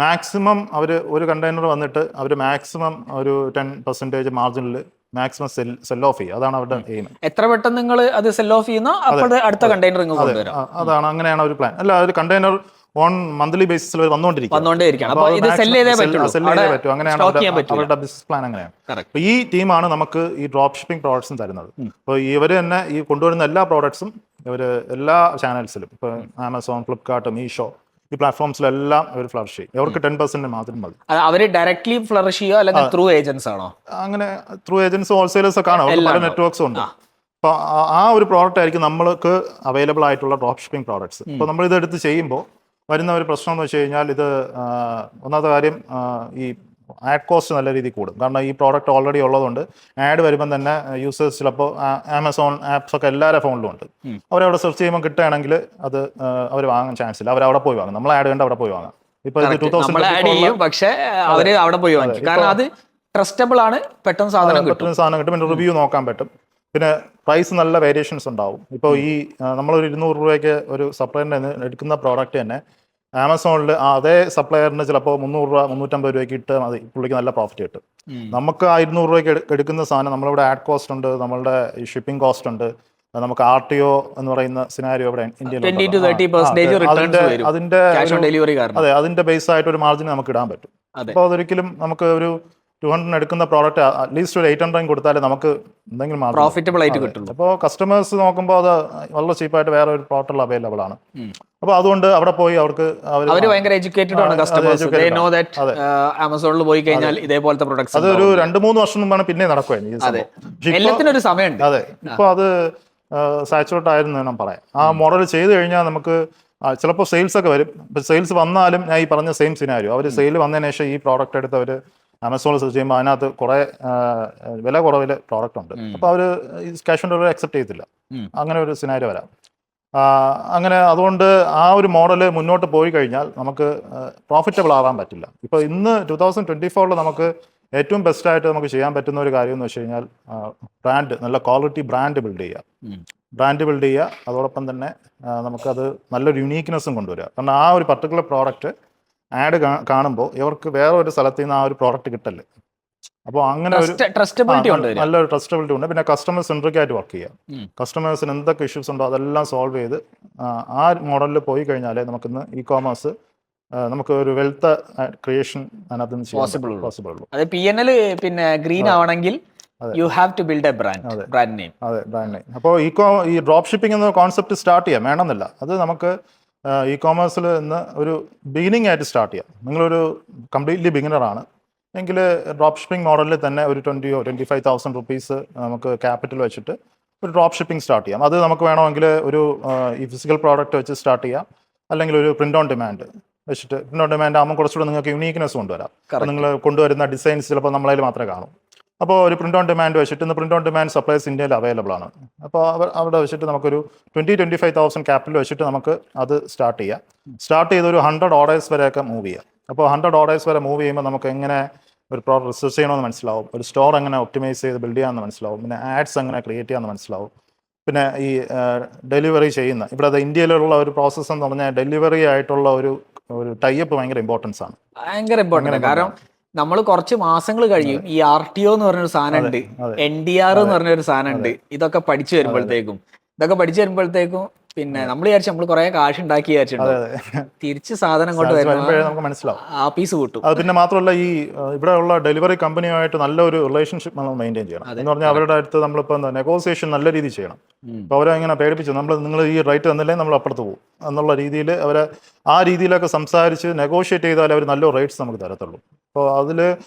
മാക്സിമം അവർ ഒരു കണ്ടെയ്നർ വന്നിട്ട് അവർ മാക്സിമം ഒരു 10% മാർജിനിൽ മാക്സിമം സെൽ ഓഫ് ചെയ്യും. അതാണ് അവരുടെ എയിം. എത്ര പെട്ടെന്ന് നിങ്ങൾ അത് സെൽ ഓഫ് ചെയ്യുന്ന അടുത്ത കണ്ടെയ്നർ അതാണ്, അങ്ങനെയാണ് ഒരു പ്ലാൻ. അല്ല, ഒരു കണ്ടെയ്നർ ഓൺ മന്ത്ലി ബേസിസിൽ വന്നുകൊണ്ടിരിക്കും. അങ്ങനെയാണ് അവരുടെ ബിസിനസ് പ്ലാൻ. അങ്ങനെയാണ്. അപ്പൊ ഈ ടീമാണ് നമുക്ക് ഈ ഡ്രോപ്പ് ഷിപ്പിംഗ് പ്രോഡക്ട്സും തരുന്നത്. അപ്പോൾ ഇവർ തന്നെ ഈ കൊണ്ടുവരുന്ന എല്ലാ പ്രോഡക്ട്സും ഇവർ എല്ലാ ചാനൽസിലും, ഇപ്പോൾ ആമസോൺ, ഫ്ലിപ്കാർട്ട്, മീഷോ, ഈ പ്ലാറ്റ്ഫോംസിലെല്ലാം അവർ ഫ്ലറിഷ് ചെയ്യും. അവർക്ക് 10% മാത്രം മതി. അവർ ഡയറക്ട്ലി ഫ്ലറിഷ് ചെയ്യുക, അല്ലെങ്കിൽ ത്രൂ ഏജൻസ് ആണോ? അങ്ങനെ ത്രൂ ഏജൻസ്, ഹോൾസെയിലേഴ്സ് ഒക്കെ ആണ്. അവർക്ക് പല നെറ്റ്വർക്ക്സും ഉണ്ട്. അപ്പോൾ ആ ഒരു പ്രോഡക്റ്റ് ആയിരിക്കും നമ്മൾക്ക് അവൈലബിൾ ആയിട്ടുള്ള ഡ്രോപ്പ് ഷിപ്പിംഗ് പ്രോഡക്ട്സ്. ഇപ്പോൾ നമ്മളിതെടുത്ത് ചെയ്യുമ്പോൾ വരുന്ന ഒരു പ്രശ്നം എന്ന് വെച്ച് കഴിഞ്ഞാൽ, ഇത് ഒന്നാമത്തെ കാര്യം, ഈ ആഡ് കോസ്റ്റ് നല്ല രീതിയിൽ കൂടും. കാരണം ഈ പ്രോഡക്റ്റ് ഓൾറെഡി ഉള്ളതുകൊണ്ട് ആഡ് വരുമ്പം തന്നെ യൂസേഴ്സ് ചിലപ്പോൾ ആമസോൺ ആപ്സ് ഒക്കെ എല്ലാവരുടെ ഫോണിലും ഉണ്ട്. അവരവിടെ സെർച്ച് ചെയ്യുമ്പോൾ കിട്ടുകയാണെങ്കിൽ അത് അവർ വാങ്ങാൻ ചാൻസ് ഇല്ല. അവരവിടെ പോയി വാങ്ങും. നമ്മൾ ആഡ് വേണ്ട അവിടെ പോയി വാങ്ങാം. ഇപ്പോൾ ഇത് 2024 പക്ഷേ അവർ അവിടെ പോയി വാങ്ങും. കാരണം അത് ട്രസ്റ്റബിൾ ആണ്, പെട്ടെന്ന് സാധനം കിട്ടും. പിന്നെ റിവ്യൂ നോക്കാൻ പറ്റും. പിന്നെ പ്രൈസ് നല്ല വേരിയേഷൻസ് ഉണ്ടാവും. ഇപ്പോൾ ഈ നമ്മളൊരു 200 രൂപയ്ക്ക് ഒരു സപ്ലയറിൻ്റെ എടുക്കുന്ന പ്രോഡക്റ്റ് തന്നെ ആമസോണിൽ അതേ സപ്ലയറിന് ചിലപ്പോൾ 300 രൂപ 350 രൂപയ്ക്ക് ഇട്ട് മതി, പുള്ളിക്ക് നല്ല പ്രോഫിറ്റ് കിട്ടും. നമുക്ക് ആ 200 രൂപയ്ക്ക് എടുക്കുന്ന സാധനം നമ്മളിവിടെ ആഡ് കോസ്റ്റ് ഉണ്ട്, നമ്മളുടെ ഈ ഷിപ്പിംഗ് കോസ്റ്റ് ഉണ്ട്, നമുക്ക് RTO എന്ന് പറയുന്ന സിനാരിയോ ഇവിടെ ഇന്ത്യയിൽ അതിന്റെ ബേസ് ആയിട്ട് ഒരു മാർജിൻ നമുക്ക് ഇടാൻ പറ്റും. അപ്പോൾ അതൊരിക്കലും നമുക്ക് ഒരു 200 എടുക്കുന്ന പ്രോഡക്റ്റ് അറ്റ്ലീസ്റ്റ് ഒരു 800 കൊടുത്താലേ നമുക്ക് എന്തെങ്കിലും പ്രോഫിറ്റബിൾ ആയിട്ട് കിട്ടും. അപ്പോൾ കസ്റ്റമേഴ്സ് നോക്കുമ്പോൾ അത് വളരെ ചീപ്പായിട്ട് വേറെ ഒരു പ്രോഡക്റ്റ് അവൈലബിൾ ആണ്. അപ്പോൾ അതുകൊണ്ട് അവിടെ പോയി അവർക്ക് അവർ ഭയങ്കര എഡ്യൂക്കേറ്റഡ് ആണ് കസ്റ്റമേഴ്സ്. ദേ നോ ദാറ്റ് ആമസോണിൽ പോയി കഴിഞ്ഞാൽ ഇതേപോലത്തെ പ്രൊഡക്ട്സ് അതൊരു 2-3 വർഷം മുമ്പാണ് പിന്നെ നടക്കുവായിരുന്നു. എല്ലാത്തിനൊരു സമയമുണ്ട്. അതെ, ഇപ്പോൾ അത് സാച്ചുറേറ്റ് ആയിരുന്നു ഞാൻ പറയാം. ആ മോഡൽ ചെയ്ത് കഴിഞ്ഞാൽ നമുക്ക് ചിലപ്പോൾ സെയിൽസ് ഒക്കെ വരും. ഇപ്പം സെയിൽസ് വന്നാലും ഞാൻ ഈ പറഞ്ഞ സെയിം സിനാരിയോ, അവർ സെയിൽ വന്നതിന് ശേഷം ഈ പ്രോഡക്റ്റ് എടുത്ത് അവർ ആമസോണിൽ സെർച്ച് ചെയ്യുമ്പോൾ അതിനകത്ത് കുറേ വില കുറവിൽ പ്രോഡക്റ്റ് ഉണ്ട്. അപ്പോൾ അവർ ക്യാഷ് ഓൺ ഡെലിവറി അക്സെപ്റ്റ് ചെയ്യത്തില്ല. അങ്ങനെ ഒരു സിനാരിയോ വരാം. അങ്ങനെ അതുകൊണ്ട് ആ ഒരു മോഡൽ മുന്നോട്ട് പോയി കഴിഞ്ഞാൽ നമുക്ക് പ്രോഫിറ്റബിൾ ആവാൻ പറ്റില്ല. ഇപ്പോൾ ഇന്ന് 2024 നമുക്ക് ഏറ്റവും ബെസ്റ്റായിട്ട് നമുക്ക് ചെയ്യാൻ പറ്റുന്ന ഒരു കാര്യം എന്ന് വെച്ച് കഴിഞ്ഞാൽ ബ്രാൻഡ്, നല്ല ക്വാളിറ്റി ബ്രാൻഡ് ബിൽഡ് ചെയ്യുക. അതോടൊപ്പം തന്നെ നമുക്കത് നല്ലൊരു യുണീക്ക്നെസ്സും കൊണ്ടുവരിക. കാരണം ആ ഒരു പർട്ടിക്കുലർ പ്രോഡക്റ്റ് ആഡ് കാണുമ്പോൾ ഇവർക്ക് വേറെ ഒരു സ്ഥലത്ത് നിന്ന് ആ ഒരു പ്രോഡക്റ്റ് കിട്ടല്ലേ. അപ്പോൾ അങ്ങനെ ഒരു ട്രസ്റ്റബിലിറ്റി ഉണ്ട്, നല്ലൊരു ട്രസ്റ്റബിലിറ്റി ഉണ്ട്. പിന്നെ കസ്റ്റമർ സെൻട്രിക് ആയിട്ട് വർക്ക് ചെയ്യാം. കസ്റ്റമേഴ്സിന് എന്തൊക്കെ ഇഷ്യൂസ് ഉണ്ടോ അതെല്ലാം സോൾവ് ചെയ്ത് ആ മോഡലിൽ പോയി കഴിഞ്ഞാലേ നമുക്കിന്ന് ഇ കോമേഴ്സ് നമുക്ക് ഒരു വെൽത്ത് ക്രിയേഷൻ അതിനകത്ത് പോസിബിൾ ഉള്ളൂ. അതെ, PNL പിന്നെ ഗ്രീൻ ആവണമെങ്കിൽ you have to build a brand name. അതെ, ബ്രാൻഡ് നെയിം. അപ്പോൾ ഈ ഡ്രോപ്പ് ഷിപ്പിംഗ് എന്ന കോൺസെപ്റ്റ് സ്റ്റാർട്ട് ചെയ്യാം, വേണമെന്നില്ല. അത് നമുക്ക് ഇ കോമേഴ്സിൽ നിന്ന് ഒരു ബിഗിനിങ് ആയിട്ട് സ്റ്റാർട്ട് ചെയ്യാം. നിങ്ങളൊരു കംപ്ലീറ്റ്ലി ബിഗിനറാണ് എങ്കിൽ ഡ്രോപ്പ് ഷിപ്പിംഗ് മോഡലിൽ തന്നെ ഒരു 25,000 റുപ്പീസ് നമുക്ക് ക്യാപിറ്റൽ വെച്ചിട്ട് ഒരു ഡ്രോപ്പ് ഷിപ്പിംഗ് സ്റ്റാർട്ട് ചെയ്യാം. അത് നമുക്ക് വേണമെങ്കിൽ ഒരു ഈ ഫിസിക്കൽ പ്രോഡക്റ്റ് വെച്ച് സ്റ്റാർട്ട് ചെയ്യാം, അല്ലെങ്കിൽ ഒരു പ്രിൻ്റ് ഓൺ ഡിമാൻഡ് വെച്ചിട്ട്. പ്രിൻ്റ് ഓൺ ഡിമാൻഡ് ആകുമ്പോൾ കുറച്ചുകൂടെ നിങ്ങൾക്ക് യുണീക്നെസ് കൊണ്ടുവരാം. നിങ്ങൾ കൊണ്ടുവരുന്ന ഡിസൈൻസ് ചിലപ്പോൾ നമ്മളതിൽ മാത്രമേ കാണൂ. അപ്പോൾ ഒരു പ്രിൻ്റ് ഓൺ ഡിമാൻഡ് വെച്ചിട്ട്, ഇന്ന് പ്രിൻ്റ് ഓൺ ഡിമാൻഡ് സപ്ലൈസ് ഇന്ത്യയിൽ അവൈലബിൾ ആണ്. അപ്പോൾ അവിടെ വെച്ചിട്ട് നമുക്കൊരു 25,000 ക്യാപിറ്റൽ വെച്ചിട്ട് നമുക്ക് അത് സ്റ്റാർട്ട് ചെയ്യാം. സ്റ്റാർട്ട് ചെയ്ത് ഒരു 100 ഓർഡേഴ്സ് വരെയൊക്കെ മൂവ് ചെയ്യാം. അപ്പോൾ 100 ഓർഡേഴ്സ് വരെ മൂവ് ചെയ്യുമ്പോൾ നമുക്ക് എങ്ങനെ ഒരു പ്രോഡക്റ്റ് റിസർച്ച് ചെയ്യണമെന്ന് മനസ്സിലാവും, ഒരു സ്റ്റോർ എങ്ങനെ ഒപ്റ്റിമൈസ് ചെയ്ത് ബിൽഡ് ചെയ്യാമെന്ന് മനസ്സിലാവും, പിന്നെ ആഡ്സ് എങ്ങനെ ക്രിയേറ്റ് ചെയ്യാമെന്ന് മനസ്സിലാവും. പിന്നെ ഈ ഡെലിവറി ചെയ്യുന്ന ഇവിടെ ഇന്ത്യയിലുള്ള ഒരു പ്രോസസ്സ് എന്ന് പറഞ്ഞാൽ ഡെലിവറി ആയിട്ടുള്ള ഒരു ടൈപ്പ് ഭയങ്കര ഇമ്പോർട്ടൻസ് ആണ്. ഭയങ്കര ഇമ്പോർട്ടൻ്റ്. കാരണം നമ്മൾ കുറച്ച് മാസങ്ങൾ കഴിയും. ഈ RTO എന്ന് പറഞ്ഞൊരു സാധനം ഉണ്ട്, NDR എന്ന് പറഞ്ഞൊരു സാധനം ഉണ്ട്. ഇതൊക്കെ പഠിച്ചു വരുമ്പോഴത്തേക്കും പിന്നെ നമ്മൾ വിചാരിച്ചു നമ്മൾ കുറെ കാശ് ഉണ്ടാക്കി വിചാരിച്ചിട്ടുണ്ട്, തിരിച്ച് സാധനം കൊണ്ട് വരുമ്പോഴേ നമുക്ക് മനസ്സിലാവും ആ പീസ് കിട്ടും. അത് പിന്നെ മാത്രമല്ല, ഈ ഇവിടെ ഉള്ള ഡെലിവറി കമ്പനിയുമായിട്ട് നല്ലൊരു റിലേഷൻഷിപ്പ് നമ്മൾ മെയിൻറ്റെയിൻ ചെയ്യണം. എന്ന് പറഞ്ഞാൽ അവരുടെ അടുത്ത് നമ്മളിപ്പോൾ എന്താ നെഗോസിയേഷൻ നല്ല രീതിയിൽ ചെയ്യണം. അപ്പോൾ അവരെ ഇങ്ങനെ പേടിപ്പിച്ചു നിങ്ങൾ ഈ റേറ്റ് തന്നില്ലേ നമ്മൾ അപ്പുറത്ത് പോകും എന്നുള്ള രീതിയിൽ അവരെ ആ രീതിയിലൊക്കെ സംസാരിച്ച് നെഗോഷിയേറ്റ് ചെയ്താൽ അവർ നല്ല റേറ്റ്സ് നമുക്ക് തരത്തുള്ളൂ. അപ്പോൾ അതിൽ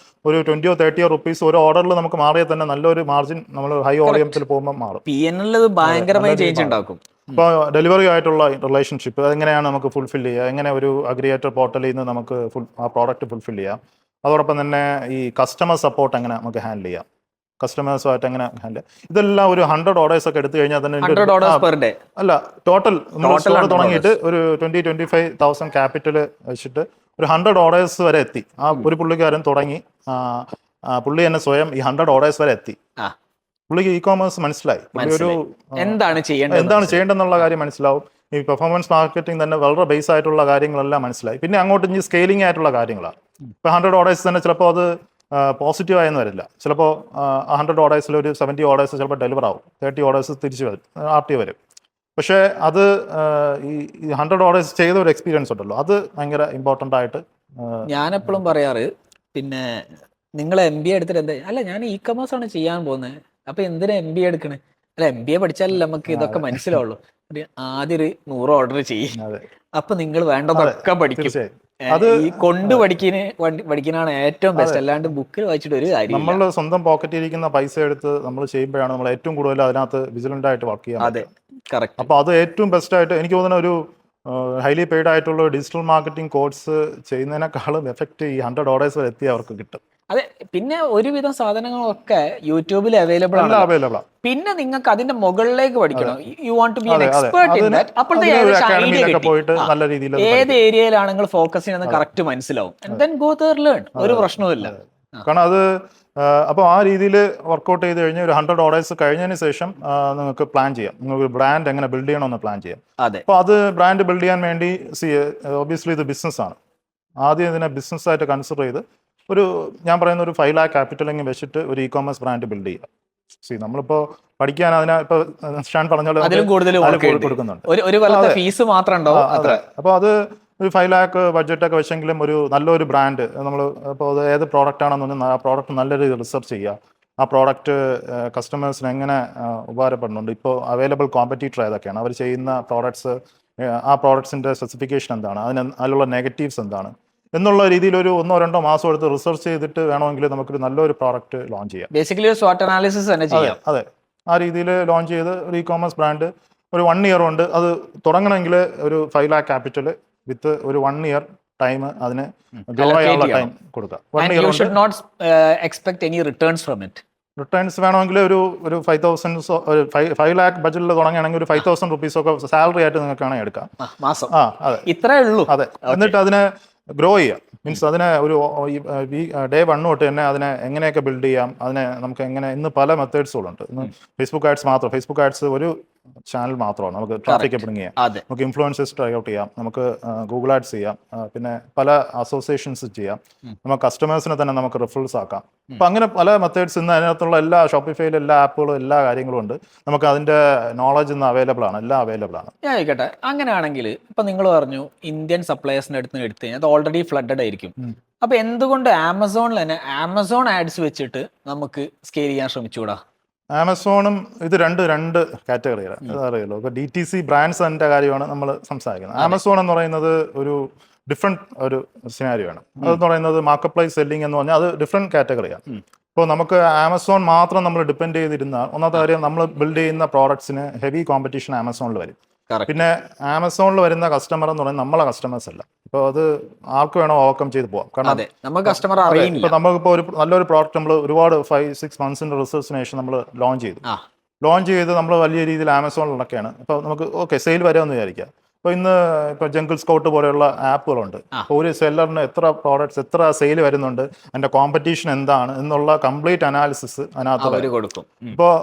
ഒരു 20 or 30 റുപ്പീസ് ഒരു ഓർഡറിൽ നമുക്ക് മാറിയാൽ തന്നെ നല്ലൊരു മാർജിൻ നമ്മൾ ഹൈ ഓഡിയൻസിൽ പോകുമ്പോൾ മാറും. PNL ഭയങ്കരമായി ചേഞ്ച് ഉണ്ടാക്കും. അപ്പോൾ ഡെലിവറി ആയിട്ടുള്ള റിലേഷൻഷിപ്പ് അതെങ്ങനെയാണ് നമുക്ക് ഫുൾഫിൽ ചെയ്യുക, എങ്ങനെ ഒരു അഗ്രിഗേറ്റർ പോർട്ടലിൽ നിന്ന് നമുക്ക് ആ പ്രോഡക്റ്റ് ഫുൾഫിൽ ചെയ്യാം. അതോടൊപ്പം തന്നെ ഈ കസ്റ്റമർ സപ്പോർട്ട് എങ്ങനെ നമുക്ക് ഹാൻഡിൽ ചെയ്യാം, കസ്റ്റമേഴ്സുമായിട്ട് എങ്ങനെ ഹാൻഡിൽ ചെയ്യാം. ഇതെല്ലാം ഒരു 100 ഓർഡേഴ്സ് ഒക്കെ എടുത്തു കഴിഞ്ഞാൽ തന്നെ അല്ല ടോട്ടൽ തുടങ്ങിയിട്ട് ഒരു 25,000 ക്യാപിറ്റൽ വെച്ചിട്ട് ഒരു 100 ഓർഡേഴ്സ് വരെ എത്തി. ആ ഒരു പുള്ളിക്കാരൻ തുടങ്ങി, പുള്ളി തന്നെ സ്വയം ഈ 100 ഓർഡേഴ്സ് വരെ എത്തി. പുള്ളിക്ക് ഇ കോമേഴ്സ് മനസ്സിലായി, ഒരു എന്താണ് ചെയ്യേണ്ടതെന്നുള്ള കാര്യം മനസ്സിലാവും. ഈ പെർഫോമൻസ് മാർക്കറ്റിംഗ് തന്നെ വളരെ ബേസ് ആയിട്ടുള്ള കാര്യങ്ങളെല്ലാം മനസ്സിലായി. പിന്നെ അങ്ങോട്ട് ഇനി സ്കെയിലിംഗ് ആയിട്ടുള്ള കാര്യങ്ങളാണ്. ഇപ്പോൾ 100 ഓർഡേഴ്സ് തന്നെ ചിലപ്പോൾ അത് പോസിറ്റീവ് ആയെന്ന് വരില്ല. ചിലപ്പോൾ 100 ഓർഡേഴ്സിൽ ഒരു 70 ഓർഡേഴ്സ് ചിലപ്പോൾ ഡെലിവർ ആവും, 30 ഓർഡേഴ്സ് തിരിച്ചു വരും, RTO വരും. പക്ഷേ അത് ഈ 100 ഓർഡേഴ്സ് ചെയ്ത ഒരു എക്സ്പീരിയൻസ് ഉണ്ടല്ലോ, അത് ഭയങ്കര ഇമ്പോർട്ടൻ്റ് ആയിട്ട് ഞാനെപ്പോഴും പറയാറ്. പിന്നെ നിങ്ങൾ MBA എടുത്തിട്ട് എന്താ, അല്ല ഞാൻ ഇ കൊമേഴ്സ് ആണ് ചെയ്യാൻ പോകുന്നത്, അപ്പൊ എന്തിനാ MBA എടുക്കണേ? അല്ല MBA പഠിച്ചാലല്ലേ നമുക്ക് ഇതൊക്കെ മനസ്സിലാവുള്ളൂ. ആദ്യം ഒരു 100 ഓർഡർ ചെയ്യും, അപ്പൊ നിങ്ങൾ വേണ്ടതൊക്കെ പഠിക്കും. അത് ഈ പഠിക്കാനാണ് ഏറ്റവും ബെസ്റ്റ്, അല്ലാണ്ട് ബുക്കിൽ വായിച്ചിട്ട് ഒരു കാര്യം. നമ്മളുടെ സ്വന്തം പോക്കറ്റിൽ ഇരിക്കുന്ന പൈസ എടുത്ത് നമ്മൾ ചെയ്യുമ്പോഴാണ് നമ്മൾ ഏറ്റവും കൂടുതൽ അതിനകത്ത് വിജിലന്റ് ആയിട്ട് വർക്ക് ചെയ്യാം. അതെ, കറക്റ്റ്. അപ്പോൾ അത് ഏറ്റവും ബെസ്റ്റ് ആയിട്ട് എനിക്ക് തോന്നുന്ന ഒരു ഹൈലി പെയ്ഡ് ആയിട്ടുള്ള ഡിജിറ്റൽ മാർക്കറ്റിംഗ് കോഴ്സ് ചെയ്യുന്നതിനേക്കാളും എഫക്റ്റ് ഈ 100 ഓർഡേഴ്സ് വരെ എത്തി അവർക്ക് കിട്ടും. അതെ, പിന്നെ ഒരുവിധം സാധനങ്ങളൊക്കെ യൂട്യൂബിൽ അവൈലബിൾ ആണ്. പിന്നെ നിങ്ങൾക്ക് അതിന്റെ മുകളിലേക്ക് പഠിക്കണം. You want to be an expert in that. അപ്പോഴത്തെ ഏത് ഏരിയയിലാണ് നിങ്ങൾ ഫോക്കസ് ചെയ്യുന്നത് കറക്റ്റ് മനസ്സിലാവും. And then go there learn. ഒരു പ്രശ്നവുമില്ല. കാരണം അത് അപ്പോൾ ആ രീതിയിൽ വർക്കൗട്ട് ചെയ്ത് കഴിഞ്ഞ് ഒരു 100 ഓർഡേഴ്സ് കഴിഞ്ഞതിന് ശേഷം നിങ്ങൾക്ക് പ്ലാൻ ചെയ്യാം, നിങ്ങൾക്ക് ബ്രാൻഡ് എങ്ങനെ ബിൽഡ് ചെയ്യണമെന്ന് പ്ലാൻ ചെയ്യാം. അപ്പോൾ അത് ബ്രാൻഡ് ബിൽഡ് ചെയ്യാൻ വേണ്ടി ഒബിയസ്ലി ഇത് ബിസിനസ്സാണ്. ആദ്യം ഇതിനെ ബിസിനസ്സായിട്ട് കൺസിഡർ ചെയ്ത് ഞാൻ പറയുന്ന ഒരു 5 lakh ക്യാപിറ്റലെങ്കിൽ വെച്ചിട്ട് ഒരു ഇ കോമേഴ്സ് ബ്രാൻഡ് ബിൽഡ് ചെയ്യുക. നമ്മളിപ്പോൾ പഠിക്കാൻ അതിനെ ഇപ്പോൾ ഷാൻ പറഞ്ഞ കൊടുക്കുന്നുണ്ട്. അപ്പോൾ അത് ഒരു 5 lakh ബഡ്ജറ്റൊക്കെ വെച്ചെങ്കിലും ഒരു നല്ലൊരു ബ്രാൻഡ് നമ്മൾ ഇപ്പോൾ അത് ഏത് പ്രോഡക്റ്റ് ആണെന്നുണ്ടെങ്കിൽ ആ പ്രോഡക്റ്റ് നല്ല രീതിയിൽ റിസർച്ച് ചെയ്യുക. ആ പ്രോഡക്റ്റ് കസ്റ്റമേഴ്സിന് എങ്ങനെ ഉപകാരപ്പെടുന്നുണ്ട്, ഇപ്പോൾ അവൈലബിൾ കോമ്പറ്റീറ്റർ ഏതൊക്കെയാണ്, അവർ ചെയ്യുന്ന പ്രോഡക്ട്സ്, ആ പ്രോഡക്ട്സിൻ്റെ സ്പെസിഫിക്കേഷൻ എന്താണ്, അതിലുള്ള നെഗറ്റീവ്സ് എന്താണ് എന്നുള്ള രീതിയിൽ ഒരു 1-2 മാസം എടുത്ത് റിസർച്ച് ചെയ്തിട്ട് വേണമെങ്കിൽ നമുക്കൊരു നല്ലൊരു പ്രോഡക്റ്റ് ലോഞ്ച് ചെയ്യാം. ബേസിക്കലി ഒരു SWOT അനാലിസിസ് തന്നെ ചെയ്യാം. അതെ, ആ രീതിയിൽ ലോഞ്ച് ചെയ്ത് ഒരു ഇ കോമേഴ്സ് ബ്രാൻഡ് ഒരു 1 year കൊണ്ട് അത് തുടങ്ങണമെങ്കിൽ ഒരു 5 lakh ക്യാപിറ്റൽ വിത്ത് ഒരു 1 year ടൈം അതിന് ഗ്രോ ചെയ്യാനുള്ള ടൈം കൊടുക്കുക. 1 year റിട്ടേൺസ് വേണമെങ്കിൽ ഒരു 5 lakh ബഡ്ജറ്റിൽ തുടങ്ങുകയാണെങ്കിൽ ഒരു 5,000 റുപ്പീസൊക്കെ സാലറി ആയിട്ട് നിങ്ങൾക്ക് വേണമെങ്കിൽ എടുക്കാം മാസം. അതെ, ഇത്രേ ഉള്ളൂ. അതെ, എന്നിട്ട് അതിനെ ഗ്രോ ചെയ്യുക. മീൻസ് അതിനെ ഒരു day 1 തൊട്ട് തന്നെ അതിനെ എങ്ങനെയൊക്കെ ബിൽഡ് ചെയ്യാം, അതിനെ നമുക്ക് എങ്ങനെ, ഇന്ന് പല മെത്തേഡ്സുകളുണ്ട്. ഇന്ന് ഫേസ്ബുക്ക് ആഡ്സ് മാത്രം, ഫേസ്ബുക്ക് ആഡ്സ് ഒരു ചാനൽ മാത്രമാണ്. നമുക്ക് ട്രാഫിക് ബിൽഡ് ചെയ്യാം, അതെ നമുക്ക് ഇൻഫ്ലുവൻസേഴ്സ് ട്രൈ ഔട്ട് ചെയ്യാം, നമുക്ക് ഗൂഗിൾ ആഡ്സ് ചെയ്യാം, പിന്നെ പല അസോസിയേഷൻസ് ചെയ്യാം, നമുക്ക് കസ്റ്റമേഴ്സിനെ തന്നെ നമുക്ക് റിഫറൽസ് ആക്കാം. അപ്പം അങ്ങനെ പല മെത്തേഡ്സ് ഇന്ന് അതിനകത്തുള്ള എല്ലാ ഷോപ്പിഫൈയിലെ എല്ലാ ആപ്പുകളും എല്ലാ കാര്യങ്ങളും ഉണ്ട്. നമുക്ക് അതിൻ്റെ നോളജ് ഇന്ന് അവൈലബിൾ ആണ്, എല്ലാം അവൈലബിൾ ആണ്. ഞാൻ ചോദിക്കട്ടെ, അങ്ങനെയാണെങ്കിൽ ഇപ്പൊ നിങ്ങൾ പറഞ്ഞു ഇന്ത്യൻ സപ്ലയേഴ്സിന്റെ അടുത്ത് നിന്ന് എടുത്തു കഴിഞ്ഞാൽ അത് ഓൾറെഡി ഫ്ലഡഡ് ആയിരിക്കും. അപ്പൊ എന്തുകൊണ്ട് ആമസോണിൽ തന്നെ ആമസോൺ ആഡ്സ് വെച്ചിട്ട് നമുക്ക് സ്കെയിൽ ചെയ്യാൻ ശ്രമിച്ചുകൂടാ? ആമസോണും ഇത് രണ്ട് കാറ്റഗറിയാണ്, അതറിയല്ലോ. ഇപ്പോൾ DTC ബ്രാൻഡ്സിൻ്റെ കാര്യമാണ് നമ്മൾ സംസാരിക്കുന്നത്. ആമസോൺ എന്ന് പറയുന്നത് ഒരു ഡിഫറെൻറ്റ് ഒരു സിനാരിയാണ്. അതെന്ന് പറയുന്നത് മാർക്കറ്റ് പ്ലേസ് സെല്ലിംഗ് എന്ന് പറഞ്ഞാൽ അത് ഡിഫറെൻറ്റ് കാറ്റഗറിയാണ്. ഇപ്പോൾ നമുക്ക് ആമസോൺ മാത്രം നമ്മൾ ഡിപ്പെൻഡ് ചെയ്തിരുന്നാൽ ഒന്നാമത്തെ കാര്യം, നമ്മൾ ബിൽഡ് ചെയ്യുന്ന പ്രോഡക്ട്സിന് ഹെവി കോമ്പറ്റീഷൻ ആമസോണിൽ വരും. പിന്നെ ആമസോണിൽ വരുന്ന കസ്റ്റമർ എന്ന് പറയുന്നത് നമ്മളെ കസ്റ്റമേഴ്സ് അല്ല. ഇപ്പോൾ അത് ആർക്ക് വേണോ ഓവർകം ചെയ്ത് പോകാം. കാരണം ഇപ്പോൾ നമുക്കിപ്പോൾ ഒരു നല്ലൊരു പ്രോഡക്റ്റ് നമ്മൾ ഒരുപാട് 5-6 മന്ത്സിൻ്റെ റിസർച്ചിന് ശേഷം നമ്മൾ ലോഞ്ച് ചെയ്ത് നമ്മൾ വലിയ രീതിയിൽ ആമസോണിലൊക്കെയാണ്. ഇപ്പോൾ നമുക്ക് ഓക്കെ സെയിൽ വരാമെന്ന് വിചാരിക്കുക. ഇപ്പോൾ ഇപ്പോൾ ജംഗിൾ സ്കൗട്ട് പോലെയുള്ള ആപ്പുകളുണ്ട്. അപ്പോൾ ഒരു സെല്ലറിന് എത്ര പ്രോഡക്ട്സ് എത്ര സെയിൽ വരുന്നുണ്ട്, അതിൻ്റെ കോമ്പറ്റീഷൻ എന്താണ് എന്നുള്ള കംപ്ലീറ്റ് അനാലിസിസ് അതിനകത്ത് കൊടുക്കും. ഇപ്പോൾ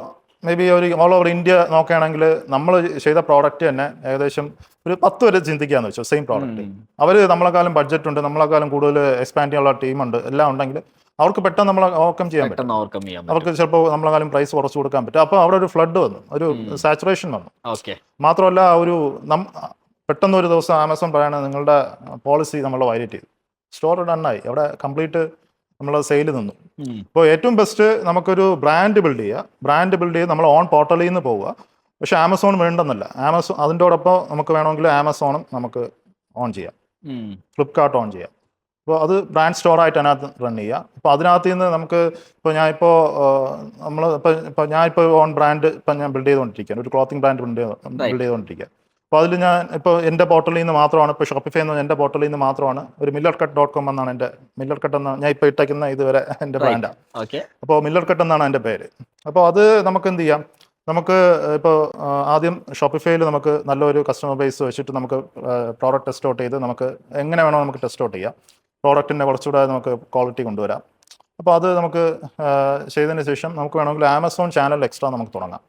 മേ ബി ഒരു ഓൾ ഓവർ ഇന്ത്യ നോക്കുകയാണെങ്കിൽ നമ്മൾ ചെയ്ത പ്രോഡക്റ്റ് തന്നെ ഏകദേശം ഒരു 10 വരെ ചിന്തിക്കാന്ന് വെച്ചോ, സെയിം പ്രോഡക്റ്റ്. അവർ നമ്മളെക്കാളും ബഡ്ജറ്റ് ഉണ്ട്, നമ്മളെക്കാളും കൂടുതൽ എക്സ്പാൻഡ് ചെയ്യാനുള്ള ടീമുണ്ട്, എല്ലാം ഉണ്ടെങ്കിൽ അവർക്ക് പെട്ടെന്ന് നമ്മളെ ഓവർകം ചെയ്യാൻ പറ്റും. അവർക്ക് ചിലപ്പോൾ നമ്മളെക്കാളും പ്രൈസ് കുറച്ച് കൊടുക്കാൻ പറ്റും. അപ്പോൾ അവിടെ ഒരു ഫ്ലഡ് വന്നു, ഒരു സാച്ചുറേഷൻ വന്നു. മാത്രമല്ല പെട്ടെന്ന് ഒരു ദിവസം ആമസോൺ പറയാണ് നിങ്ങളുടെ പോളിസി നമ്മൾ വയലേറ്റ് ചെയ്തു, സ്റ്റോർ ഡണ്ണായി, അവിടെ കംപ്ലീറ്റ് നമ്മൾ സെയിൽ നിന്നു. ഇപ്പോൾ ഏറ്റവും ബെസ്റ്റ് നമുക്കൊരു ബ്രാൻഡ് ബിൽഡ് ചെയ്ത് നമ്മൾ ഓൺ പോർട്ടലിൽ നിന്ന് പോവുക. പക്ഷെ ആമസോൺ വേണ്ടെന്നല്ല, ആമസോൺ അതിൻ്റെയോടൊപ്പം നമുക്ക് വേണമെങ്കിൽ ആമസോണും നമുക്ക് ഓൺ ചെയ്യാം, ഫ്ലിപ്കാർട്ട് ഓൺ ചെയ്യാം. അപ്പോൾ അത് ബ്രാൻഡ് സ്റ്റോറായിട്ട് അതിനകത്ത് റൺ ചെയ്യുക. അപ്പോൾ അതിനകത്ത് നിന്ന് നമുക്ക് ഞാനിപ്പോൾ ഓൺ ബ്രാൻഡ് ഞാൻ ബിൽഡ് ചെയ്തുകൊണ്ടിരിക്കുകയാണ്, ഒരു ക്ലോത്തിങ് ബ്രാൻഡ് ബിൽഡ് ചെയ്തുകൊണ്ടിരിക്കുക. അപ്പോൾ അതിൽ ഞാൻ ഇപ്പോൾ എൻ്റെ പോർട്ടലിൽ നിന്ന് മാത്രമാണ്, ഇപ്പോൾ ഷോപ്പിഫൈ എന്ന് പറഞ്ഞാൽ എൻ്റെ പോർട്ടലിൽ നിന്ന് മാത്രമാണ്, ഒരു millercut.com എന്നാണ് എൻ്റെ, മില്ലർകട്ട് എന്നാണ് ഞാൻ ഇപ്പോൾ ഇട്ടേക്കുന്ന ഇതുവരെ എൻ്റെ ബ്രാൻഡാണ്. അപ്പോൾ മില്ലർകട്ട് എന്നാണ് എൻ്റെ പേര്. അപ്പോൾ അത് നമുക്ക് എന്ത് ചെയ്യാം, നമുക്ക് ഇപ്പോൾ ആദ്യം ഷോപ്പിഫൈയിൽ നമുക്ക് നല്ലൊരു കസ്റ്റമർ ബേസ് വെച്ചിട്ട് നമുക്ക് പ്രോഡക്റ്റ് ടെസ്റ്റ് ഔട്ട് ചെയ്ത് നമുക്ക് എങ്ങനെ വേണോ നമുക്ക് ടെസ്റ്റ് ഔട്ട് ചെയ്യാം, പ്രോഡക്റ്റിൻ്റെ കുറച്ചുകൂടെ നമുക്ക് ക്വാളിറ്റി കൊണ്ടുവരാം. അപ്പോൾ അത് നമുക്ക് ചെയ്തതിന് ശേഷം നമുക്ക് വേണമെങ്കിൽ ആമസോൺ ചാനൽ എക്സ്ട്രാ നമുക്ക് തുടങ്ങാം,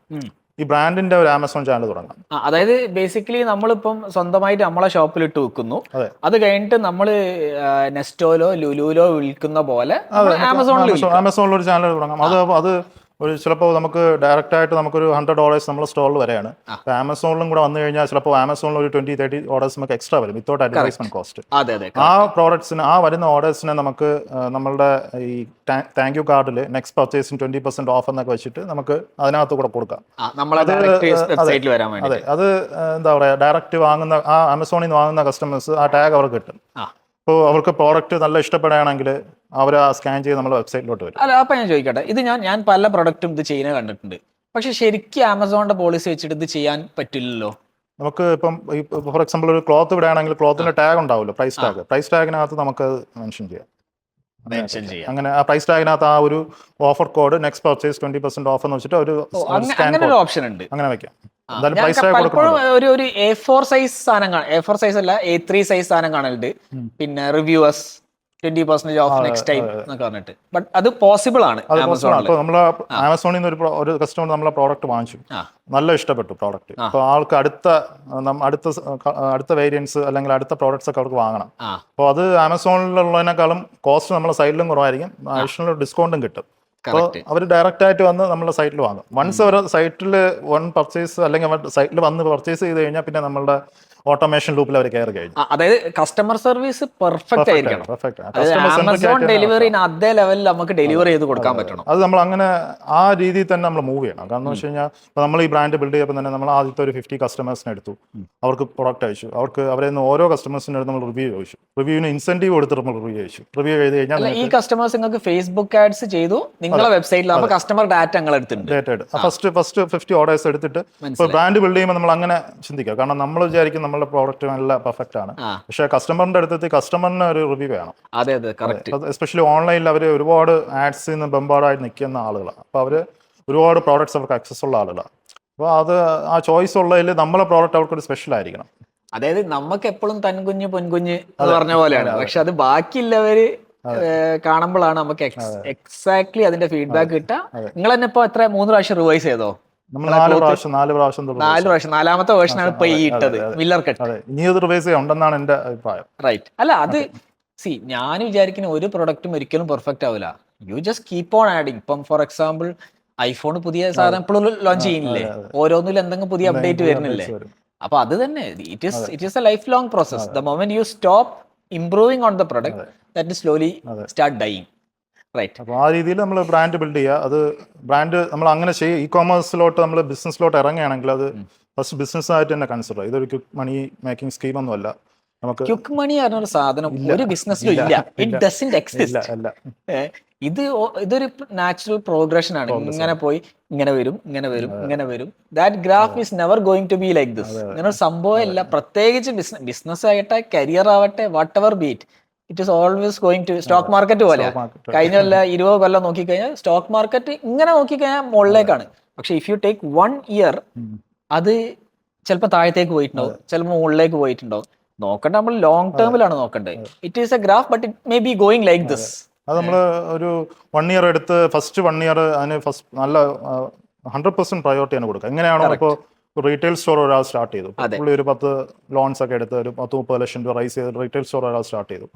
ഈ ബ്രാൻഡിന്റെ ഒരു ആമസോൺ ചാനൽ തുടങ്ങാം. അതായത് ബേസിക്കലി നമ്മളിപ്പം സ്വന്തമായിട്ട് നമ്മളെ ഷോപ്പിൽ ഇട്ട് വെക്കുന്നു, അത് കഴിഞ്ഞിട്ട് നമ്മൾ നെസ്റ്റോയിലോ ലുലുവിലോ വിൽക്കുന്ന പോലെ ആമസോണിൽ ഒരു ചാനൽ തുടങ്ങാം. അത് ഒരു ചിലപ്പോൾ നമുക്ക് ഡയറക്റ്റ് ആയിട്ട് നമുക്കൊരു $100 നമ്മുടെ സ്റ്റോറിൽ വരെയാണ്. അപ്പോൾ ആമസോണിലും കൂടെ വന്നു കഴിഞ്ഞാൽ ചിലപ്പോൾ ആമസോണിൽ ഒരു 20-30 ഓർഡേഴ്സ് നമുക്ക് എക്സ്ട്രാ വരും വിത്തൗട്ട് അഡ്വർടൈസ്മെന്റ് കോസ്റ്റ്. ആ പ്രോഡക്ട്സിന് ആ വരുന്ന ഓർഡേഴ്സിനെ നമുക്ക് നമ്മളുടെ ഈ താങ്ക് യു കാർഡിൽ നെക്സ്റ്റ് പർച്ചേസിന് 20% ഓഫ് എന്നൊക്കെ വെച്ചിട്ട് നമുക്ക് അതിനകത്ത് കൂടെ കൊടുക്കാം. അതെ, അത് എന്താ പറയുക, ഡയറക്റ്റ് വാങ്ങുന്ന ആ ആമസോണിൽ നിന്ന് വാങ്ങുന്ന കസ്റ്റമേഴ്സ് ആ ടാഗ് അവർക്ക് കിട്ടും. ഇപ്പോൾ അവർക്ക് പ്രോഡക്റ്റ് നല്ല ഇഷ്ടപ്പെടുകയാണെങ്കിൽ അവർ ആ സ്കാൻ ചെയ്ത് നമ്മുടെ വെബ്സൈറ്റിലോട്ട് വരും. അല്ല, അപ്പം ഞാൻ ചോദിക്കട്ടെ, ഇത് ഞാൻ പല പ്രൊഡക്റ്റും ഇത് ചെയ്യുന്നത് കണ്ടിട്ടുണ്ട്, പക്ഷെ ശരിക്കും ആമസോണിന്റെ പോളിസി വെച്ചിട്ട് ഇത് ചെയ്യാൻ പറ്റില്ലല്ലോ. നമുക്ക് ഇപ്പം ഫോർ എക്സാമ്പിൾ ഒരു ക്ലോത്ത് വിടുകയാണെങ്കിൽ ക്ലോത്തിന്റെ ടാഗ് ഉണ്ടാവുമല്ലോ, പ്രൈസ് ടാഗിനകത്ത് നമുക്ക് മെൻഷൻ ചെയ്യാം. അങ്ങനെ ആ പ്രൈസ് ടാഗിനകത്ത് ആ ഒരു offer code next purchase 20% of എന്ന് വെച്ചിട്ട് ഒരു ഓപ്ഷൻ ഉണ്ട്, അങ്ങനെ വെക്കാം. ഒരു A4 സൈസ് സാധനം A4 സൈസ് അല്ല A3 സൈസ് സാധനം കാണലുണ്ട്. പിന്നെ റിവ്യൂവേഴ്സ് 20% ഓഫ് നെക്സ്റ്റ് ടൈം എന്നൊക്കെ പറഞ്ഞിട്ട്, ബട്ട് അത് പോസിബിൾ ആണ്. അപ്പോൾ നമ്മൾ ആമസോണിൽ നിന്ന് ഒരു കസ്റ്റമർ നമ്മളെ പ്രോഡക്റ്റ് വാങ്ങിച്ചു, നല്ല ഇഷ്ടപ്പെട്ടു പ്രോഡക്റ്റ്. അപ്പോൾ ആൾക്ക് അടുത്ത വേരിയൻസ് അല്ലെങ്കിൽ അടുത്ത പ്രോഡക്ട്സ് ഒക്കെ അവർക്ക് വാങ്ങണം. അപ്പോൾ അത് ആമസോണിലുള്ളതിനേക്കാളും കോസ്റ്റ് നമ്മളെ സൈഡിലും കുറവായിരിക്കും, അഡീഷണൽ ഡിസ്കൗണ്ടും കിട്ടും. അപ്പോൾ അവർ ഡയറക്റ്റ് ആയിട്ട് വന്ന് നമ്മുടെ സൈറ്റിൽ വാങ്ങും. വൺസ് അവർ സൈറ്റിൽ പർച്ചേസ് അല്ലെങ്കിൽ സൈറ്റിൽ വന്ന് പർച്ചേസ് ചെയ്ത് കഴിഞ്ഞാൽ പിന്നെ നമ്മളുടെ ഓട്ടോമേഷൻ ലൂപ്പിൽ അവർ കയറി കഴിഞ്ഞു. അതായത് കസ്റ്റമർ സർവീസ് പെർഫെക്റ്റ് ആയിരിക്കണം. ആമസോൺ ഡെലിവറിന് അതേ ലെവലിൽ നമുക്ക് ഡെലിവറി ചെയ്ത് കൊടുക്കാൻ പറ്റണം. അത് നമ്മൾ അങ്ങനെ ആ രീതിയിൽ തന്നെ നമ്മൾ മൂവ് ചെയ്യണം. കാരണം എന്ന് വെച്ച് കഴിഞ്ഞാൽ നമ്മൾ ഈ ബ്രാൻഡ് ബിൽഡ് ചെയ്യുമ്പോൾ തന്നെ നമ്മൾ ആദ്യത്തെ ഒരു 50 കസ്റ്റമേഴ്സിനെ എടുത്തു, അവർക്ക് പ്രൊഡക്റ്റ് അയച്ചു, അവരെ ഓരോ കസ്റ്റമേഴ്സിനെ എടുത്ത് നമ്മൾ റിവ്യൂ ചോദിച്ചു, റിവ്യൂവിന് ഇൻസെന്റീവ് കൊടുത്ത് നമ്മൾ റിവ്യൂ ചോദിച്ചു. റിവ്യൂ ചെയ്ത് കഴിഞ്ഞാൽ ഈ കസ്റ്റമേഴ്സ് നിങ്ങൾക്ക് ഫേസ്ബുക്ക് ആഡ്സ് ചെയ്തു നിങ്ങളുടെ വെബ്സൈറ്റിൽ കസ്റ്റമർ ഡാറ്റ ഫസ്റ്റ് 50 ഓർഡേഴ്സ് എടുത്തിട്ട് ഇപ്പോൾ ബ്രാൻഡ് ബിൽഡ് ചെയ്യുമ്പോൾ നമ്മൾ അങ്ങനെ ചിന്തിക്കുക. കാരണം നമ്മൾ വിചാരിക്കും നമ്മുടെ പ്രോഡക്റ്റ് നല്ല പെർഫെക്റ്റ് ആണ്, പക്ഷേ കസ്റ്റമറിന്റെ അടുത്ത് കസ്റ്റമറിന് ഒരു റിവ്യൂ വേണം. എസ്പെഷ്യലി ഓൺലൈനിൽ അവർ ഒരുപാട് ആഡ്സിൽ നിന്ന് ബംബാർഡായിട്ട് നിൽക്കുന്ന ആളുകളാണ്. അപ്പോൾ അവർ ഒരുപാട് പ്രോഡക്ട്സ് അവർക്ക് ആക്സസ് ഉള്ള ആളുകളാണ്. അപ്പോൾ അത് ആ ചോയ്സ് ഉള്ളതിൽ നമ്മളെ പ്രോഡക്റ്റ് അവർക്കൊരു സ്പെഷ്യൽ ആയിരിക്കണം. അതായത് നമുക്ക് എപ്പോഴും തൻകുഞ്ഞ് പൊൻകുഞ്ഞ് എന്ന് പറഞ്ഞ പോലെയാണ്, പക്ഷെ അത് ബാക്കിയുള്ളവര് കാണുമ്പോഴാണ് നമുക്ക് എക്സാക്ട്ലി അതിന്റെ ഫീഡ്ബാക്ക് കിട്ടുക. നിങ്ങൾ തന്നെ ഇപ്പൊ 3 പ്രാവശ്യം റിവൈസ് ചെയ്തോ? നമ്മൾ 4 പ്രാവശ്യം നാലാമത്തെ വേർഷനാണ് ഇപ്പൊ ഈ ഇട്ടത് മില്ലർ കട്ട്. അതെ, ഇനി അത് റിവൈസ് ചെയ്യാനുണ്ടെന്നാണ് എന്റെ അഭിപ്രായം. റൈറ്റ്. അല്ല അത് ഞാൻ വിചാരിക്കുന്ന ഒരു പ്രൊഡക്റ്റും ഒരിക്കലും പെർഫെക്റ്റ് ആവില്ല. You just keep on adding. ഇപ്പം ഫോർ എക്സാമ്പിൾ ഐഫോൺ പുതിയ സാധനം എപ്പോഴും ലോഞ്ച് ചെയ്യുന്നില്ലേ, ഓരോന്നിലും എന്തെങ്കിലും പുതിയ അപ്ഡേറ്റ് വരുന്നില്ലേ. അപ്പൊ അത് തന്നെ it is a life long process. The moment you stop improving on the product that slowly start dying. Right. അപ്പോൾ ആ രീതിയിൽ നമ്മൾ ബ്രാൻഡ് ബിൽഡ് ചെയ്യുക. അത് ബ്രാൻഡ് നമ്മൾ അങ്ങനെ ചെയ്യും. ഇ കോമേഴ്സിലോട്ട് നമ്മൾ ബിസിനസ്സിലോട്ട് ഇറങ്ങുകയാണെങ്കിൽ അത് ഫസ്റ്റ് ബിസിനസ് ആയിട്ട് തന്നെ കൺസിഡർ ചെയ്യുക. ഇതൊരു ക്വിക്ക് മണി മേക്കിംഗ് സ്കീം ഒന്നും അല്ല. നമുക്ക് ക്വിക്ക് മണി പറഞ്ഞൊരു സാധനം ഒരു ബിസിനസ്സിലും ഇല്ല. It doesn't exist. ഇതൊരു നാച്ചുറൽ പ്രോഗ്രഷൻ ആണ്. ഇങ്ങനെ പോയി ഇങ്ങനെ വരും, ഇങ്ങനെ വരും, ഇങ്ങനെ വരും. That graph is never going to be like this. ഇങ്ങനെ ഒരു സംഭവം ഇല്ല. പ്രത്യേകിച്ച് ബിസിനസ് ആകട്ടെ, കരിയർ ആവട്ടെ, whatever be it, it is always going to stock market പോലെ. കഴിഞ്ഞ 20 കൊല്ലം നോക്കിക്കഴിഞ്ഞാൽ സ്റ്റോക്ക് മാർക്കറ്റ് ഇങ്ങനെ നോക്കിക്കഴിഞ്ഞാൽ മുകളിലേക്കാണ്. പക്ഷെ ഇഫ് യു ടേക്ക് 1 ഇയർ അത് ചിലപ്പോൾ താഴത്തേക്ക് പോയിട്ടുണ്ടാവും, ചിലപ്പോൾ മുകളിലേക്ക് പോയിട്ടുണ്ടാവും. നോക്കണ്ട, നമ്മൾ ലോങ് ടേമിലാണ് നോക്കേണ്ടത്. It is A graph but it may be going like this. അത് നമ്മൾ ഒരു 1 ഇയർ എടുത്ത് ഫസ്റ്റ് 1 ഇയർ അതിന് നല്ല 100% പ്രയോറിറ്റി ആണ് കൊടുക്കുക. എങ്ങനെയാണോ ഇപ്പോൾ റീറ്റെയിൽ സ്റ്റോർ ഒരാൾ സ്റ്റാർട്ട് ചെയ്തു, പുള്ളി ഒരു 10 ലോൺസ് ഒക്കെ എടുത്ത് ഒരു 10-30 ലക്ഷം രൂപ റൈസ് ചെയ്ത് റീറ്റെയിൽ സ്റ്റോർ ഒരാൾ സ്റ്റാർട്ട് ചെയ്തു.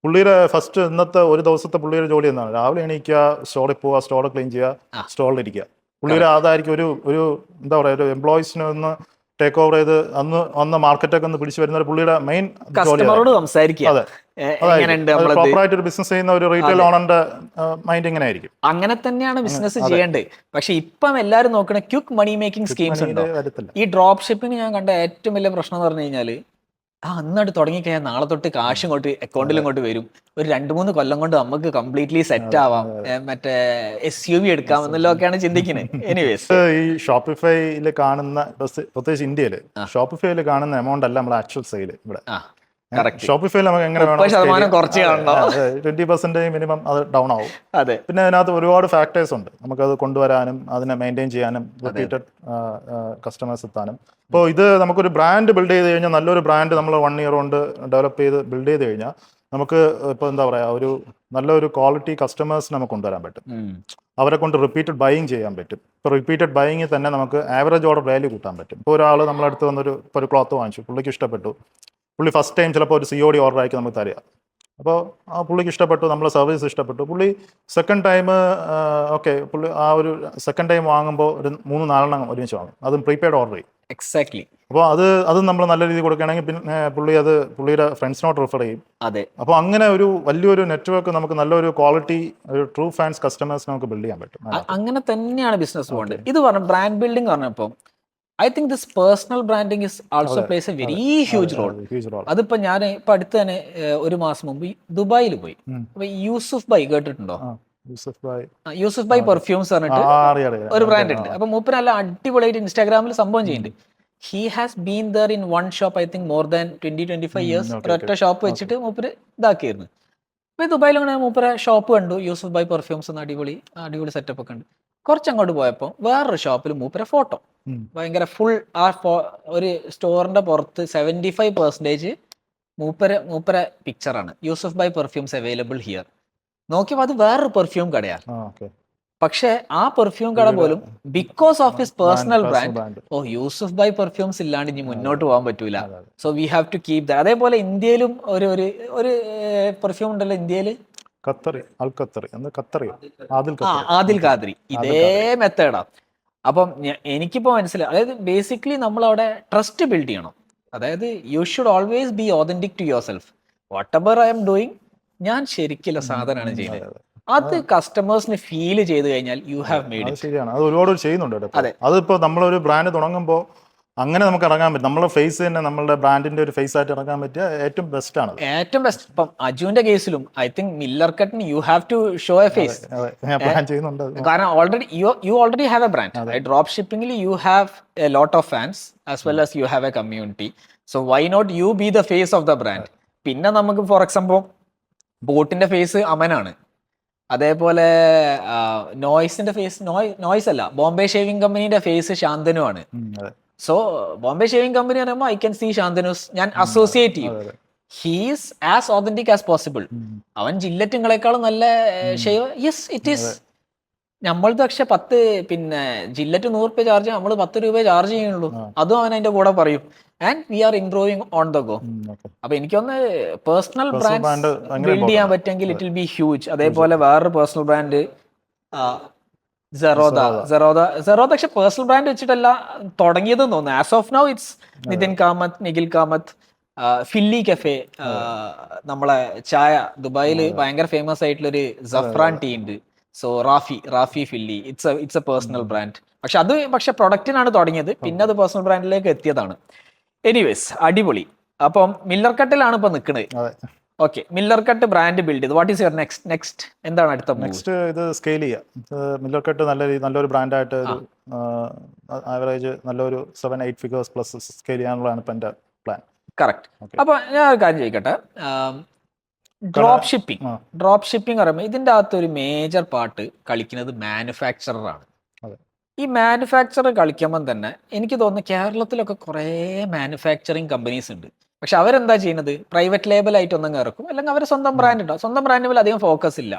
പുള്ളിയുടെ ഫസ്റ്റ് ഇന്നത്തെ ഒരു ദിവസത്തെ പുള്ളിയുടെ ജോലി എന്താണ്? രാവിലെ എണീക്കുക, സ്റ്റോറിൽ പോവുക, സ്റ്റോർ ക്ലീൻ ചെയ്യുക, സ്റ്റോറിലിരിക്കുക. പുള്ളിയുടെ അതായിരിക്കും ഒരു എന്താ പറയുക, ഒരു എംപ്ലോയീസിനെ ഒന്ന് ടേക്ക് ഓവർ ചെയ്ത് അന്ന് മാർക്കറ്റൊക്കെ ഒന്ന് പിടിച്ചു വരുന്ന പുള്ളിയുടെ മെയിൻ കസ്റ്റമറോട് സംസാരിക്കുക. പ്രോപ്പറായിട്ട് ഒരു ബിസിനസ് ചെയ്യുന്ന ഒരു റീറ്റെയിൽ ഓണറിന്റെ മൈൻഡ് ഇങ്ങനെ ആയിരിക്കും. അങ്ങനെ തന്നെയാണ് ബിസിനസ് ചെയ്യേണ്ടത്. പക്ഷെ ഇപ്പം എല്ലാവരും നോക്കണ ക്വിക്ക് മണി മേക്കിംഗ് സ്കീംസ് ഉണ്ടോ? ഈ ഡ്രോപ്പ് ഷിപ്പിംഗ് ഞാൻ കണ്ട ഏറ്റവും വലിയ പ്രശ്നം എന്ന് പറഞ്ഞു കഴിഞ്ഞാൽ അന്നായിട്ട് തുടങ്ങിക്കഴിഞ്ഞാൽ നാളെ തൊട്ട് കാശ് ഇങ്ങോട്ട് അക്കൗണ്ടിൽ ഇങ്ങോട്ട് വരും, ഒരു 2-3 കൊല്ലം കൊണ്ട് നമുക്ക് കംപ്ലീറ്റ്ലി സെറ്റ് ആവാം, മറ്റേ SUV എടുക്കാം എന്നുള്ളതൊക്കെയാണ് ചിന്തിക്കുന്നത്. എനിവേസ്, ഈ ഷോപ്പിഫൈയിൽ കാണുന്ന പ്രത്യേകിച്ച് ഇന്ത്യയില് ഷോപ്പിഫൈയിൽ കാണുന്ന എമൗണ്ട് അല്ല നമ്മുടെ ആക്ച്വൽ സെയിൽ ഇവിടെ. ഷോപ്പിഫൈയിൽ നമുക്ക് എങ്ങനെ 30% കുറച്ച് കാണണോ? 20% മിനിമം അത് ഡൗൺ ആവും. അതെ. പിന്നെ അതിനകത്ത് ഒരുപാട് ഫാക്ടേഴ്സ് ഉണ്ട്. നമുക്കത് കൊണ്ടുവരാനും അതിനെ മെയിൻറ്റെയിൻ ചെയ്യാനും റിപ്പീറ്റഡ് കസ്റ്റമേഴ്സ് എത്താനും. അപ്പോൾ ഇത് നമുക്കൊരു ബ്രാൻഡ് ബിൽഡ് ചെയ്ത് കഴിഞ്ഞാൽ, നല്ലൊരു ബ്രാൻഡ് നമ്മൾ 1 ഇയർ കൊണ്ട് ഡെവലപ്പ് ചെയ്ത് ബിൽഡ് ചെയ്ത് കഴിഞ്ഞാൽ നമുക്ക് ഇപ്പോൾ എന്താ പറയുക, ഒരു നല്ലൊരു ക്വാളിറ്റി കസ്റ്റമേഴ്സ് നമുക്ക് കൊണ്ടുവരാൻ പറ്റും. അവരെ കൊണ്ട് റിപ്പീറ്റഡ് ബൈയിങ് ചെയ്യാൻ പറ്റും. ഇപ്പോൾ റിപ്പീറ്റഡ് ബൈയിങ്ങിൽ തന്നെ നമുക്ക് ആവറേജ് ഓർഡർ വാല്യൂ കൂട്ടാൻ പറ്റും. ഇപ്പോൾ ഒരാൾ നമ്മളടുത്ത് വന്നൊരു ക്ലോത്ത് വാങ്ങിച്ചു, പുള്ളിക്ക് ഇഷ്ടപ്പെട്ടു, പുള്ളി ഫസ്റ്റ് ടൈം ചിലപ്പോൾ ഒരു COD ഓർഡർ ആയിരിക്കും നമുക്ക് തരിക. അപ്പോൾ ആ പുള്ളിക്ക് ഇഷ്ടപ്പെട്ടു, നമ്മളെ സർവീസ് ഇഷ്ടപ്പെട്ടു, പുള്ളി സെക്കൻഡ് ടൈം പുള്ളി ആ ഒരു സെക്കൻഡ് ടൈം വാങ്ങുമ്പോൾ ഒരു 3-4 ഒരുമിച്ച് വാങ്ങും, അതും പ്രീപെയ്ഡ് ഓർഡർ ചെയ്യും. എക്സാക്ട്ലി. അപ്പോൾ അത് നമ്മൾ നല്ല രീതിയിൽ കൊടുക്കുകയാണെങ്കിൽ പിന്നെ പുള്ളിയുടെ ഫ്രണ്ട്സിനോട് റെഫർ ചെയ്യും. അതെ. അപ്പോൾ അങ്ങനെ ഒരു വലിയൊരു നെറ്റ്വർക്ക്, നമുക്ക് നല്ലൊരു ക്വാളിറ്റി ഒരു ട്രൂ ഫാൻസ് കസ്റ്റമേഴ്സ് നമുക്ക് ബിൽഡ് ചെയ്യാൻ പറ്റും. അങ്ങനെ തന്നെയാണ് ബിസിനസ് പോകേണ്ടത്. ഇത് പറഞ്ഞു ബ്രാൻഡ് ബിൽഡിംഗ് പറഞ്ഞപ്പോൾ I think this personal branding is also plays a very huge role. അതിപ്പോ ഞാൻ ഇപ്പൊ അടുത്ത് തന്നെ ഒരു മാസം മുമ്പ് ദുബായിൽ പോയി. അപ്പൊ യൂസുഫ് ബൈ കേട്ടിട്ടുണ്ടോ? യൂസുഫ് ബൈ പെർഫ്യൂംസ് പറഞ്ഞിട്ട് ഒരു ബ്രാൻഡ് ഉണ്ട്. അപ്പൊ മൂപ്പര് നല്ല അടിപൊളിയായിട്ട് ഇൻസ്റ്റാഗ്രാമിൽ സംഭവം ചെയ്യുന്നുണ്ട്. He has been there in one shop, I think more than 20-25 years. ഒരൊറ്റ ഷോപ്പ് വെച്ചിട്ട് മൂപ്പര് ഇതാക്കിയിരുന്നു. അപ്പൊ ദുബായിൽ അങ്ങനെ മൂപ്പര ഷോപ്പ് കണ്ടു, യൂസുഫ് ബൈ പെർഫ്യൂംസ് എന്ന അടിപൊളി സെറ്റപ്പ് ഒക്കെ ഉണ്ട്. കുറച്ചങ്ങോട്ട് പോയപ്പോൾ വേറൊരു ഷോപ്പിൽ മൂപ്പര ഫോട്ടോ ഭയങ്കര ഫുൾ ഒരു സ്റ്റോറിന്റെ പുറത്ത് 75% മൂപ്പര പിക്ചറാണ്. Yusuf by perfumes available here. നോക്കിയപ്പോൾ അത് വേറൊരു പെർഫ്യൂം കടയാണ്. പക്ഷെ ആ പെർഫ്യൂം കട പോലും because of his personal brand, Yusuf by perfumes ഇല്ലാണ്ട് ഇനി മുന്നോട്ട് പോകാൻ പറ്റൂല. So we have to keep that. അതേപോലെ ഇന്ത്യയിലും ഒരു പെർഫ്യൂം ഉണ്ടല്ലോ ഇന്ത്യയിൽ, ആദിൽ ഖാദ്രി. ഇതേ മെത്തേഡാണ്. അപ്പം എനിക്കിപ്പോൾ മനസ്സിലായി, അതായത് ബേസിക്കലി നമ്മളവിടെ ട്രസ്റ്റ് ബിൽഡ് ചെയ്യണം. അതായത് you should always be authentic to yourself. Whatever I am doing, ഞാൻ ശരിക്കുള്ള സാധനമാണ് ചെയ്യുന്നത്. അത് കസ്റ്റമേഴ്സിന് ഫീൽ ചെയ്ത് കഴിഞ്ഞാൽ യു ഹാവ് മെയ്ഡ് ഇറ്റ്. ശരിയാണ്, അത് ഒരുപാട് ചെയ്യുന്നുണ്ട്. അതെ, അതിപ്പോ നമ്മളൊരു ബ്രാൻഡ് തുടങ്ങുമ്പോൾ അങ്ങനെ നമുക്ക് ഇറങ്ങാൻ പറ്റും. നമ്മളെ ഫേസ് തന്നെ നമ്മളുടെ ബ്രാൻഡിന്റെ ഒരു ഫേസ് ആയിട്ട് ഇറങ്ങാൻ പറ്റിയ ഏറ്റവും ബെസ്റ്റ് ആണ്. ഏറ്റവും ബെസ്റ്റ്. ഇപ്പം അജുവിന്റെ കേസിലും ഐ തിങ്ക് മില്ലർ കട്ടിന് you have to show a face. കാരണം you already have a brand. ഡ്രോപ്പ് ഷിപ്പിംഗിൽ you have a lot of fans as well as you have a community. So why not you be the face of the brand. പിന്നെ നമുക്ക് for example ബോട്ടിന്റെ face അമനാണ്, അതേപോലെ നോയ്സിന്റെ face Noise അല്ല, Bombay Shaving കമ്പനിയുടെ ഫേസ് ശാന്തനു ആണ്. സോ ബോംബെ ഷേവിംഗ് കമ്പനി പറയുമ്പോൾ ഐ ക്യാൻ സീ ശാന്തനുസ്, ഞാൻ അസോസിയേറ്റ് ചെയ്യും. He's as authentic as possible. അവൻ ജില്ലറ്റുകളെക്കാളും നല്ല ഷേവ്. യെസ്, ഇറ്റ് ഈസ് നമ്മളത് പക്ഷെ 10 പിന്നെ ജില്ലറ്റ് 100 രൂപ ചാർജ് നമ്മൾ 10 രൂപ ചാർജ് ചെയ്യുള്ളൂ. അതും അവൻ അതിന്റെ കൂടെ പറയും. And we are improving on the go. Okay. അപ്പൊ എനിക്കൊന്ന് പേഴ്സണൽ പേഴ്സണൽ ബ്രാൻഡ്സ് ബ്രാൻഡ് ഭയങ്കര ബിൽഡ് ചെയ്യാൻ ഇമ്പോർട്ടൻ്റ്. പറ്റുമെങ്കിൽ അതെ. It will be huge. അതേപോലെ വേറൊരു പേഴ്സണൽ ബ്രാൻഡ് സെറോദ. സെറോദ. സെറോദ പക്ഷെ പേഴ്സണൽ ബ്രാൻഡ് വെച്ചിട്ടല്ല തുടങ്ങിയതെന്ന് തോന്നുന്നു. As of now it's Nithin Kamath, Nikhil Kamath, Filli cafe, നമ്മളെ ചായ ദുബായിൽ ഭയങ്കര ഫേമസ് ആയിട്ടുള്ളൊരു സഫ്രാൻ ടീ ഉണ്ട്. So Rafi Filli, it's a personal brand. പക്ഷെ പ്രൊഡക്റ്റിനാണ് തുടങ്ങിയത്, പിന്നെ അത് പേഴ്സണൽ ബ്രാൻഡിലേക്ക് എത്തിയതാണ്. എനിവേസ്, അടിപൊളി. അപ്പം മില്ലർ കട്ടിലാണ് ഇപ്പൊ നിൽക്കുന്നത്. അതെ. Okay, Miller cut brand build ചെയ്ത് വാട്ട് ഈസ് യുവർ നെക്സ്റ്റ് എന്താണ് അടുത്ത മൂവ്? നെക്സ്റ്റ് ഇത് സ്കെയിൽ ചെയ്യുക. മില്ലർ കട്ട് നല്ലൊരു ബ്രാൻഡായിട്ട് ഒരു ആവറേജ് നല്ലൊരു 7-8 ഫിഗേഴ്സ് പ്ലസ് സ്കെയിൽ ചെയ്യാനുള്ളതാണ് ഇപ്പം എൻ്റെ പ്ലാൻ. കറക്റ്റ്. അപ്പൊ ഞാൻ ഒരു കാര്യം ചോദിക്കട്ടെ, ഡ്രോപ്പ് ഷിപ്പിംഗ് പറയുമ്പോൾ ഇതിൻ്റെ അകത്ത് ഒരു മേജർ പാർട്ട് കളിക്കുന്നത് മാനുഫാക്ചറർ ആണ്. അതെ. ഈ മാനുഫാക്ചറർ കളിക്കുമ്പം തന്നെ എനിക്ക് തോന്നുന്നു കേരളത്തിലൊക്കെ കുറേ മാനുഫാക്ചറിങ് കമ്പനീസ് ഉണ്ട്. പക്ഷെ അവരെന്താ ചെയ്യുന്നത്? പ്രൈവറ്റ് ലേബൽ ആയിട്ടൊന്നും ഇറക്കും, അല്ലെങ്കിൽ അവർ സ്വന്തം ബ്രാൻഡ് ഉണ്ടാവും. സ്വന്തം ബ്രാൻഡിൽ അധികം ഫോക്കസ് ഇല്ല.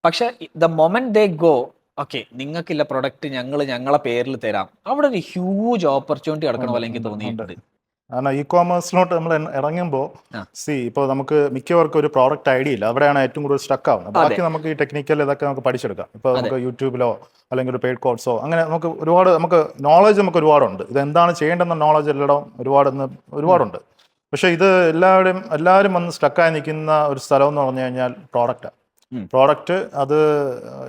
പക്ഷെ the moment they go, okay നിങ്ങൾക്കില്ല പ്രൊഡക്റ്റ് ഞങ്ങളെ പേരിൽ തരാം, അവിടെ ഒരു ഹ്യൂജ് ഓപ്പർച്യൂണിറ്റി കിടക്കണ പോലെ എനിക്ക് തോന്നിയിട്ടുണ്ട്. കാരണം ഇ കോമേഴ്സിലോട്ട് നമ്മൾ ഇറങ്ങുമ്പോൾ ഇപ്പോൾ നമുക്ക് മിക്കവർക്കും ഒരു പ്രോഡക്റ്റ് ഐഡിയ ഇല്ല. അവിടെയാണ് ഏറ്റവും കൂടുതൽ സ്റ്റക്ക് ആവുന്നത്. ബാക്കി നമുക്ക് ഈ ടെക്നിക്കൽ ഇതൊക്കെ നമുക്ക് പഠിച്ചെടുക്കാം. ഇപ്പോൾ നമുക്ക് യൂട്യൂബിലോ അല്ലെങ്കിൽ ഒരു പെയ്ഡ് കോഴ്സോ അങ്ങനെ നമുക്ക് നോളജ് നമുക്ക് ഒരുപാടുണ്ട്. ഇതെന്താണ് ചെയ്യേണ്ടെന്ന നോളജ് ഒരുപാടുണ്ട്. പക്ഷേ ഇത് എല്ലാവരും വന്ന് സ്റ്റക്കായി നിൽക്കുന്ന ഒരു സ്ഥലം എന്ന് പറഞ്ഞു കഴിഞ്ഞാൽ പ്രോഡക്റ്റ് അത്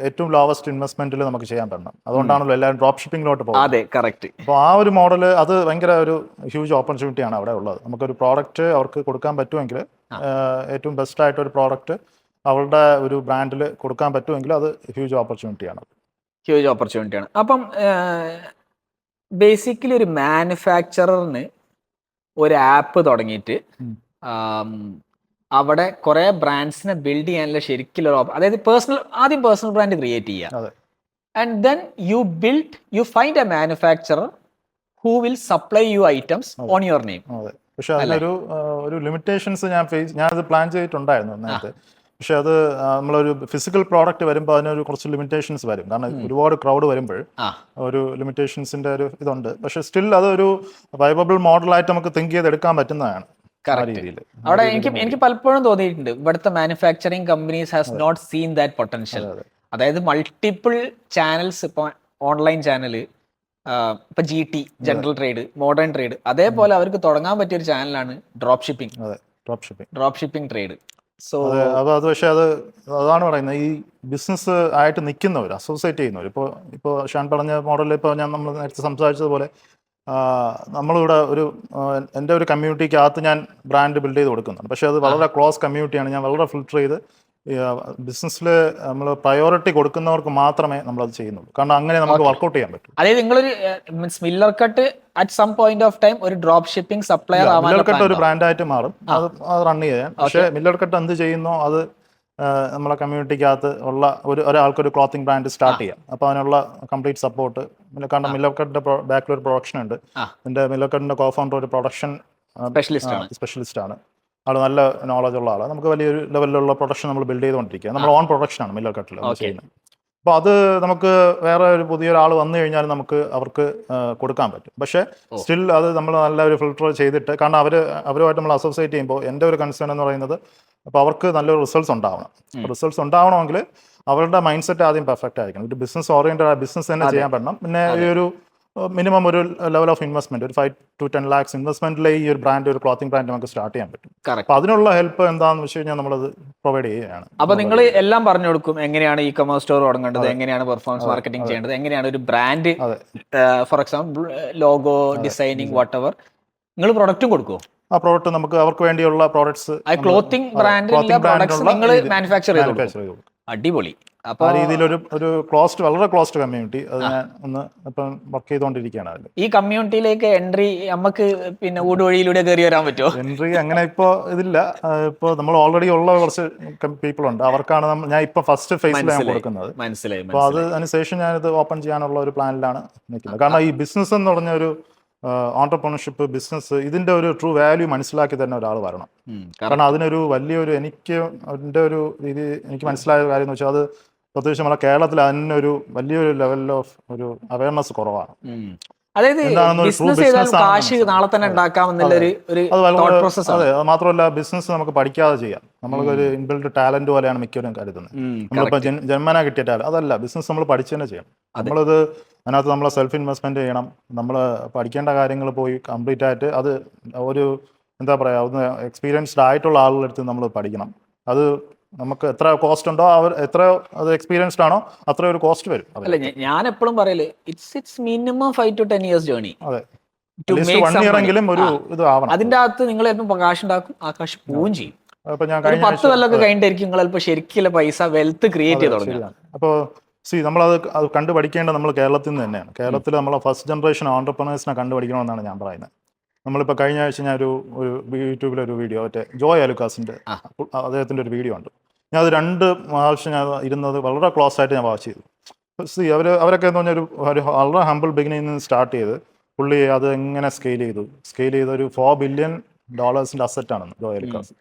ഏറ്റവും ലോവസ്റ്റ് ഇൻവെസ്റ്റ്മെന്റിൽ നമുക്ക് ചെയ്യാൻ പറ്റണം. അതുകൊണ്ടാണല്ലോ എല്ലാവരും ഡ്രോപ്പ് ഷിപ്പിംഗിലോട്ട് പോകുന്നത്. അതെ, കറക്റ്റ്. അപ്പോൾ ആ ഒരു മോഡൽ അത് ഭയങ്കര ഒരു ഹ്യൂജ് ഓപ്പർച്യൂണിറ്റിയാണ് അവിടെ ഉള്ളത്. നമുക്കൊരു പ്രോഡക്റ്റ് അവർക്ക് കൊടുക്കാൻ പറ്റുമെങ്കിൽ, ഏറ്റവും ബെസ്റ്റ് ആയിട്ട് ഒരു പ്രോഡക്റ്റ് അവരുടെ ഒരു ബ്രാൻഡിൽ കൊടുക്കാൻ പറ്റുമെങ്കിൽ അത് ഹ്യൂജ് ഓപ്പർച്യൂണിറ്റിയാണ്. അപ്പം ബേസിക്കലി ഒരു മാനുഫാക്ചററിന് ഒരു ആപ്പ് തുടങ്ങിയിട്ട് അവിടെ കുറെ ബ്രാൻഡ്സിനെ ബിൽഡ് ചെയ്യാനുള്ള ശരിക്കുള്ള അതായത് ആദ്യം പേഴ്സണൽ ബ്രാൻഡ് ക്രിയേറ്റ് ചെയ്യുക. And then you find a manufacturer who will supply you items on your name. പക്ഷെ അതിനൊരു ലിമിറ്റേഷൻസ് ഞാനത് പ്ലാൻ ചെയ്തിട്ടുണ്ടായിരുന്നു നേരത്തെ. പക്ഷെ അത് നമ്മളൊരു ഫിസിക്കൽ പ്രോഡക്റ്റ് വരുമ്പോൾ അതിനൊരു കുറച്ച് ലിമിറ്റേഷൻസ് വരും. കാരണം ഒരുപാട് ക്രൗഡ് വരുമ്പോൾ ഒരു ലിമിറ്റേഷൻസിന്റെ ഒരു ഇതുണ്ട്. പക്ഷെ സ്റ്റിൽ അതൊരു വൈബിൾ മോഡലായിട്ട് നമുക്ക് തിങ്ക് ചെയ്തെടുക്കാൻ പറ്റുന്നതാണ്. അവിടെ എനിക്ക് പലപ്പോഴും തോന്നിയിട്ടുണ്ട് ഇവിടുത്തെ manufacturing companies has not seen that potential. അതായത് മൾട്ടിപ്പിൾ ചാനൽസ്, ഇപ്പോൾ ഓൺലൈൻ ചാനൽ, ഇപ്പൊ GT, general trade, modern trade, അതേപോലെ അവർക്ക് തുടങ്ങാൻ പറ്റിയ ഒരു ചാനലാണ് ഡ്രോപ്പ് ഷിപ്പിംഗ് ട്രേഡ്. സോ പക്ഷെ അതാണ് പറയുന്നത്, ഈ ബിസിനസ് ആയിട്ട് നിൽക്കുന്നവർ, അസോസിയേറ്റ് ചെയ്യുന്നവർ, ഇപ്പോൾ ഷാൻ പറഞ്ഞ മോഡലിൽ ഇപ്പോൾ നമ്മൾ നേരത്തെ സംസാരിച്ചതുപോലെ നമ്മളിവിടെ എൻ്റെ ഒരു കമ്മ്യൂണിറ്റിക്കകത്ത് ഞാൻ ബ്രാൻഡ് ബിൽഡ് ചെയ്ത് കൊടുക്കുന്നുണ്ട്. പക്ഷേ അത് വളരെ ക്ലോസ് കമ്മ്യൂണിറ്റിയാണ്. ഞാൻ വളരെ ഫിൽട്ടർ ചെയ്ത് ബിസിനസ്സിൽ നമ്മൾ പ്രയോറിറ്റി കൊടുക്കുന്നവർക്ക് മാത്രമേ നമ്മളത് ചെയ്യുന്നുള്ളൂ. കാരണം അങ്ങനെ നമുക്ക് വർക്ക്ഔട്ട് ചെയ്യാൻ പറ്റും. അതായത് നിങ്ങളൊരു Miller cut at some point of time ഒരു drop shipping supplier Miller cut ഒരു ബ്രാൻഡായിട്ട് മാറും, അത് റൺ ചെയ്യാൻ. പക്ഷേ മില്ലർ കട്ട് എന്ത് ചെയ്യുന്നോ അത് നമ്മളെ കമ്മ്യൂണിറ്റിക്കകത്ത് ഉള്ള ഒരാൾക്കൊരു ക്ലോത്തിങ് ബ്രാൻഡ് സ്റ്റാർട്ട് ചെയ്യാം. അപ്പോൾ അതിനുള്ള കംപ്ലീറ്റ് സപ്പോർട്ട്. കാരണം മില്ലർ കട്ടിന്റെ ബാക്കിൽ ഒരു പ്രൊഡക്ഷൻ ഉണ്ട്. എൻ്റെ മില്ലർ കട്ടിന്റെ കോഫൗണ്ടർ ഒരു പ്രൊഡക്ഷൻ സ്പെഷ്യലിസ്റ്റ് ആണ്. ആൾ നല്ല നോളജ് ഉള്ള ആളാണ്. നമുക്ക് വലിയൊരു ലെവലിലുള്ള പ്രൊഡക്ഷൻ നമ്മൾ ബിൽഡ് ചെയ്തുകൊണ്ടിരിക്കുക. നമ്മൾ ഓൺ പ്രൊഡക്ഷനാണ് മില്ലർ കട്ടിൽ ചെയ്യുന്നത്. അപ്പോൾ അത് നമുക്ക് വേറെ ഒരു പുതിയൊരാൾ വന്നു കഴിഞ്ഞാൽ നമുക്ക് അവർക്ക് കൊടുക്കാൻ പറ്റും. പക്ഷേ സ്റ്റിൽ അത് നമ്മൾ നല്ല ഒരു ഫിൽട്ടർ ചെയ്തിട്ട്, കാരണം അവരുമായിട്ട് നമ്മൾ അസോസിയേറ്റ് ചെയ്യുമ്പോൾ എൻ്റെ ഒരു കൺസേൺ എന്ന് പറയുന്നത്, അപ്പോൾ അവർക്ക് നല്ലൊരു റിസൾട്ട്സ് ഉണ്ടാവണം. റിസൾട്ട്സ് ഉണ്ടാവണമെങ്കിൽ അവരുടെ മൈൻഡ് സെറ്റ് ആദ്യം പെർഫെക്റ്റ് ആയിരിക്കണം. ഒരു ബിസിനസ് ഓറിയൻറ്റഡ് ആ ബിസിനസ് തന്നെ ചെയ്യാൻ പറ്റണം. പിന്നെ ഈ ഒരു മിനിമം ഒരു ലെവൽ ഓഫ് ഇൻവെസ്റ്റ്മെന്റ്, ഒരു 5 to 10 lakhs ഇൻവെസ്റ്റ്മെന്റിലെ ഈ ഒരു ബ്രാൻഡ്, ഒരു ക്ലോത്തിങ് ബ്രാൻഡ് നമുക്ക് സ്റ്റാർട്ട് ചെയ്യാൻ പറ്റും. അപ്പോൾ അതിനുള്ള ഹെൽപ്പ് എന്താണെന്ന് വെച്ച് കഴിഞ്ഞാൽ നമ്മളത് പ്രൊവൈഡ് ചെയ്യുകയാണ്. അപ്പോൾ നിങ്ങൾ എല്ലാം പറഞ്ഞു കൊടുക്കും, എങ്ങനെയാണ് ഇ കൊമേഴ്സ് സ്റ്റോർ തുടങ്ങേണ്ടത്, എങ്ങനെയാണ് പെർഫോമൻസ് മാർക്കറ്റിംഗ് ചെയ്യേണ്ടത്, എങ്ങനെയാണ് ഒരു brand, for example logo designing what ever, നിങ്ങൾ പ്രൊഡക്റ്റും കൊടുക്കുമോ? ആ പ്രോഡക്റ്റ് നമുക്ക് അവർക്ക് വേണ്ടിയുള്ള പ്രോഡക്ട്സ്, ക്ലോത്തിങ് ബ്രാൻഡിന്റെ പ്രൊഡക്ട്സ് നിങ്ങൾ മാനുഫാക്ചർ ചെയ്ത് കൊടുക്കും. അടിപൊളി. അപ്പോൾ ആ രീതിയിൽ ഒരു വളരെ ക്ലോസ്ഡ് കമ്മ്യൂണിറ്റി അത് ഞാൻ ഇപ്പം വർക്ക് ചെയ്തുകൊണ്ടിരിക്കുകയാണ്. അതിൽ ഈ കമ്മ്യൂണിറ്റിയിലേക്ക് എൻട്രി നമുക്ക് പിന്നെ ഊടുവഴിയിലൂടെ കയറി വരാൻ പറ്റുമോ? എൻട്രി അങ്ങനെ ഇപ്പോൾ ഇതില്ല. ഇപ്പോൾ നമ്മൾ ഓൾറെഡി ഉള്ള കുറച്ച് പീപ്പിൾ ഉണ്ട്, അവർക്കാണ് ഞാൻ ഇപ്പോൾ ഫസ്റ്റ് ഫേസിലാണ് കൊടുക്കുന്നത്. മനസ്സിലായി. അപ്പോൾ അതിനുശേഷം ഞാനിത് ഓപ്പൺ ചെയ്യാനുള്ള ഒരു പ്ലാനിലാണ് നിൽക്കുന്നത്. കാരണം ഈ ബിസിനസ് എന്ന് പറഞ്ഞ ഒരു ഓൺടർപ്രണർഷിപ്പ് ബിസിനസ്, ഇതിന്റെ ഒരു ട്രൂ വാല്യൂ മനസ്സിലാക്കി തന്നെ ഒരാൾ വരണം. കാരണം അതിനൊരു വലിയൊരു എൻ്റെ ഒരു രീതി എനിക്ക് മനസ്സിലായ കാര്യം എന്ന് വെച്ചാൽ, അത് പ്രത്യേകിച്ച് നമ്മുടെ കേരളത്തിൽ അതിനൊരു വലിയൊരു ലെവൽ ഓഫ് ഒരു അവയർനെസ് കുറവാണ്. അതായത് എന്താണെന്ന് ഒരു ട്രൂ ബിസിനസ് ചെയ്താൽ ബിസിനസ് കാശ് നാളെ തന്നെ ഉണ്ടാക്കാം എന്നുള്ള ഒരു അത് തോട്ട് പ്രോസസ് അതെ, ആണ്. അത് മാത്രമല്ല ബിസിനസ് നമുക്ക് പഠിക്കാതെ ചെയ്യാം. നമ്മൾക്കൊരു ഇൻബിൽഡ് ടാലന്റ് പോലെയാണ് മിക്കവരും കരുതുന്നത്. നമ്മളിപ്പോൾ ജന്മന കിട്ടിയ ടാലന്റ് അതല്ല, ബിസിനസ് നമ്മൾ പഠിച്ചു തന്നെ ചെയ്യണം. നമ്മളിത് അതിനകത്ത് നമ്മൾ സെൽഫ് ഇൻവെസ്റ്റ്മെന്റ് ചെയ്യണം. നമ്മൾ പഠിക്കേണ്ട കാര്യങ്ങൾ പോയി കംപ്ലീറ്റ് ആയിട്ട് അത് ഒരു എന്താ പറയുക, ഒന്ന് എക്സ്പീരിയൻസ്ഡ് ആയിട്ടുള്ള ആളുകളുടെ അടുത്ത് നമ്മൾ പഠിക്കണം. അത് നമുക്ക് എത്ര കോസ്റ്റ് ഉണ്ടോ എത്ര അത് എക്സ്പീരിയൻസ്ഡ് ആണോ അത്ര ഒരു കോസ്റ്റ് വരും. അല്ല, ഞാൻ എപ്പോഴും പറയല് it's minimum 5 to 10 years journey. അതെ, അറ്റ്ലീസ്റ്റ് 1 year എങ്കിലും ഒരു ഇത് ആവണം. അതിന്റെ അകത്ത് നിങ്ങൾ ചിലപ്പോൾ കാശ് ഉണ്ടാക്കും, ആ കാശ് പോവുകയും ചെയ്യും. അപ്പൊ ഞാൻ ഒരു 10 കൊല്ലമൊക്കെ കഴിഞ്ഞിട്ടായിരിക്കും നിങ്ങൾ ചിലപ്പോൾ ശരിക്കുള്ള പൈസ വെൽത്ത് ക്രിയേറ്റ് ചെയ്ത് തുടങ്ങുക. അപ്പോൾ നമ്മളത് കണ്ടു പഠിക്കേണ്ടത് നമ്മൾ കേരളത്തിൽ നിന്ന് തന്നെയാണ്. കേരളത്തിൽ നമ്മളെ ഫസ്റ്റ് ജനറേഷൻ ഓണ്ടർപ്രണേഴ്സിനെ കണ്ടുപഠിക്കണമെന്നാണ് ഞാൻ പറയുന്നത്. നമ്മളിപ്പോൾ കഴിഞ്ഞ ആഴ്ച ഞാൻ ഒരു യൂട്യൂബിലൊരു വീഡിയോ മറ്റേ ജോയ് അലുക്കാസിൻ്റെ അദ്ദേഹത്തിൻ്റെ ഒരു വീഡിയോ ഉണ്ട്. ഞാൻ അത് 2 പ്രാവശ്യം ഞാൻ ഇരുന്നത് വളരെ ക്ലോസ് ആയിട്ട് ഞാൻ വാച്ച് ചെയ്തു. അവരൊക്കെ എന്ന് പറഞ്ഞാൽ ഒരു വളരെ ഹമ്പിൾ ബിഗിനിൽ നിന്ന് സ്റ്റാർട്ട് ചെയ്ത് പുള്ളി അത് എങ്ങനെ സ്കെയിൽ ചെയ്ത് ഒരു $4 billion അസറ്റാണെന്ന് ജോയ് അലുക്കാസ്.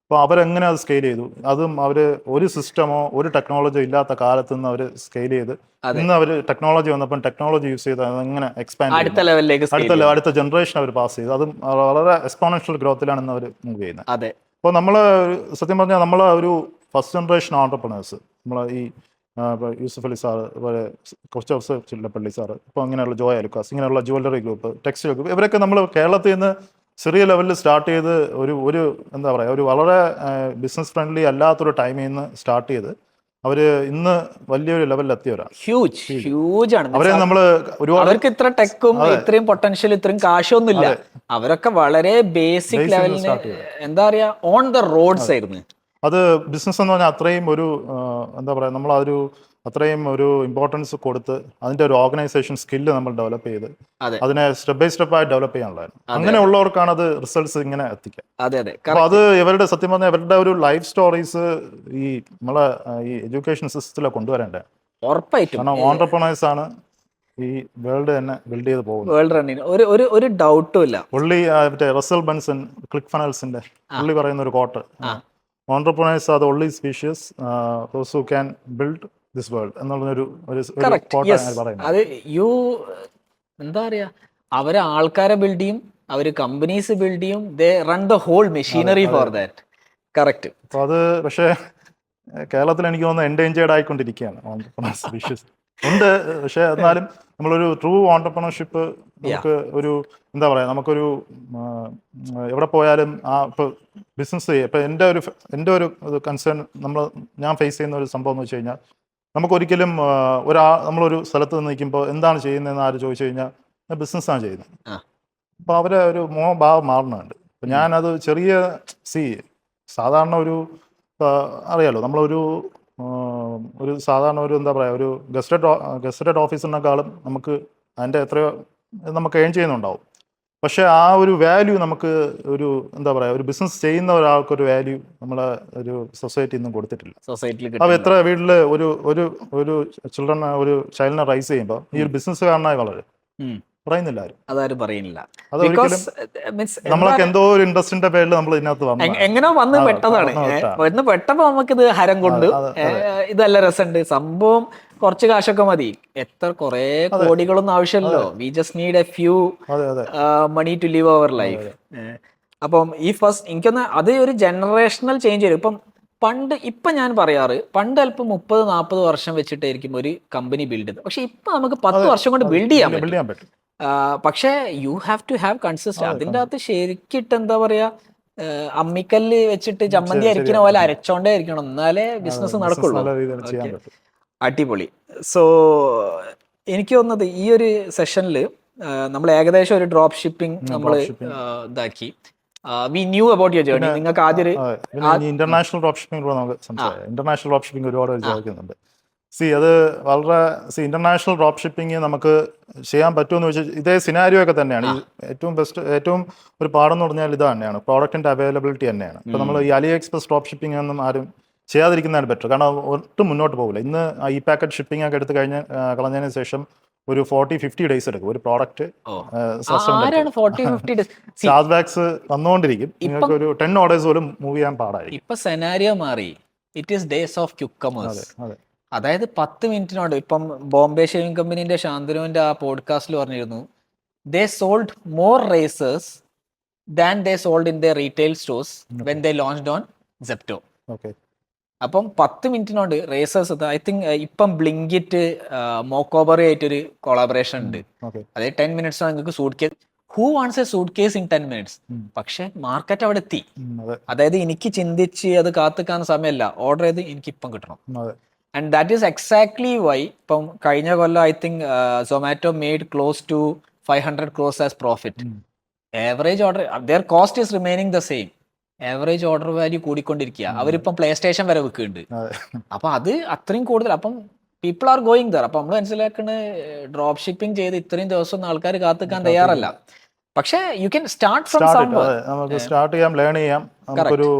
അപ്പോൾ അവരെങ്ങനെ അത് സ്കെയിൽ ചെയ്തു, അതും അവർ ഒരു സിസ്റ്റമോ ഒരു ടെക്നോളജിയോ ഇല്ലാത്ത കാലത്ത് നിന്ന് അവർ സ്കെയിൽ ചെയ്ത് ഇന്ന് അവർ ടെക്നോളജി വന്നപ്പോൾ ടെക്നോളജി യൂസ് ചെയ്ത് അതെങ്ങനെ എക്സ്പാൻഡ് അടുത്ത ജനറേഷൻ അവർ പാസ് ചെയ്തു. അതും വളരെ എക്സ്പോണൻഷ്യൽ ഗ്രോത്തിലാണ് ഇന്ന് അവർ മൂവ് ചെയ്യുന്നത്. അപ്പോൾ നമ്മൾ സത്യം പറഞ്ഞാൽ നമ്മൾ ഒരു ഫസ്റ്റ് ജനറേഷൻ ഓണ്ടർപ്രണേഴ്സ്, നമ്മൾ ഈ യൂസുഫ് അലി സാറ്, അതുപോലെ കുറച്ച് ചില്ലപ്പള്ളി സാറ്, ഇപ്പോൾ അങ്ങനെയുള്ള ജോയ് അലുക്കാസ്, ഇങ്ങനെയുള്ള ജുവല്ലറി ഗ്രൂപ്പ്, ടെക്സ്റ്റൈൽ ഗ്രൂപ്പ്, ഇവരൊക്കെ നമ്മൾ കേരളത്തിൽ നിന്ന് ചെറിയ ലെവലിൽ സ്റ്റാർട്ട് ചെയ്ത് ഒരു എന്താ പറയുക, ഒരു വളരെ ബിസിനസ് ഫ്രണ്ട്ലി അല്ലാത്തൊരു ടൈമിൽ നിന്ന് സ്റ്റാർട്ട് ചെയ്ത് അവർ ഇന്ന് വലിയൊരു ലെവലിൽ എത്തിയവരാണ്. ഹ്യൂജ് ആണ്. അവരെ നമ്മൾ ഒരുപാട്, അവർക്ക് ഇത്ര ടെക്കും ഇത്രയും പൊട്ടൻഷ്യൽ ഇത്രയും കാശൊന്നും ഇല്ല. അവരൊക്കെ വളരെ ബേസിക് ലെവലിൽ എന്താ പറയാ ഓൺ ദ റോഡ്സ് ആയിരുന്നു. അത് ബിസിനസ് എന്ന് പറഞ്ഞാൽ അത്രയും ഒരു എന്താ പറയുക, നമ്മൾ അതൊരു അത്രയും ഒരു ഇമ്പോർട്ടൻസ് കൊടുത്ത് അതിൻ്റെ ഒരു ഓർഗനൈസേഷൻ സ്കില്ല് നമ്മൾ ഡെവലപ്പ് ചെയ്ത് അതിനെ സ്റ്റെപ്പ് ബൈ സ്റ്റെപ്പായി ഡെവലപ്പ് ചെയ്യാനുള്ളതായിരുന്നു. അങ്ങനെയുള്ളവർക്കാണ് അത് റിസൾട്ട്സ് ഇങ്ങനെ എത്തിക്കുക. അപ്പോൾ അത് ഇവരുടെ സത്യം പറഞ്ഞാൽ ഇവരുടെ ഒരു ലൈഫ് സ്റ്റോറീസ് ഈ നമ്മളെ ഈ എഡ്യൂക്കേഷൻ സിസ്റ്റത്തിലാണ് കൊണ്ടുവരേണ്ടത്. ഉറപ്പായിട്ടും. കാരണം ഓണ്ടർപ്രണേഴ്സ് ആണ് ഈ വേൾഡ് തന്നെ ബിൽഡ് ചെയ്ത് പോകുന്നത്. വേൾഡ് റണ്ണിന് ഒരു ഡൗട്ടും ഇല്ല. പുള്ളി മറ്റേ റസൽ ബൻസൺ ക്ലിക്ക് ഫണൽസിന്റെ പുള്ളി പറയുന്ന ഒരു coat, entrepreneurs are the only species those who can build this world എന്നുള്ളൊരു അത് എന്താ പറയാ, അവര് ആൾക്കാരെ ബിൽഡ് ചെയ്യും, അവര് കമ്പനീസ് ബിൽഡ് ചെയ്യും, they run the whole machinery for that. Correct. അപ്പോൾ അത് പക്ഷേ കേരളത്തിൽ എനിക്ക് തോന്നുന്നു എൻഡേഞ്ചേർഡ് ആയിക്കൊണ്ടിരിക്കുകയാണ് ഓണ്ടർപ്രണേഴ്സ് സ്പീഷീസ് ഉണ്ട്. പക്ഷേ എന്നാലും നമ്മളൊരു ട്രൂ ഓണ്ടർപ്രണർഷിപ്പ് നമുക്ക് ഒരു എന്താ പറയുക, നമുക്കൊരു എവിടെ പോയാലും ഇപ്പോൾ ബിസിനസ് ചെയ്യുക. ഇപ്പോൾ എൻ്റെ ഒരു കൺസേൺ ഞാൻ ഫേസ് ചെയ്യുന്ന ഒരു സംഭവം എന്ന് വെച്ച് കഴിഞ്ഞാൽ, നമുക്കൊരിക്കലും നമ്മളൊരു സ്ഥലത്ത് നിന്ന് നിൽക്കുമ്പോൾ എന്താണ് ചെയ്യുന്നതെന്ന് ആര് ചോദിച്ചു കഴിഞ്ഞാൽ ബിസിനസ്സാണ് ചെയ്യുന്നത്. അപ്പോൾ അവരെ ഒരു ഭാവം മാറുന്നുണ്ട്. അപ്പം ഞാനത് ചെറിയ സാധാരണ അറിയാലോ, നമ്മളൊരു സാധാരണ എന്താ പറയുക, ഒരു ഗസ്റ്റഡ് ഓഫീസറിനേക്കാളും നമുക്ക് അതിൻ്റെ എത്രയോ നമുക്ക് ഏൺ ചെയ്യുന്നുണ്ടാവും. പക്ഷേ ആ ഒരു വാല്യൂ നമുക്ക് ഒരു എന്താ പറയുക, ഒരു ബിസിനസ് ചെയ്യുന്ന ഒരാൾക്കൊരു വാല്യൂ നമ്മളെ ഒരു സൊസൈറ്റി ഒന്നും കൊടുത്തിട്ടില്ല. അപ്പോൾ എത്ര വീട്ടിൽ ഒരു ചൈൽഡിനെ റൈസ് ചെയ്യുമ്പോൾ ഈ ഒരു ബിസിനസ്സുകാരനായി വളരെ പറയുന്നില്ല, അതാരും പറയുന്നില്ല. നമ്മളൊക്കെ എന്തോ ഒരു ഇൻട്രസ്റ്റിന്റെ പേരിൽ നമ്മൾ ഇതിനകത്ത് എങ്ങനെ വന്ന് പെട്ടപ്പോ നമുക്കിത് ഹരം കൊണ്ട് ഇതല്ല രസമുണ്ട് സംഭവം. കുറച്ച് കാശൊക്കെ മതി, കുറെ കോടികളൊന്നും ആവശ്യമല്ലോ. We just need a few money to live our life. അപ്പം എനിക്കൊന്ന് അത് ഒരു ജനറേഷണൽ ചേഞ്ച് വരും. ഇപ്പൊ ഞാൻ പറയാറ്, പണ്ട് അല്പം 30-40 വർഷം വെച്ചിട്ടായിരിക്കും ഒരു കമ്പനി ബിൽഡ് ചെയ്തത്. പക്ഷെ ഇപ്പൊ നമുക്ക് 10 വർഷം കൊണ്ട് ബിൽഡ് ചെയ്യാൻ പറ്റും. പക്ഷേ you have to have consistency. അതിൻ്റെ അകത്ത് ശരിക്കിട്ട് എന്താ പറയാ, അമ്മിക്കല്ല് വെച്ചിട്ട് ചമ്മന്തി അരയ്ക്കണ പോലെ അരച്ചോണ്ടേ ഇരിക്കണം, എന്നാലേ ബിസിനസ് നടക്കുള്ളൂ. അടിപൊളി. സോ എനിക്ക് തോന്നുന്നത് ഈ ഒരു സെഷനിൽ നമ്മൾ ഏകദേശം ഒരു ഡ്രോപ്പ് ഷിപ്പിംഗ് നമ്മൾ ഇതാക്കി. We knew about your journey. നിങ്ങൾക്ക് ആദ്യം ഇന്റർനാഷണൽ ഡ്രോപ്പ് ഷിപ്പിംഗ് നമുക്ക് സംസാരിക്കാം. ഇന്റർനാഷണൽ ഡ്രോപ്പ് ഷിപ്പിംഗ് ഒരുപാട് ചോദിക്കുന്നുണ്ട്. അത് വളരെ ഇന്റർനാഷണൽ ഡ്രോപ്പ് ഷിപ്പിംഗ് നമുക്ക് ചെയ്യാൻ പറ്റുമെന്ന് വെച്ചാൽ ഇതേ സിനാരിയോ ഒക്കെ തന്നെയാണ്. ഏറ്റവും ഒരു പാടെന്ന് പറഞ്ഞാൽ ഇത് തന്നെയാണ്, പ്രോഡക്റ്റിന്റെ അവൈലബിലിറ്റി തന്നെയാണ്. ഇപ്പോൾ നമ്മൾ ഈ അലി എക്സ്പ്രസ് ഡ്രോപ്പ് ഷിപ്പിംഗ് ഒന്നും ആരും ചെയ്യാതിരിക്കുന്നതാണ് ബെറ്റർ. കാരണം ഒട്ടും മുന്നോട്ട് പോകില്ല. ഇന്ന് ഈ പാക്കറ്റ് ഷിപ്പിംഗ് ഒക്കെ എടുത്ത് കളഞ്ഞതിന് ശേഷം ഒരു 40-50 ഡേയ്സ് എടുക്കും ഒരു പ്രോഡക്റ്റ് ചാർജ് ബാക്സ് വന്നുകൊണ്ടിരിക്കും. നിങ്ങൾക്ക് ഒരു 10 ഓർഡേഴ്സ് പോലും മൂവ് ചെയ്യാൻ പാടായിരിക്കും. ഇപ്പൊ സെനാരിയോ മാറി. It is days of quick commerce. അതായത് 10 മിനിറ്റിനോട് ഇപ്പം ബോംബെ ഷേവിംഗ് കമ്പനീന്റെ ശാന്തനുവിന്റെ ആ പോഡ്കാസ്റ്റിൽ പറഞ്ഞിരുന്നു, they sold more razors than they sold in the retail stores when they launched on Zepto. Okay. അപ്പം 10 മിനിറ്റിനോട് റേസേഴ്സ്, ഐ തിങ്ക് ഇപ്പം ബ്ലിങ്കിറ്റ് മോക്കോബറി ആയിട്ടൊരു കൊളാബറേഷൻ ഉണ്ട്. ഓക്കെ. അതായത് 10 minutes നിങ്ങൾക്ക് suitcase, who wants a suitcase in 10 minutes? പക്ഷെ market അവിടെ എത്തി. അതെ. അതായത് എനിക്ക് ചിന്തിച്ച് അത് കാത്തുക്കാൻ സമയമല്ല, ഓർഡർ ചെയ്ത് എനിക്ക് ഇപ്പം കിട്ടണം. അതെ. And that is exactly why ഇപ്പം കഴിഞ്ഞ കൊല്ലം I think Zomato made close to 500 crores as profit. Average order, their cost is remaining the same, average order value കൂടിക്കൊണ്ടിരിക്കുക. അവരിപ്പം പ്ലേ സ്റ്റേഷൻ വരെ വിൽക്കുന്നുണ്ട്. അതെ. അപ്പൊ അത് അത്രയും കൂടുതൽ. അപ്പം പീപ്പിൾ ആർ ഗോയിങ് ദർ. അപ്പൊ നമ്മൾ മനസ്സിലാക്കുന്നത് ഡ്രോപ്പ് ഷിപ്പിംഗ് ചെയ്ത് ഇത്രയും ദിവസം ഒന്നും ആൾക്കാർ കാത്തുക്കാൻ തയ്യാറല്ല. പക്ഷേ you can start from somewhere. നമുക്ക് സ്റ്റാർട്ട് ചെയ്യാം, ലേൺ ചെയ്യാം. നമുക്കൊരു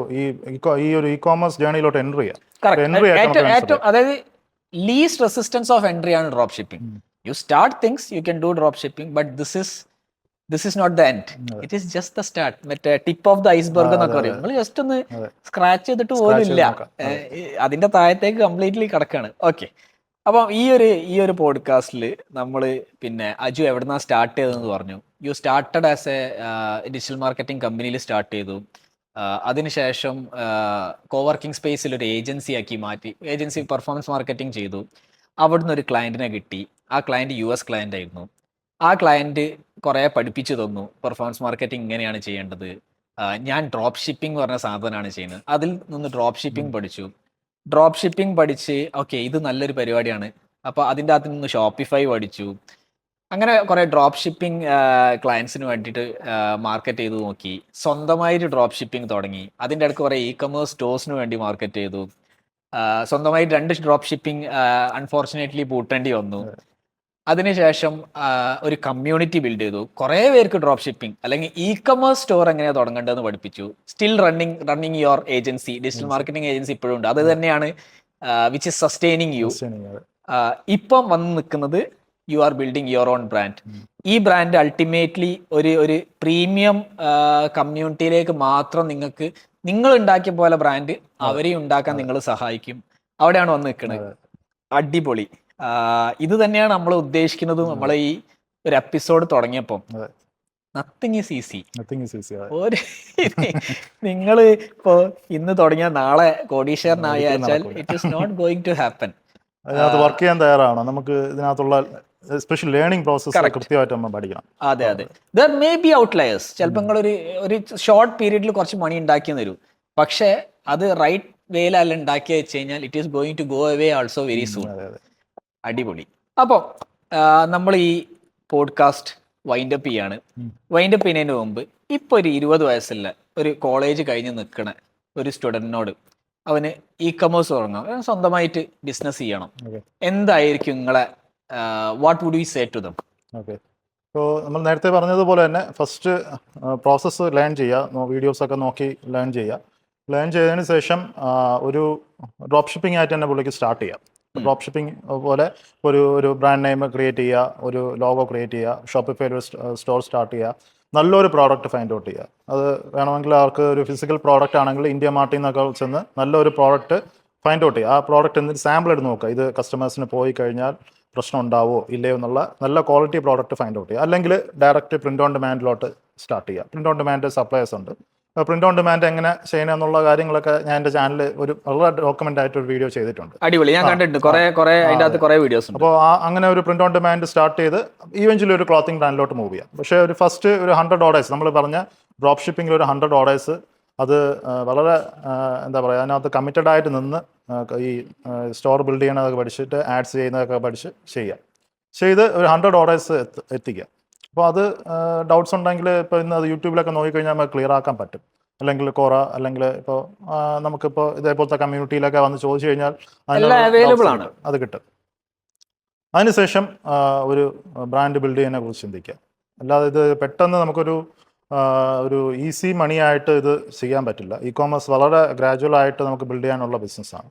ഈ ഒരു ഇ കോമേഴ്സ് ജേണിയിലോട്ട് എൻ്റർ ചെയ്യാം. ഏറ്റവും അതായത് ലീസ്റ്റ് റെസിസ്റ്റൻസ് ഓഫ് എൻട്രി ആണ് drop shipping. You start things, you can do drop shipping, but this is not the end, it is just the start. മറ്റേ ടിപ്പ് ഓഫ് ദ ഐസ്ബർഗ് എന്നൊക്കെ പറയും. നിങ്ങൾ just ഒന്ന് scratch ചെയ്തിട്ട് പോലും ഇല്ല, അതിന്റെ താഴത്തേക്ക് കംപ്ലീറ്റ്ലി കിടക്കാണ്. ഓക്കെ. അപ്പം ഈ ഒരു പോഡ്കാസ്റ്റിൽ നമ്മൾ പിന്നെ അജു എവിടുന്നാ സ്റ്റാർട്ട് ചെയ്തതെന്ന് പറഞ്ഞു. You started as A digital marketing കമ്പനിയിൽ സ്റ്റാർട്ട് ചെയ്തു. അതിനുശേഷം കോവർക്കിംഗ് സ്പേസിൽ ഒരു ഏജൻസി ആക്കി മാറ്റി, ഏജൻസി പെർഫോമൻസ് മാർക്കറ്റിംഗ് ചെയ്തു. അവിടുന്ന് ഒരു ക്ലയൻറ്റിനെ കിട്ടി. ആ ക്ലയൻറ്റ് US ക്ലയൻ്റ് ആയിരുന്നു. ആ ക്ലയൻറ്റ് കുറേ പഠിപ്പിച്ചു തന്നു, പെർഫോമൻസ് മാർക്കറ്റിംഗ് ഇങ്ങനെയാണ് ചെയ്യേണ്ടത്. ഞാൻ ഡ്രോപ്പ് ഷിപ്പിംഗ് പറഞ്ഞ സാധനമാണ് ചെയ്യുന്നത്. അതിൽ നിന്ന് ഡ്രോപ്പ് ഷിപ്പിംഗ് പഠിച്ചു. ഡ്രോപ്പ് ഷിപ്പിംഗ് പഠിച്ച് ഓക്കെ ഇത് നല്ലൊരു പരിപാടിയാണ്, അപ്പോൾ അതിൻ്റെ അകത്ത് നിന്ന് ഷോപ്പിഫൈ പഠിച്ചു. അങ്ങനെ കുറേ ഡ്രോപ്പ് ഷിപ്പിംഗ് ക്ലയൻസിന് വേണ്ടിയിട്ട് മാർക്കറ്റ് ചെയ്ത് നോക്കി. സ്വന്തമായിട്ട് ഡ്രോപ്പ് ഷിപ്പിംഗ് തുടങ്ങി. അതിൻ്റെ ഇടയ്ക്ക് കുറേ ഇ-കൊമേഴ്സ് സ്റ്റോഴ്സിന് വേണ്ടി മാർക്കറ്റ് ചെയ്തു. സ്വന്തമായിട്ട് 2 ഡ്രോപ്പ് ഷിപ്പിംഗ് അൺഫോർച്ചുനേറ്റ്ലി പൂട്ടേണ്ടി വന്നു. അതിനുശേഷം ഒരു കമ്മ്യൂണിറ്റി ബിൽഡ് ചെയ്തു. കുറേ പേർക്ക് ഡ്രോപ്പ് ഷിപ്പിംഗ് അല്ലെങ്കിൽ ഇ-കൊമേഴ്സ് സ്റ്റോർ എങ്ങനെയാണ് തുടങ്ങേണ്ടതെന്ന് പഠിപ്പിച്ചു. Still running your agency, digital marketing agency ഇപ്പോഴും ഉണ്ട്. അത് തന്നെയാണ് വിച്ച് ഇസ് സസ്റ്റെയിനിങ് യു. ഇപ്പം വന്ന് നിൽക്കുന്നത് you are building your own brand. ഈ ബ്രാൻഡ് അൾട്ടിമേറ്റ്ലി ഒരു പ്രീമിയം കമ്മ്യൂണിറ്റിയിലേക്ക് മാത്രം നിങ്ങൾക്ക് നിങ്ങൾ ഉണ്ടാക്കിയ പോലെ ബ്രാൻഡ് അവരെയും ഉണ്ടാക്കാൻ നിങ്ങൾ സഹായിക്കും. അവിടെയാണ് വന്ന് നിൽക്കുന്നത്. അടിപൊളി. ഇത് തന്നെയാണ് നമ്മൾ ഉദ്ദേശിക്കുന്നതും നമ്മളെ ഈ ഒരു എപ്പിസോഡ് തുടങ്ങിയപ്പം. Nothing is easy. ഒരു നിങ്ങൾ ഇപ്പോ ഇന്ന് തുടങ്ങിയ നാളെ കോടീശ്വരനായാൽ it is not going to happen. അതിനകത്ത് വർക്ക് ചെയ്യാൻ തയ്യാറാവണം. നമുക്ക് ഇതിനകത്തുള്ള സ്പെഷ്യൽ ലേണിംഗ് പ്രോസസ് കൃത്യമായിട്ട് നമ്മൾ പഠിക്കണം. അതെ. There may be outliers. ചിലപ്പോൾ നിങ്ങൾ ഒരു ഷോർട്ട് പീരീഡിൽ കുറച്ച് മണി ഉണ്ടാക്കി തരും, പക്ഷേ അത് റൈറ്റ് വേയിലല്ല ഉണ്ടാക്കി വെച്ച് കഴിഞ്ഞാൽ it is going to go away also very soon. അടിപൊളി. അപ്പോൾ നമ്മൾ ഈ പോഡ്കാസ്റ്റ് വൈൻഡ് അപ്പ് ചെയ്യാണ്. വൈൻഡ് അപ്പ് ചെയ്യുന്നതിന് മുമ്പ് ഇപ്പോൾ ഒരു 20 വയസ്സുള്ള ഒരു കോളേജ് കഴിഞ്ഞ് നിൽക്കണ ഒരു സ്റ്റുഡൻറ്റിനോട് അവന് ഇ-കൊമേഴ്സ് തുടങ്ങാം, സ്വന്തമായിട്ട് ബിസിനസ് ചെയ്യണം, എന്തായിരിക്കും നിങ്ങളെ what would you say to them? Okay. അപ്പോൾ നമ്മൾ നേരത്തെ പറഞ്ഞതുപോലെ തന്നെ ഫസ്റ്റ് പ്രോസസ്സ് ലേൺ ചെയ്യുക, വീഡിയോസൊക്കെ നോക്കി ലേൺ ചെയ്യുക. ലേൺ ചെയ്തതിന് ശേഷം ഒരു ഡ്രോപ്പ് ഷിപ്പിംഗ് ആയിട്ട് തന്നെ പുള്ളിക്ക് സ്റ്റാർട്ട് ചെയ്യാം. ഡ്രോപ്പ് ഷിപ്പിംഗ് പോലെ ഒരു ബ്രാൻഡ് നെയിം ക്രിയേറ്റ് ചെയ്യുക, ഒരു ലോഗോ ക്രിയേറ്റ് ചെയ്യുക, ഷോപ്പിഫൈ ഒരു സ്റ്റോർ സ്റ്റാർട്ട് ചെയ്യുക, നല്ലൊരു പ്രോഡക്റ്റ് ഫൈൻഡ് ഔട്ട് ചെയ്യുക. അത് വേണമെങ്കിൽ അവർക്ക് ഒരു ഫിസിക്കൽ പ്രോഡക്റ്റ് ആണെങ്കിൽ ഇന്ത്യ മാർട്ടിൽ നിന്നൊക്കെ ചെന്ന് നല്ലൊരു പ്രോഡക്റ്റ് ഫൈൻഡ് ഔട്ട് ചെയ്യുക. ആ പ്രോഡക്റ്റ് എന്നിട്ട് സാമ്പിൾ എടുത്ത് നോക്കുക, ഇത് കസ്റ്റമേഴ്സിന് പോയി കഴിഞ്ഞാൽ പ്രശ്നം ഉണ്ടാവോ ഇല്ലയോ എന്നുള്ള നല്ല ക്വാളിറ്റി പ്രോഡക്റ്റ് ഫൈൻഡ് ഔട്ട് ചെയ്യുക. അല്ലെങ്കിൽ ഡയറക്റ്റ് പ്രിൻ്റ് ഓൺ ഡിമാൻഡിലോട്ട് സ്റ്റാർട്ട് ചെയ്യുക. പ്രിൻ്റ് ഓൺ ഡിമാൻഡ് സപ്ലയേഴ്സ് ഉണ്ട്. പ്രിൻ്റ് ഓൺ ഡിമാൻഡ് എങ്ങനെ ചെയ്യണം എന്നുള്ള കാര്യങ്ങളൊക്കെ ഞാൻ എൻ്റെ ചാനലിൽ ഒരു വളരെ ഡോക്യുമെൻ്റ് ആയിട്ട് ഒരു വീഡിയോ ചെയ്തിട്ടുണ്ട്. അടിപൊളി, ഞാൻ കണ്ടിട്ടുണ്ട് അതിൻ്റെ അകത്ത് കുറേ വീഡിയോസ്. അപ്പോൾ അങ്ങനെ ഒരു പ്രിൻ്റ് ഓൺ ഡിമാൻഡ് സ്റ്റാർട്ട് ചെയ്ത് ഈവൻച്വലി ഒരു ക്ലോത്തിങ് ബ്രാൻഡിലോട്ട് മൂവ് ചെയ്യാം. പക്ഷേ ഒരു ഫസ്റ്റ് ഒരു 100 ഓർഡേഴ്സ് നമ്മൾ പറഞ്ഞ ഡ്രോപ്പ് ഷിപ്പിംഗിൽ ഒരു 100 ഓർഡേഴ്സ് അത് വളരെ എന്താ പറയുക, അതിനകത്ത് കമ്മിറ്റഡ് ആയിട്ട് നിന്ന് ഈ സ്റ്റോർ ബിൽഡ് ചെയ്യണതൊക്കെ പഠിച്ചിട്ട് ആഡ്സ് ചെയ്യുന്നതൊക്കെ പഠിച്ച് ചെയ്ത് ഒരു 100 ഓർഡേഴ്സ് എത്തിക്കുക. അപ്പോൾ അത് ഡൗട്ട്സ് ഉണ്ടെങ്കിൽ ഇപ്പോൾ ഇന്ന് അത് യൂട്യൂബിലൊക്കെ നോക്കിക്കഴിഞ്ഞാൽ നമുക്ക് ക്ലിയർ ആക്കാൻ പറ്റും. അല്ലെങ്കിൽ കോറ അല്ലെങ്കിൽ ഇപ്പോൾ നമുക്കിപ്പോൾ ഇതേപോലത്തെ കമ്മ്യൂണിറ്റിയിലൊക്കെ വന്ന് ചോദിച്ചു കഴിഞ്ഞാൽ അവൈലബിൾ ആണ്, അത് കിട്ടും. അതിനുശേഷം ഒരു ബ്രാൻഡ് ബിൽഡ് ചെയ്യുന്നതിനെ കുറിച്ച് ചിന്തിക്കുക. അല്ലാതെ ഇത് പെട്ടെന്ന് നമുക്കൊരു ഈസി മണി ആയിട്ട് ഇത് ചെയ്യാൻ പറ്റില്ല. ഇ-കോമേഴ്സ് വളരെ ഗ്രാജുവൽ ആയിട്ട് നമുക്ക് ബിൽഡ് ചെയ്യാനുള്ള ബിസിനസ്സാണ്.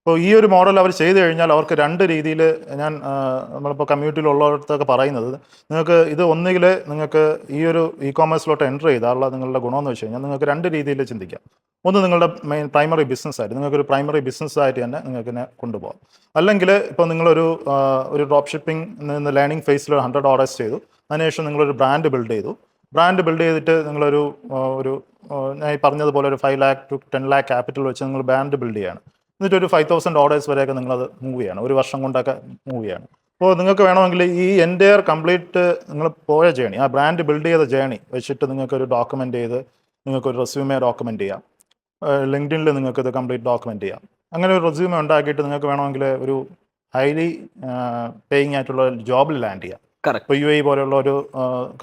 അപ്പോൾ ഈ ഒരു മോഡൽ അവർ ചെയ്ത് കഴിഞ്ഞാൽ അവർക്ക് രണ്ട് രീതിയിൽ നമ്മളിപ്പോൾ കമ്മ്യൂണിറ്റിയിലുള്ളവർത്തൊക്കെ പറയുന്നത്, നിങ്ങൾക്ക് ഇത് ഒന്നുകിൽ നിങ്ങൾക്ക് ഈ ഒരു കോമേഴ്സിലോട്ട് എൻ്റർ ചെയ്താലുള്ള നിങ്ങളുടെ ഗുണമെന്ന് വെച്ച് കഴിഞ്ഞാൽ നിങ്ങൾക്ക് രണ്ട് രീതിയിൽ ചിന്തിക്കാം. ഒന്ന്, നിങ്ങളുടെ മെയിൻ പ്രൈമറി ബിസിനസ്സായിട്ട് നിങ്ങൾക്കൊരു പ്രൈമറി ബിസിനസ്സായിട്ട് തന്നെ നിങ്ങൾക്ക് തന്നെ കൊണ്ടുപോകാം. അല്ലെങ്കിൽ ഇപ്പോൾ നിങ്ങളൊരു ഡ്രോപ്പ് ഷിപ്പിംഗ് ലേണിംഗ് ഫേസിൽ 100 ഓർഡേഴ്സ് ചെയ്തു, അതിനുശേഷം നിങ്ങളൊരു ബ്രാൻഡ് ബിൽഡ് ചെയ്തു. ബ്രാൻഡ് ബിൽഡ് ചെയ്തിട്ട് നിങ്ങളൊരു ഞാൻ ഈ പറഞ്ഞതുപോലെ ഒരു 5 lakh to 10 lakh ക്യാപിറ്റൽ വെച്ച് നിങ്ങൾ ബ്രാൻഡ് ബിൽഡ് ചെയ്യാണ്. എന്നിട്ട് ഒരു 5,000 ഓർഡേഴ്സ് വരെയൊക്കെ നിങ്ങളത് മൂവ് ചെയ്യാണ്, ഒരു വർഷം കൊണ്ടൊക്കെ മൂവ് ചെയ്യാണ്. അപ്പോൾ നിങ്ങൾക്ക് വേണമെങ്കിൽ ഈ എൻ്റയർ കംപ്ലീറ്റ് നിങ്ങൾ പോയ ജേണി, ആ ബ്രാൻഡ് ബിൽഡ് ചെയ്ത ജേണി വെച്ചിട്ട് നിങ്ങൾക്കൊരു ഡോക്യുമെൻ്റ് ചെയ്ത് നിങ്ങൾക്കൊരു റെസ്യൂമേ ഡോക്യുമെൻ്റ് ചെയ്യാം. ലിങ്ക്ഡിനിൽ നിങ്ങൾക്ക് ഇത് കംപ്ലീറ്റ് ഡോക്യുമെൻ്റ് ചെയ്യാം. അങ്ങനെ ഒരു റെസ്യൂമേ ഉണ്ടാക്കിയിട്ട് നിങ്ങൾക്ക് വേണമെങ്കിൽ ഒരു ഹൈലി പേയിങ് ആയിട്ടുള്ള ജോബിൽ ലാൻഡ് ചെയ്യാം. ഇപ്പോൾ UAE പോലെയുള്ള ഒരു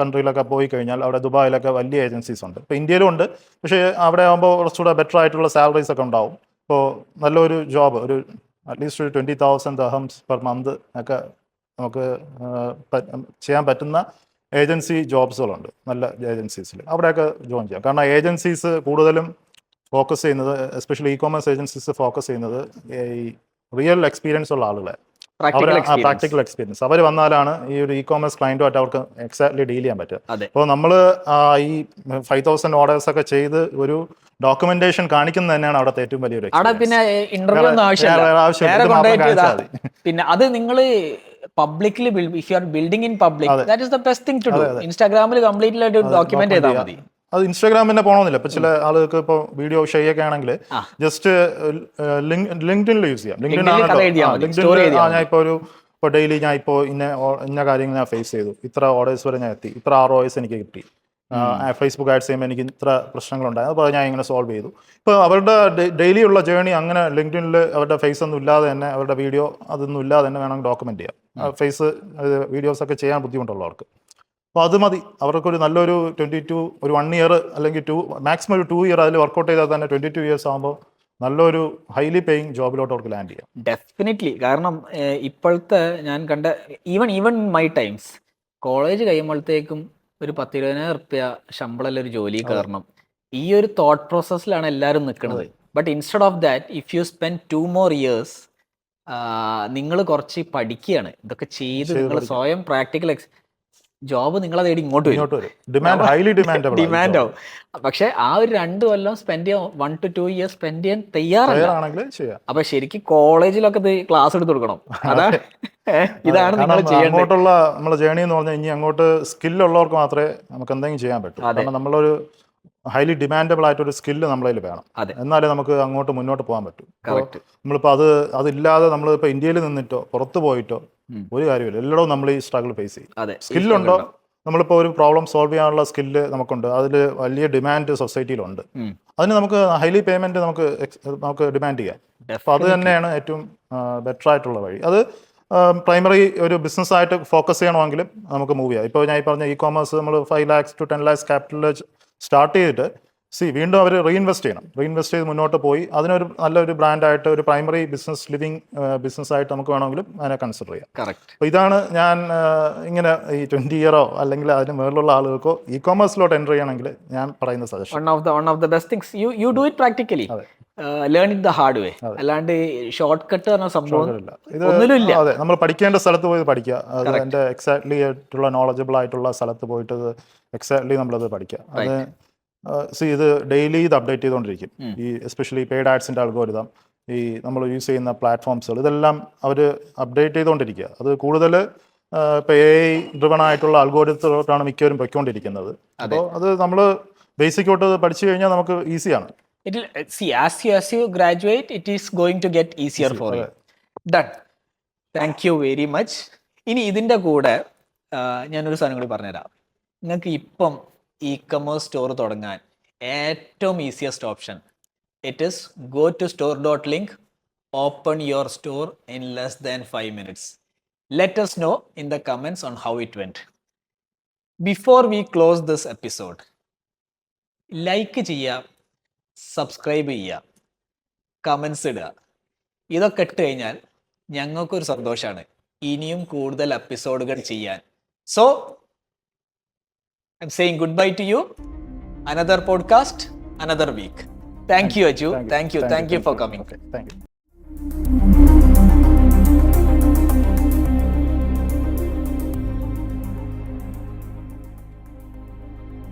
കൺട്രിയിലൊക്കെ പോയി കഴിഞ്ഞാൽ അവിടെ ദുബായിലൊക്കെ വലിയ ഏജൻസീസ് ഉണ്ട്. ഇപ്പോൾ ഇന്ത്യയിലും ഉണ്ട്, പക്ഷേ അവിടെ ആകുമ്പോൾ കുറച്ചുകൂടെ ബെറ്റർ ആയിട്ടുള്ള സാലറീസ് ഒക്കെ ഉണ്ടാവും. ഇപ്പോൾ നല്ലൊരു ജോബ്, ഒരു അറ്റ്ലീസ്റ്റ് ഒരു 20,000 dirhams പെർ മന്ത് ഒക്കെ നമുക്ക് ചെയ്യാൻ പറ്റുന്ന ഏജൻസി ജോബ്സുകളുണ്ട്, നല്ല ഏജൻസീസിൽ. അവിടെയൊക്കെ ജോയിൻ ചെയ്യാം. കാരണം ഏജൻസീസ് കൂടുതലും ഫോക്കസ് ചെയ്യുന്നത്, എസ്പെഷ്യലി കോമേഴ്സ് ഏജൻസീസ് ഫോക്കസ് ചെയ്യുന്നത് ഈ റിയൽ എക്സ്പീരിയൻസ് ഉള്ള ആളുകളെ, പ്രാക്ടിക്കൽ എക്സ്പീരിയൻസ്. അവർ വന്നാലാണ് ഈ ഒരു കോമേഴ്സ് ക്ലയൻറ്റുമായിട്ട് അവർക്ക് എക്സാക്ട്ലി ഡീൽ ചെയ്യാൻ പറ്റുക. അപ്പോൾ നമ്മൾ ഈ 5,000 ഓർഡേഴ്സ് ഒക്കെ ചെയ്ത് ഒരു ഡോക്യുമെന്റേഷൻ കാണിക്കുന്നത് തന്നെയാണ് അവിടുത്തെ ഏറ്റവും വലിയൊരു ആവശ്യം. പിന്നെ അത് നിങ്ങൾ publicly if you are building in public, that is the best thing to do. ഇൻസ്റ്റാഗ്രാമിൽ കംപ്ലീറ്റ്ലി ആയിട്ട് ഡോക്യുമെന്റ് ചെയ്താൽ മതി. അത് ഇൻസ്റ്റാഗ്രാം തന്നെ പോകണമെന്നില്ല. ഇപ്പൊ ചില ആളുകൾക്ക് ഇപ്പോൾ വീഡിയോ ഷെയർ ആണെങ്കിൽ ജസ്റ്റ് ലിങ്ക്ഡിനിൽ യൂസ് ചെയ്യാം. ഞാൻ ഇപ്പോൾ ഡെയിലി ഞാൻ ഇപ്പോൾ ഇന്ന കാര്യങ്ങൾ ഞാൻ ഫേസ് ചെയ്തു, ഇത്ര ഓർഡേഴ്സ് വരെ ഞാൻ എത്തി, ഇത്ര ROIs എനിക്ക് കിട്ടി, ഫേസ്ബുക്ക് ആഡ്സ് ചെയ്യുമ്പോൾ എനിക്ക് ഇത്ര പ്രശ്നങ്ങളുണ്ടായി, അപ്പോൾ ഞാൻ ഇങ്ങനെ സോൾവ് ചെയ്തു. ഇപ്പോൾ അവരുടെ ഡെയിലി ഉള്ള ജേണി അങ്ങനെ ലിങ്ക്ഡിനിൽ അവരുടെ ഫേസ് ഒന്നും ഇല്ലാതെ തന്നെ, അവരുടെ വീഡിയോ അതൊന്നും ഇല്ലാതെ തന്നെ വേണമെങ്കിൽ ഡോക്യുമെന്റ് ചെയ്യാം. ഫേസ് വീഡിയോസൊക്കെ ചെയ്യാൻ ബുദ്ധിമുട്ടുള്ളവർക്ക് അപ്പോൾ അത് മതി. അവർക്കൊരു നല്ലൊരു 1 year അല്ലെങ്കിൽ മാക്സിമം ഒരു 2 year അതിൽ വർക്കൗട്ട് ചെയ്താൽ തന്നെ 22 years ആകുമ്പോൾ നല്ലൊരു ഹൈലി പേയിങ് ജോബിലോട്ട് അവർക്ക് ലാൻഡ് ചെയ്യാം. ഡെഫിനറ്റ്ലി. കാരണം ഇപ്പോഴത്തെ ഞാൻ കണ്ട ഈവൻ മൈ ടൈംസ്, കോളേജ് കഴിയുമ്പോഴത്തേക്കും ഒരു 10-20,000 റുപ്യ ശമ്പളം ഒരു ജോലി കയറണം, ഈ ഒരു തോട്ട് പ്രോസസ്സിലാണ് എല്ലാവരും നിൽക്കുന്നത്. But instead of that, if you spend 2 more years, നിങ്ങൾ കുറച്ച് പഠിക്കുകയാണ്, ഇതൊക്കെ ചെയ്ത് നിങ്ങൾ സ്വയം പ്രാക്ടിക്കൽ ജോബ് നിങ്ങളെ തേടി ഇങ്ങോട്ട് വരും. ഡിമാൻഡ് ആവും. പക്ഷെ ആ ഒരു 2 കൊല്ലം സ്പെൻഡ് ചെയ്യാൻ, 1 to 2 years സ്പെൻഡ് ചെയ്യാൻ തയ്യാറാണെങ്കിൽ അപ്പൊ ശരിക്കും കോളേജിലൊക്കെ ഇത് ക്ലാസ് എടുത്ത് കൊടുക്കണം. അതാണ് ഇതാണ് നിങ്ങൾ അങ്ങോട്ടുള്ള നമ്മളെ ജേണി എന്ന് പറഞ്ഞാൽ. ഇനി അങ്ങോട്ട് സ്കില്ലുള്ളവർക്ക് മാത്രമേ നമുക്ക് എന്തെങ്കിലും ചെയ്യാൻ പറ്റൂ. കാരണം നമ്മളൊരു ഹൈലി ഡിമാൻഡബിൾ ആയിട്ടൊരു സ്കില്ല് നമ്മളതിൽ വേണം, എന്നാലേ നമുക്ക് അങ്ങോട്ട് മുന്നോട്ട് പോകാൻ പറ്റും. നമ്മളിപ്പോൾ അതില്ലാതെ നമ്മളിപ്പോൾ ഇന്ത്യയിൽ നിന്നിട്ടോ പുറത്ത് പോയിട്ടോ ഒരു കാര്യമില്ല. എല്ലായിടവും നമ്മൾ ഈ സ്ട്രഗിൾ ഫേസ് ചെയ്യും. സ്കില്ലുണ്ടോ, നമ്മളിപ്പോൾ ഒരു പ്രോബ്ലം സോൾവ് ചെയ്യാനുള്ള സ്കില്ല് നമുക്കുണ്ട്, അതിൽ വലിയ ഡിമാൻഡ് സൊസൈറ്റിയിലുണ്ട്. അതിന് നമുക്ക് ഹൈലി പേയ്മെന്റ് നമുക്ക് ഡിമാൻഡ് ചെയ്യാം. അപ്പോൾ അത് തന്നെയാണ് ഏറ്റവും ബെറ്റർ ആയിട്ടുള്ള വഴി. അത് പ്രൈമറി ഒരു ബിസിനസ്സായിട്ട് ഫോക്കസ് ചെയ്യണമെങ്കിലും നമുക്ക് മൂവ് ചെയ്യാം. ഇപ്പോൾ ഞാൻ ഈ പറഞ്ഞ കോമേഴ്സ് നമ്മൾ 5 lakhs to 10 lakhs capital start ചെയ്തിട്ട് വീണ്ടും അവർ റീഇൻവെസ്റ്റ് ചെയ്യണം. റീഇൻവെസ്റ്റ് ചെയ്ത് മുന്നോട്ട് പോയി അതിനൊരു നല്ലൊരു ബ്രാൻഡായിട്ട് ഒരു പ്രൈമറി ലിവിങ് ബിസിനസ്സായിട്ട് നമുക്ക് വേണമെങ്കിലും അതിനെ കൺസിഡർ ചെയ്യാം. അപ്പോൾ ഇതാണ് ഞാൻ ഇങ്ങനെ ഈ 20 year അല്ലെങ്കിൽ അതിന് മേളിലുള്ള ആളുകൾക്കോ കോമേഴ്സിലോട്ട് എൻ്റർ ചെയ്യണമെങ്കിൽ ഞാൻ പറയുന്ന suggestion. One of the best things, you do it practically, learn it the hard way. അല്ലാണ്ട് ഷോർട്ട് കട്ട് പറഞ്ഞ സംഭവം ഒന്നുമില്ല. അതെ, നമ്മൾ പഠിക്കേണ്ട സ്ഥലത്ത് പോയി പഠിക്കുക. അതിൻ്റെ എക്സാക്ട്ലി ആയിട്ടുള്ള നോളജബിൾ ആയിട്ടുള്ള സ്ഥലത്ത് പോയിട്ട് എക്സാക്ട്ലി നമ്മളത് പഠിക്കുക. അത് ഇത് ഡെയിലി ഇത് അപ്ഡേറ്റ് ചെയ്തുകൊണ്ടിരിക്കും. ഈ എസ്പെഷ്യലി പെയ്ഡ് ആഡ്സിൻ്റെ അൽഗോരിതം, ഈ നമ്മൾ യൂസ് ചെയ്യുന്ന പ്ലാറ്റ്ഫോംസുകൾ, ഇതെല്ലാം അവർ അപ്ഡേറ്റ് ചെയ്തുകൊണ്ടിരിക്കുക. അത് കൂടുതൽ ഇപ്പോൾ AI ഡ്രിവൺ ആയിട്ടുള്ള അൽഗോരിതത്തിലോട്ടാണ് മിക്കവരും പൊയ്ക്കൊണ്ടിരിക്കുന്നത്. അപ്പോൾ അത് നമ്മൾ ബേസിക്കോട്ട് പഠിച്ചു കഴിഞ്ഞാൽ നമുക്ക് ഈസിയാണ്. As you graduate, it is going to get easier for you. Done. Thank you very much. ഇനി ഇതിൻ്റെ കൂടെ ഞാനൊരു സാധനം കൂടി പറഞ്ഞുതരാം. നിങ്ങൾക്ക് ഇപ്പം e-commerce സ്റ്റോർ തുടങ്ങാൻ ഏറ്റവും easiest option, it is go to store.link, open your store in less than 5 minutes. Let us know in the comments on how it went. Before we close this episode, like ചെയ്യുക, subscribe ചെയ്യുക, comments ഇടുക. ഇതൊക്കെ ഇട്ട് കഴിഞ്ഞാൽ ഞങ്ങൾക്കൊരു സന്തോഷമാണ് ഇനിയും കൂടുതൽ എപ്പിസോഡുകൾ ചെയ്യാൻ. So I'm saying goodbye to you. Another podcast, another week. Thank you, Aju. Thank you for coming. Thank you.